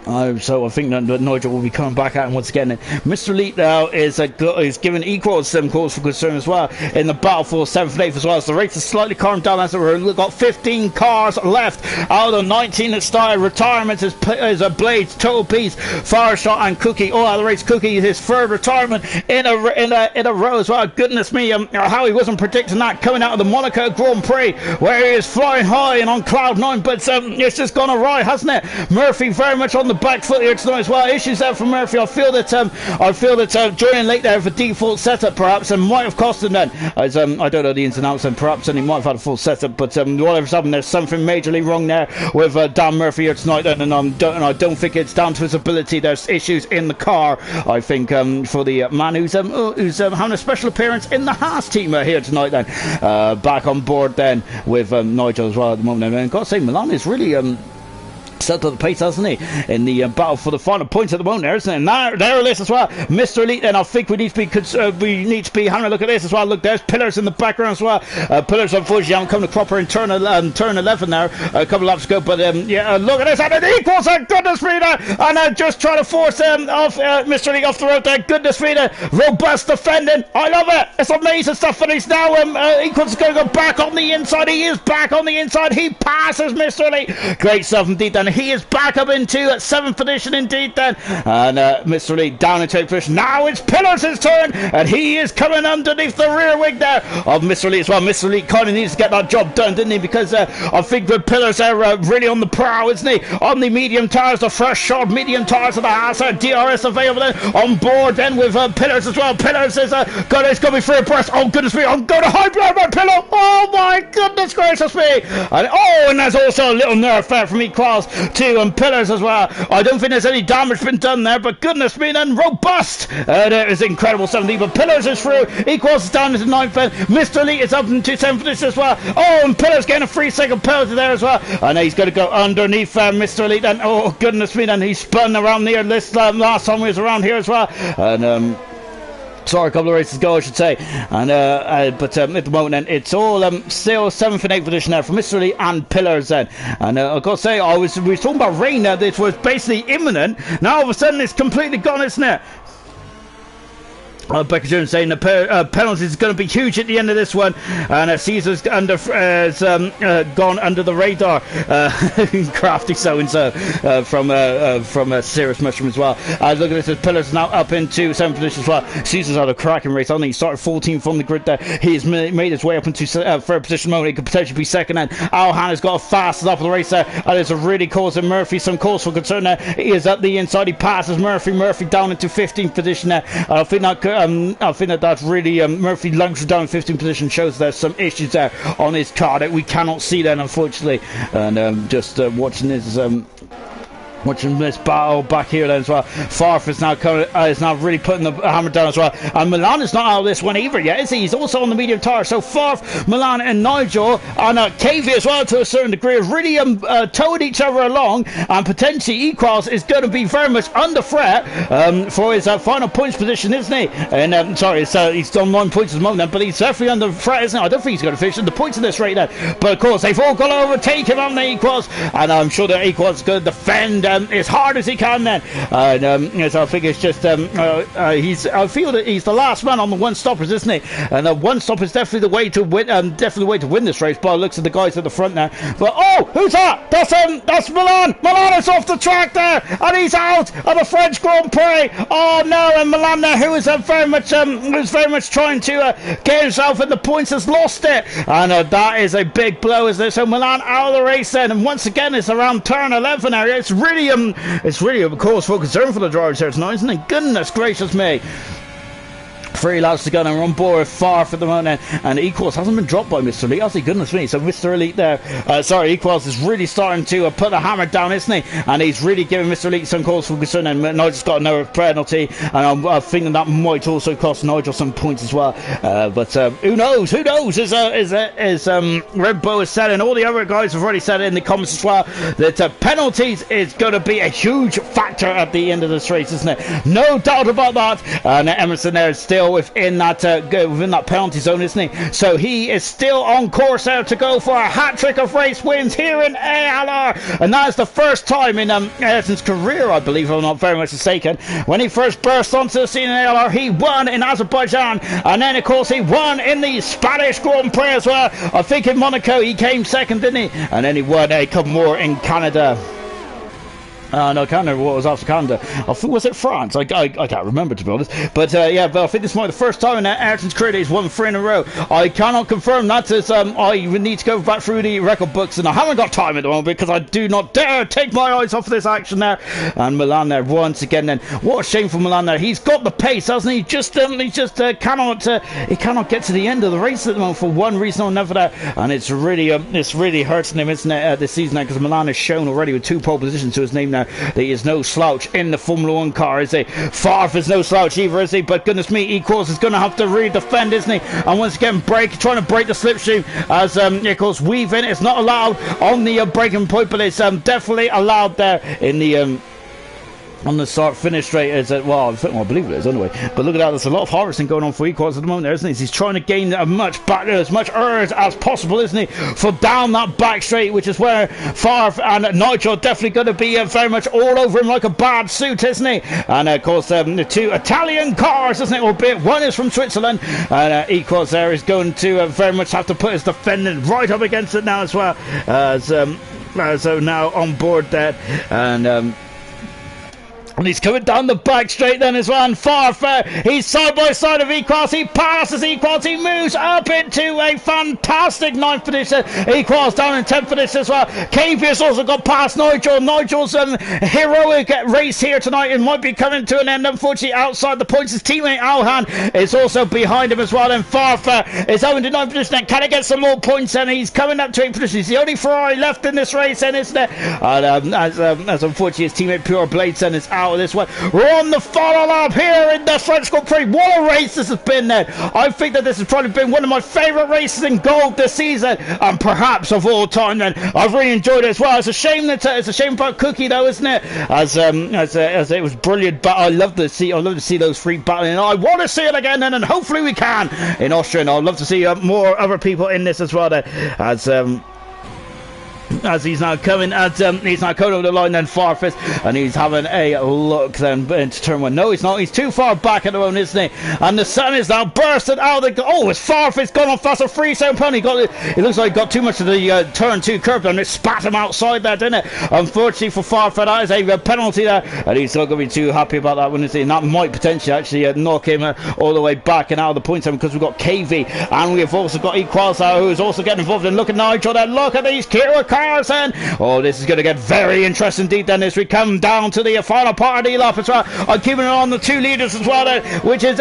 So I think that Nigel will be coming back at him once again. Mr. Elite now is giving equal some cause for concern as well in the battle for 7th and 8th as well. So the race is slightly calmed down as we've got 15 cars left out of 19 that started. Retirement is Blades, Total Peace, Fireshot and Cookie. All out of the race. Cookie, his third retirement in a row as well. Goodness me, how he wasn't predicting that coming out of the Monaco Grand Prix where he is flying high and on cloud 9, but it's just gone awry, hasn't it? Murphy very much on the back foot here tonight as well. Issues there from Murphy. I feel that joining late there with a default setup perhaps and might have cost him then. As I don't know the ins and outs, and perhaps then he might have had a full setup, but whatever's happened, there's something majorly wrong there with Dan Murphy here tonight, and I don't think it's down to his ability. There's issues in the car, I think, for the man who's having a special appearance in the Haas team here tonight then. Back on board then with Nigel as well at the moment, and I've got to say Milan is really set to the pace, hasn't he, in the battle for the final points at the moment there, isn't it? And there it is as well, Mr. Elite. Then I think we need to be having a look at this as well. Look, there's Pillars in the background as well. Pillars unfortunately haven't come to proper in turn 11 there a couple of laps ago, but yeah, look at this, and it equals a goodness me there, and just trying to force off Mr. Elite off the road there. Goodness me there, robust defending. I love it. It's amazing stuff, and he's now Equals is going to go back on the inside. He is back on the inside. He passes Mr. Elite. Great stuff indeed. And he is back up into 7th position indeed then, and Mr. Elite down into 8th position. Now it's Pillars' turn, and he is coming underneath the rear wing there of Mr. Elite as well. Mr. Elite kind of needs to get that job done, didn't he? Because I think the Pillars are really on the prow, isn't he? On the medium tires, the fresh shod medium tires of the Haas, DRS available then on board then with Pillars as well. Pillars is it's going to be free press. Oh goodness me, I'm going to high blow my pillow. Oh my goodness gracious me. And there's also a little nerf there from Equals to Pillars as well. I don't think there's any damage been done there, but goodness me, then robust. There is incredible stuff. But Pillars is through. Equals is down into 9th then. Mr. Elite is up into 7th position as well. Oh, and Pillars getting a 3-second penalty there as well. And he's going to go underneath Mr. Elite then. Oh goodness me, then he spun around near this last time he was around here as well. And sorry, a couple of races ago, I should say. And but at the moment, then it's all still 7th and 8th position there for Mr. Elite and Pillars then. And I've got to say, we were talking about rain there. This was basically imminent. Now all of a sudden, it's completely gone, isn't it? Becca Jones saying the penalty is going to be huge at the end of this one, and Caesar's gone under the radar. Crafty so and so from Serious Mushroom as well. Look at this, Pillars now up into 7th position as well. Caesar's had a cracking race. I think he started 14th from the grid there. He's made his way up into 3rd position moment. He could potentially be second. And Alhan has got a fast off of the race there, and it's really causing Murphy some cause for concern there. He is at the inside. He passes Murphy down into 15th position there. I think that's really Murphy lunges down in 15th position, shows there's some issues there on his car that we cannot see then, unfortunately. And just watching this battle back here then as well. Farf is now really putting the hammer down as well. And Milan is not out of this one either yet, is he? He's also on the medium tire. So Farf, Milan and Nigel and KV as well to a certain degree have really towed each other along, and potentially Equals is going to be very much under threat for his final points position, isn't he? And sorry, he's done 9 points at the moment, but he's definitely under threat, isn't he? I don't think he's going to finish in the points in this rate then. But of course, they've all got to overtake him on the Equals, and I'm sure that Equals is going to defend as hard as he can then. And so I think it's just I feel that he's the last man on the one stoppers, isn't he? And the one stop is definitely the way to win. Definitely the way to win this race. By the looks of the guys at the front now. But oh, who's that? That's Milan. Milan is off the track there, and he's out of the French Grand Prix. Oh no, and Milan there, who was very much trying to get himself in the points, has lost it, and that is a big blow, isn't it? So Milan out of the race then, and once again it's around turn 11 area. It's really of course for concern for the drivers here tonight, isn't it? Goodness gracious me. 3 laps to go, and we're on board far for the moment, and Equals hasn't been dropped by Mr. Elite, has he? Goodness me. So Mr. Elite there, Equals is really starting to put the hammer down, isn't he? And he's really giving Mr. Elite some cause for concern, and Nigel's got another penalty, and I'm thinking that might also cost Nigel some points as well. But who knows? Who knows? As Red Bull has said, and all the other guys have already said it in the comments as well, that penalties is going to be a huge factor at the end of this race, isn't it? No doubt about that. And Emerson there is still within that penalty zone, isn't he? So he is still on course there to go for a hat-trick of race wins here in ALR, and that is the first time in Ayrton's career, I believe, if I'm not very much mistaken. When he first burst onto the scene in ALR, he won in Azerbaijan, and then of course he won in the Spanish Grand Prix as well. I think in Monaco he came second, didn't he? And then he won a couple more in Canada. No, Canada, what was after Canada? Was it France? I can't remember, to be honest. But yeah, but I think this might be the first time in Ayrton's career that he's won 3 in a row. I cannot confirm that, as I need to go back through the record books, and I haven't got time at the moment because I do not dare take my eyes off of this action there. And Milan there once again. Then what a shame for Milan there. He's got the pace, hasn't he? Cannot get to the end of the race at the moment for one reason or another there, and it's really hurting him, isn't it, this season now, because Milan has shown already with 2 pole positions to his name now. He is no slouch in the Formula 1 car, is he? Favre is no slouch either, is he? But goodness me, Equals is going to have to really defend, isn't he? And once again, trying to break the slipstream, as Equals weave in. It's not allowed on the breaking point, but it's definitely allowed there in the on the start finish straight. Is it? Well, I believe it is anyway. But look at that, there's a lot of harvesting going on for Equals at the moment there, isn't he? He's trying to gain as much urge as possible, isn't he, for down that back straight, which is where Favre and Nigel definitely going to be very much all over him like a bad suit, isn't he? And of course the 2 Italian cars, isn't it, albeit one is from Switzerland, and Equals there is going to very much have to put his defendant right up against it now as well, so now on board there, and he's coming down the back straight then as well, and Favre, he's side by side of Equals, he passes Equals, he moves up into a fantastic 9th position, Equals down in 10th position as well. KV has also got past Nigel's heroic race here tonight, and might be coming to an end, unfortunately, outside the points. His teammate Alhan is also behind him as well, and Favre is over to 9th position, and can he get some more points, and he's coming up to 8th position. He's the only Ferrari left in this race, and isn't it? And as unfortunately his teammate Pure Bladesen is out of this one. We're on the final lap here in the French Grand Prix. What a race this has been then. I think that this has probably been one of my favourite races in gold this season, and perhaps of all time then. I've really enjoyed it as well. It's a shame about Cookie though, isn't it? As it was brilliant, but I love to see those 3 battling, and I want to see it again then, and hopefully we can in Austria, and I'd love to see more other people in this as well then, as he's now coming over the line then, Farfus, and he's having a look then into turn 1. No, he's not. He's too far back at the moment, isn't he? And the sun is now bursting out of the... Oh, it's Farfus gone off. That's a 3-second penalty. It looks like he got too much of the turn 2 curb, and it spat him outside there, didn't it? Unfortunately for Farfus, that is a penalty there, and he's not going to be too happy about that one, is he? And that might potentially actually knock him all the way back and out of the points, because we've got KV, and we have also got Equals who is also getting involved. And look at Nigel there. Look at these Kira cars then. Oh, this is going to get very interesting indeed then, as we come down to the final part of the lap as well. I'm keeping it on the 2 leaders as well then, which is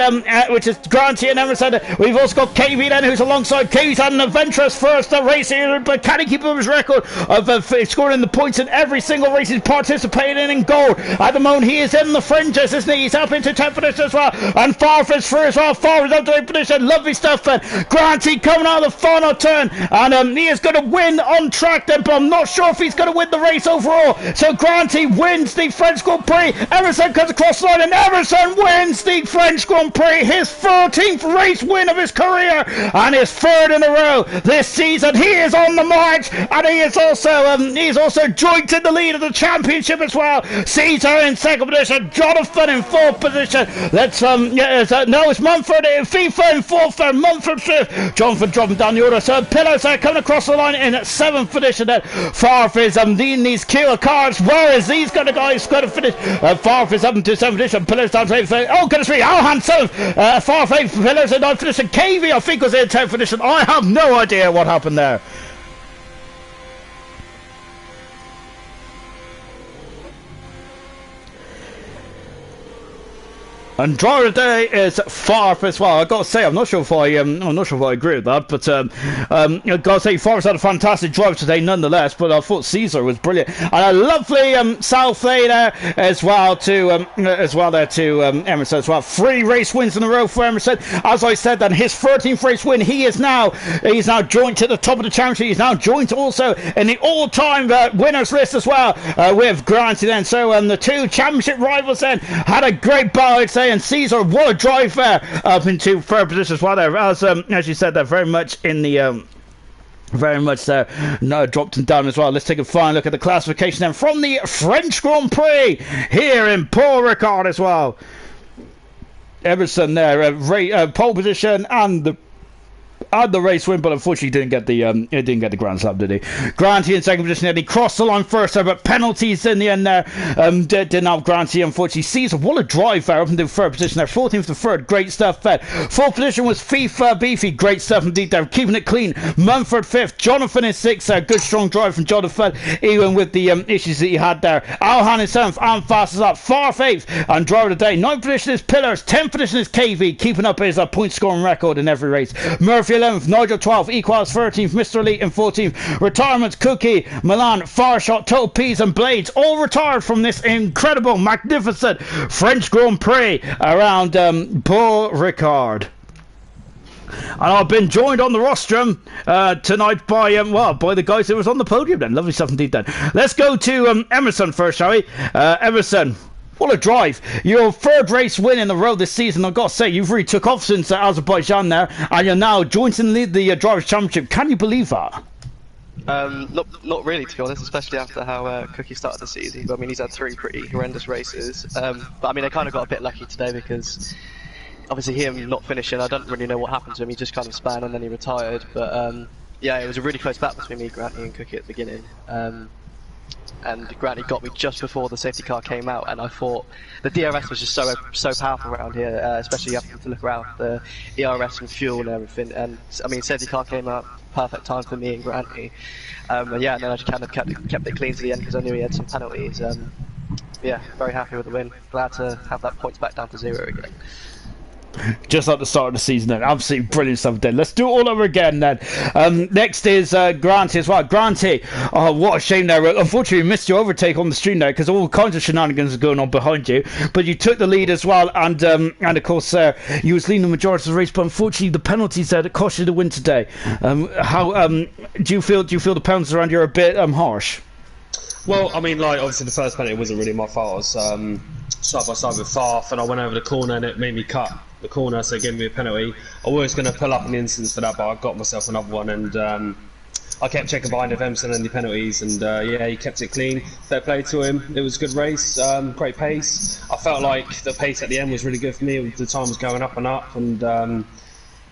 Granty and Emerson. We've also got KV then, who's alongside. KV's had an adventurous first race here, but can he keep up his record of scoring the points in every single race he's participated in gold? At the moment he is in the fringes, isn't he? He's up into 10th position as well, and Farfus through as well. Farfus up to 8th position. Lovely stuff then. Granty coming out of the final turn, and he is going to win on track then. but I'm not sure if he's going to win the race overall. So Granty wins the French Grand Prix. Emerson comes across the line, and Emerson wins the French Grand Prix, his 13th race win of his career, and his 3rd in a row this season. He is on the march, and he's also joined in the lead of the championship as well. Caesar in 2nd position, Jonathan in 4th position. It's Mumford in FIFA in 4th, and Mumford 5th. Jonathan dropping down the order. So Pillars coming across the line in 7th position. Then Farf is leading these killer cars. Where is these kind of guys going to finish? Farf is up into 7th position. Pillars down to 8th. Oh, goodness me. Alhan 7th. Farf 8th. Pillars in 9th position. KV, I think, was in 10th position. I have no idea what happened there. And driver of the day is Farf as well. I got to say, I'm not sure if I agree with that, but I got to say, Farf's had a fantastic drive today, nonetheless. But I thought Caesar was brilliant, and a lovely South Lane as well to Emerson as well. 3 race wins in a row for Emerson. As I said, then his 13th race win. He's now joined to the top of the championship. He's now joined also in the all-time winners list as well with Granty. Then so the 2 championship rivals then had a great battle, I'd say. And Caesar, what a drive there up into 3rd position as well there. As you said, they're very much in the very much there. No, dropped him down as well. Let's take a final look at the classification then from the French Grand Prix here in Paul Ricard as well. Emerson there, pole position and the race win, but unfortunately didn't get the Grand Slam, did he? Granty in 2nd position, and he crossed the line first there, but penalties in the end there didn't help Granty, unfortunately. Caesar, what a drive there up into 3rd position there, 14th to 3rd, great stuff there. 4th position was FIFA Beefy, great stuff indeed there, keeping it clean. Mumford 5th, Jonathan in 6th there, good strong drive from Jonathan, even with the issues that he had there. Alhan in 7th, and fastest up. Farf 8th, and driver of the day. 9th position is Pillars, 10th position is KV, keeping up his point scoring record in every race. Murphy 11th, Nigel 12th, Equals 13th, Mr. Elite in 14th, Retirements, Cookie, Milan, Farshot, Total Peas and Blades, all retired from this incredible, magnificent French Grand Prix around Paul Ricard. And I've been joined on the rostrum tonight by the guys who was on the podium then. Lovely stuff indeed then. Let's go to Emerson first, shall we? Emerson, what a drive. Your 3rd race win in a row this season. I've got to say, you've really took off since Azerbaijan there, and you're now joined in the Drivers' Championship. Can you believe that? Not really, to be honest, especially after how Cookie started the season. But I mean, he's had 3 pretty horrendous races. But I mean, I kind of got a bit lucky today because obviously him not finishing, I don't really know what happened to him. He just kind of span and then he retired. But yeah, it was a really close battle between me, Granty and Cookie at the beginning. And Granty got me just before the safety car came out, and I thought the DRS was just so powerful around here, especially having to look around the ERS and fuel and everything. And I mean, safety car came out perfect time for me and Granty. And yeah, and then I just kind of kept it clean to the end because I knew he had some penalties. Yeah, very happy with the win. Glad to have that points back down to 0 again. Just like the start of the season then. Absolutely brilliant stuff then. Let's do it all over again then. Next is Granty as well. Granty, oh, what a shame there. Unfortunately, we missed your overtake on the stream there because all kinds of shenanigans are going on behind you. But you took the lead as well, and of course you was leading the majority of the race. But unfortunately, the penalties there that cost you the win today. How do you feel the penalties around you are a bit harsh? Well, I mean, like, obviously the first penalty wasn't really my fault. I was side by side with Farf, and I went over the corner and it made me cut the corner, so it gave me a penalty. I was going to pull up an instance for that, but I got myself another one, and I kept checking behind if Emerson had any penalties, and yeah, he kept it clean. Fair play to him. It was a good race, great pace. I felt like the pace at the end was really good for me. The time was going up and up, and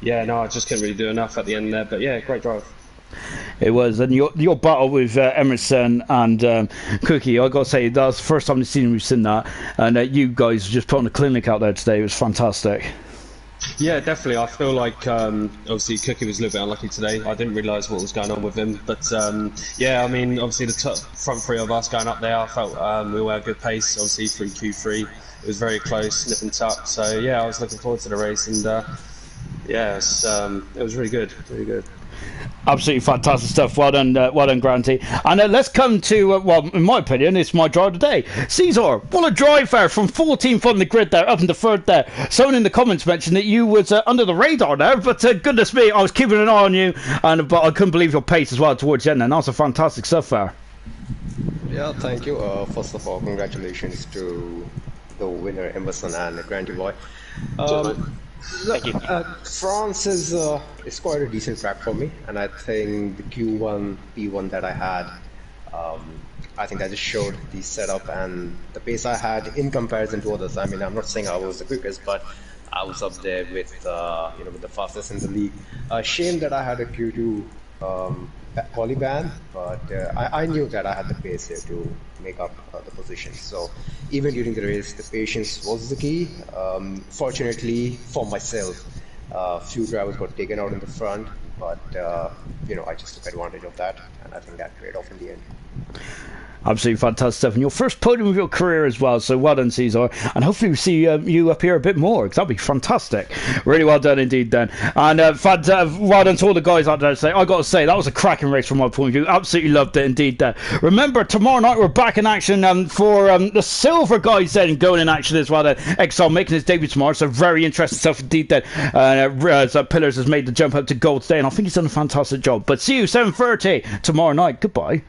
yeah, no, I just couldn't really do enough at the end there. But yeah, great drive. It was, and your battle with Emerson and Cookie, I got to say, that was the first time this season we've seen that, and you guys just put on a clinic out there today. It was fantastic. Yeah, definitely. I feel like obviously Cookie was a little bit unlucky today. I didn't realise what was going on with him, but yeah, I mean, obviously the front 3 of us going up there, I felt we all had good pace. Obviously through Q3, it was very close, nip and tuck. So yeah, I was looking forward to the race, and yeah, it was really good, really good. Absolutely fantastic stuff. Well done, Granty. And let's come to, well, in my opinion, it's my drive today. Caesar, what a drive there from 14th on the grid there, up into third there. Someone in the comments mentioned that you was under the radar there, but goodness me, I was keeping an eye on you, but I couldn't believe your pace as well towards the end, and that was a fantastic stuff there. Yeah, thank you. First of all, congratulations to the winner, Emerson and Granty Boy. Thank you. France is quite a decent track for me, and I think the Q1, P1 that I had, I think that just showed the setup and the pace I had in comparison to others. I mean, I'm not saying I was the quickest, but I was up there with with the fastest in the league. Shame that I had a Q2 quali ban, but I knew that I had the pace here to make up the position. So even during the race, the patience was the key. Fortunately for myself, few drivers got taken out in the front, but I just took advantage of that, and I think that paid off in the end. Absolutely fantastic stuff, and your first podium of your career as well, so well done, Caesar, and hopefully we'll see you up here a bit more, because that'd be fantastic. Really well done indeed, then. And well done to all the guys out there. I got to say, that was a cracking race from my point of view. Absolutely loved it indeed, then. Remember, tomorrow night we're back in action for the silver guys then going in action as well. Exile making his debut tomorrow, so very interesting stuff indeed, then. Pillars has made the jump up to gold today, and I think he's done a fantastic job. But see you 7:30 tomorrow night. Goodbye.